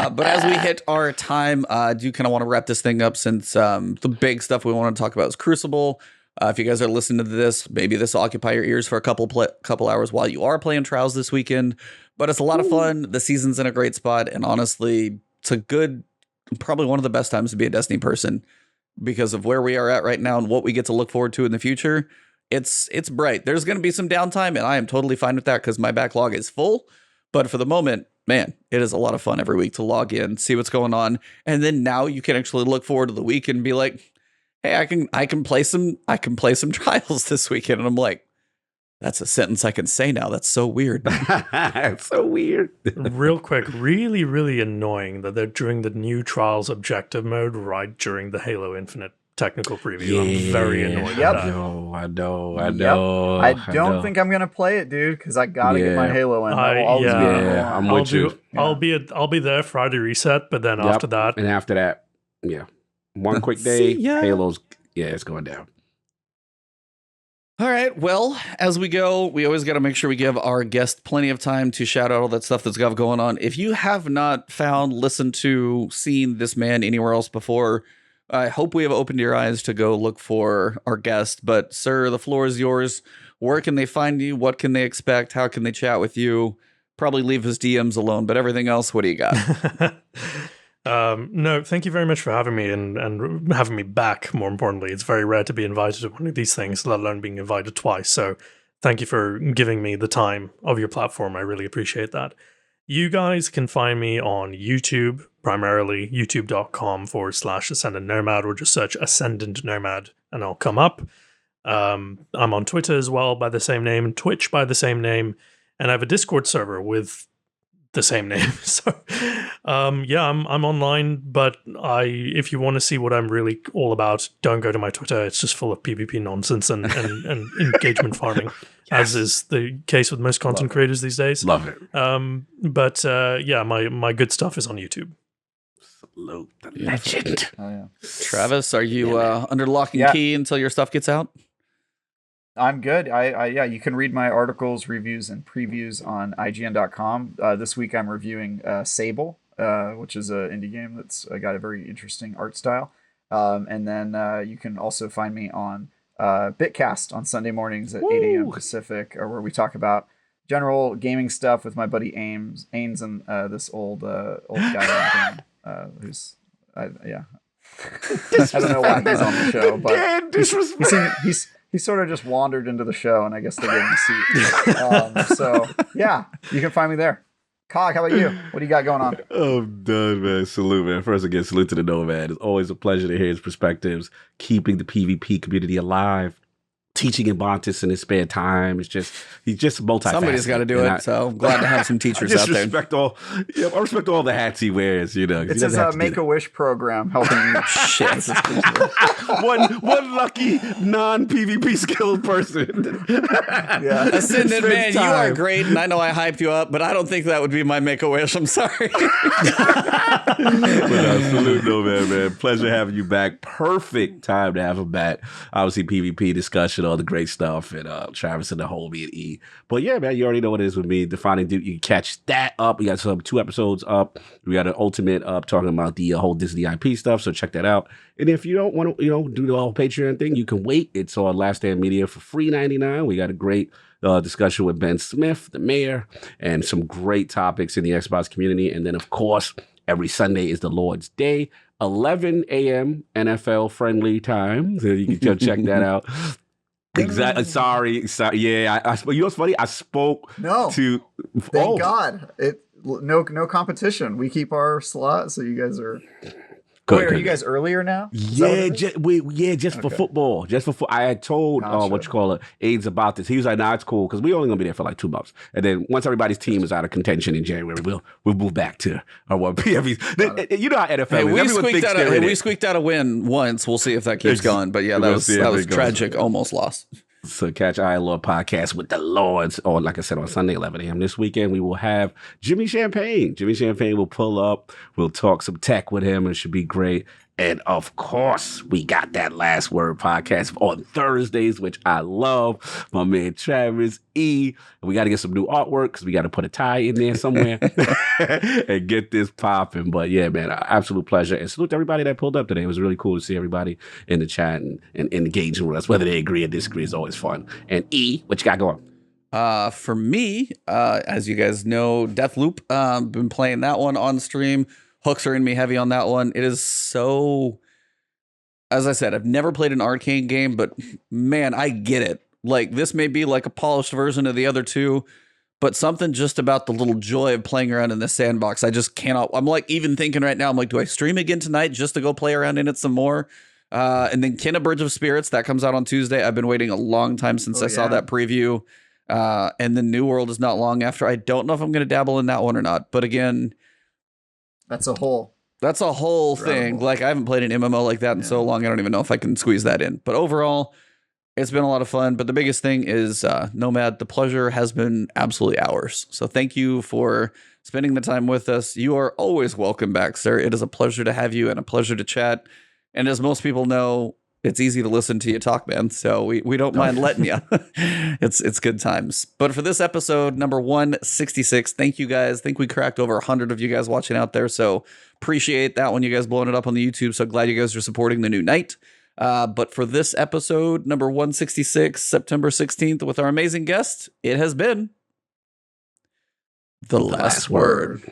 But as we hit our time, I do kind of want to wrap this thing up since the big stuff we want to talk about is Crucible. If you guys are listening to this, maybe this will occupy your ears for a couple hours while you are playing Trials this weekend. But it's a lot of fun. The season's in a great spot, and honestly, it's a good, probably one of the best times to be a Destiny person because of where we are at right now and what we get to look forward to in the future. It's bright. There's going to be some downtime, and I am totally fine with that because my backlog is full. But for the moment, man, it is a lot of fun every week to log in, see what's going on, and then now you can actually look forward to the week and be like, hey, I can play some Trials this weekend. And I'm like, that's a sentence I can say now. That's so weird. It's so weird. Real quick, really, really annoying that they're doing the new Trials objective mode right during the Halo Infinite technical preview. I'm very annoyed Yep. at that. I know. I don't think I'm gonna play it, dude, because I gotta get my Halo in. That will always be number one. I'm with you. I'll be there Friday reset, but then after that, and after that, one quick day, Halo's it's going down. All right. Well, as we go, we always got to make sure we give our guest plenty of time to shout out all that stuff that's got going on. If you have not found, listened to, seen this man anywhere else before, I hope we have opened your eyes to go look for our guest. But, sir, the floor is yours. Where can they find you? What can they expect? How can they chat with you? Probably leave his DMs alone. But everything else, what do you got? No, thank you very much for having me and having me back, more importantly. It's very rare to be invited to one of these things, let alone being invited twice. So thank you for giving me the time of your platform. I really appreciate that. You guys can find me on YouTube, primarily youtube.com/AscendantNomad, or just search AscendantNomad and I'll come up. I'm on Twitter as well by the same name, Twitch by the same name, and I have a Discord server with the same name. So I'm online, but if you want to see what I'm really all about, don't go to my Twitter. It's just full of PvP nonsense and engagement farming, as is the case with most content creators these days. Love it. My good stuff is on YouTube. Salute the legend. Oh, yeah. Travis, are you under lock and key until your stuff gets out? I'm good. You can read my articles, reviews, and previews on IGN.com. This week I'm reviewing Sable, which is an indie game that's got a very interesting art style. And then you can also find me on Bitcast on Sunday mornings at 8 a.m. Pacific, where we talk about general gaming stuff with my buddy Ames and this old guy who's I don't know why he's on the show, but he sort of just wandered into the show, and I guess they gave him a seat. You can find me there. Cog, how about you? What do you got going on? I'm done, man. Salute, man. First, again, salute to the Nomad. It's always a pleasure to hear his perspectives, keeping the PvP community alive, teaching Ibontis in his spare time. He's just multifaceted. Somebody's got to do it, so I'm glad to have some teachers out there. I respect all the hats he wears, It's his Make-A-Wish program helping shit. one lucky non-PvP skilled person. Ascendant, man, you are great, and I know I hyped you up, but I don't think that would be my Make-A-Wish. I'm sorry. Salute, Nomad, man. Pleasure having you back. Perfect time to have him back. Obviously, PvP discussion, all the great stuff, and Travis and the homie and E. But yeah, man, you already know what it is with me. Defining Dude, you can catch that up. We got 2 episodes up. We got an ultimate up talking about the whole Disney IP stuff, so check that out. And if you don't want to, do the whole Patreon thing, you can wait. It's on Last Stand Media for free $99. We got a great discussion with Ben Smith, the mayor, and some great topics in the Xbox community. And then, of course, every Sunday is the Lord's Day, 11 a.m. NFL friendly time. So you can check that out. Exactly. Sorry. Yeah. I you know what's funny? I spoke to. Thank God. No competition. We keep our slot, so you guys are. Wait, are you guys earlier now? Yeah, just for football. Just for I had told AIDS about this. He was like, "Nah, it's cool because we only gonna be there for like 2 months, and then once everybody's team is out of contention in January, we'll move back to our one PFVs." You know how NFL is. We squeaked out a win once. We'll see if that keeps going. But yeah, that was tragic. Almost lost. So catch Iron Lord podcast with the Lords on, like I said, on Sunday, 11 a.m. This weekend, we will have Jimmy Champagne. Jimmy Champagne will pull up. We'll talk some tech with him. It should be great. And of course, we got that Last Word podcast on Thursdays, which I love. My man Travis E. And we got to get some new artwork because we got to put a tie in there somewhere and get this popping. But yeah, man, absolute pleasure. And salute to everybody that pulled up today. It was really cool to see everybody in the chat and engaging with us. Whether they agree or disagree is always fun. And E, what you got going? For me, as you guys know, Deathloop, been playing that one on stream. Hooks are in me heavy on that one. It is so, as I said, I've never played an arcade game, but man, I get it. Like, this may be like a polished version of the other two, but something just about the little joy of playing around in the sandbox. I just cannot. I'm like even thinking right now, I'm like, do I stream again tonight just to go play around in it some more? And then Kin of Bridge of Spirits, that comes out on Tuesday. I've been waiting a long time since I saw that preview. And the New World is not long after. I don't know if I'm going to dabble in that one or not, but again, That's a whole thing. Like, I haven't played an MMO like that in so long. I don't even know if I can squeeze that in. But overall, it's been a lot of fun. But the biggest thing is Nomad. The pleasure has been absolutely ours. So thank you for spending the time with us. You are always welcome back, sir. It is a pleasure to have you and a pleasure to chat. And as most people know, it's easy to listen to you talk, man. So we don't mind letting you. It's good times. But for this episode, number 166, thank you guys. I think we cracked over 100 of you guys watching out there. So appreciate that one. You guys blowing it up on the YouTube. So glad you guys are supporting the new night. But for this episode, number 166, September 16th, with our amazing guest, it has been The Last Word.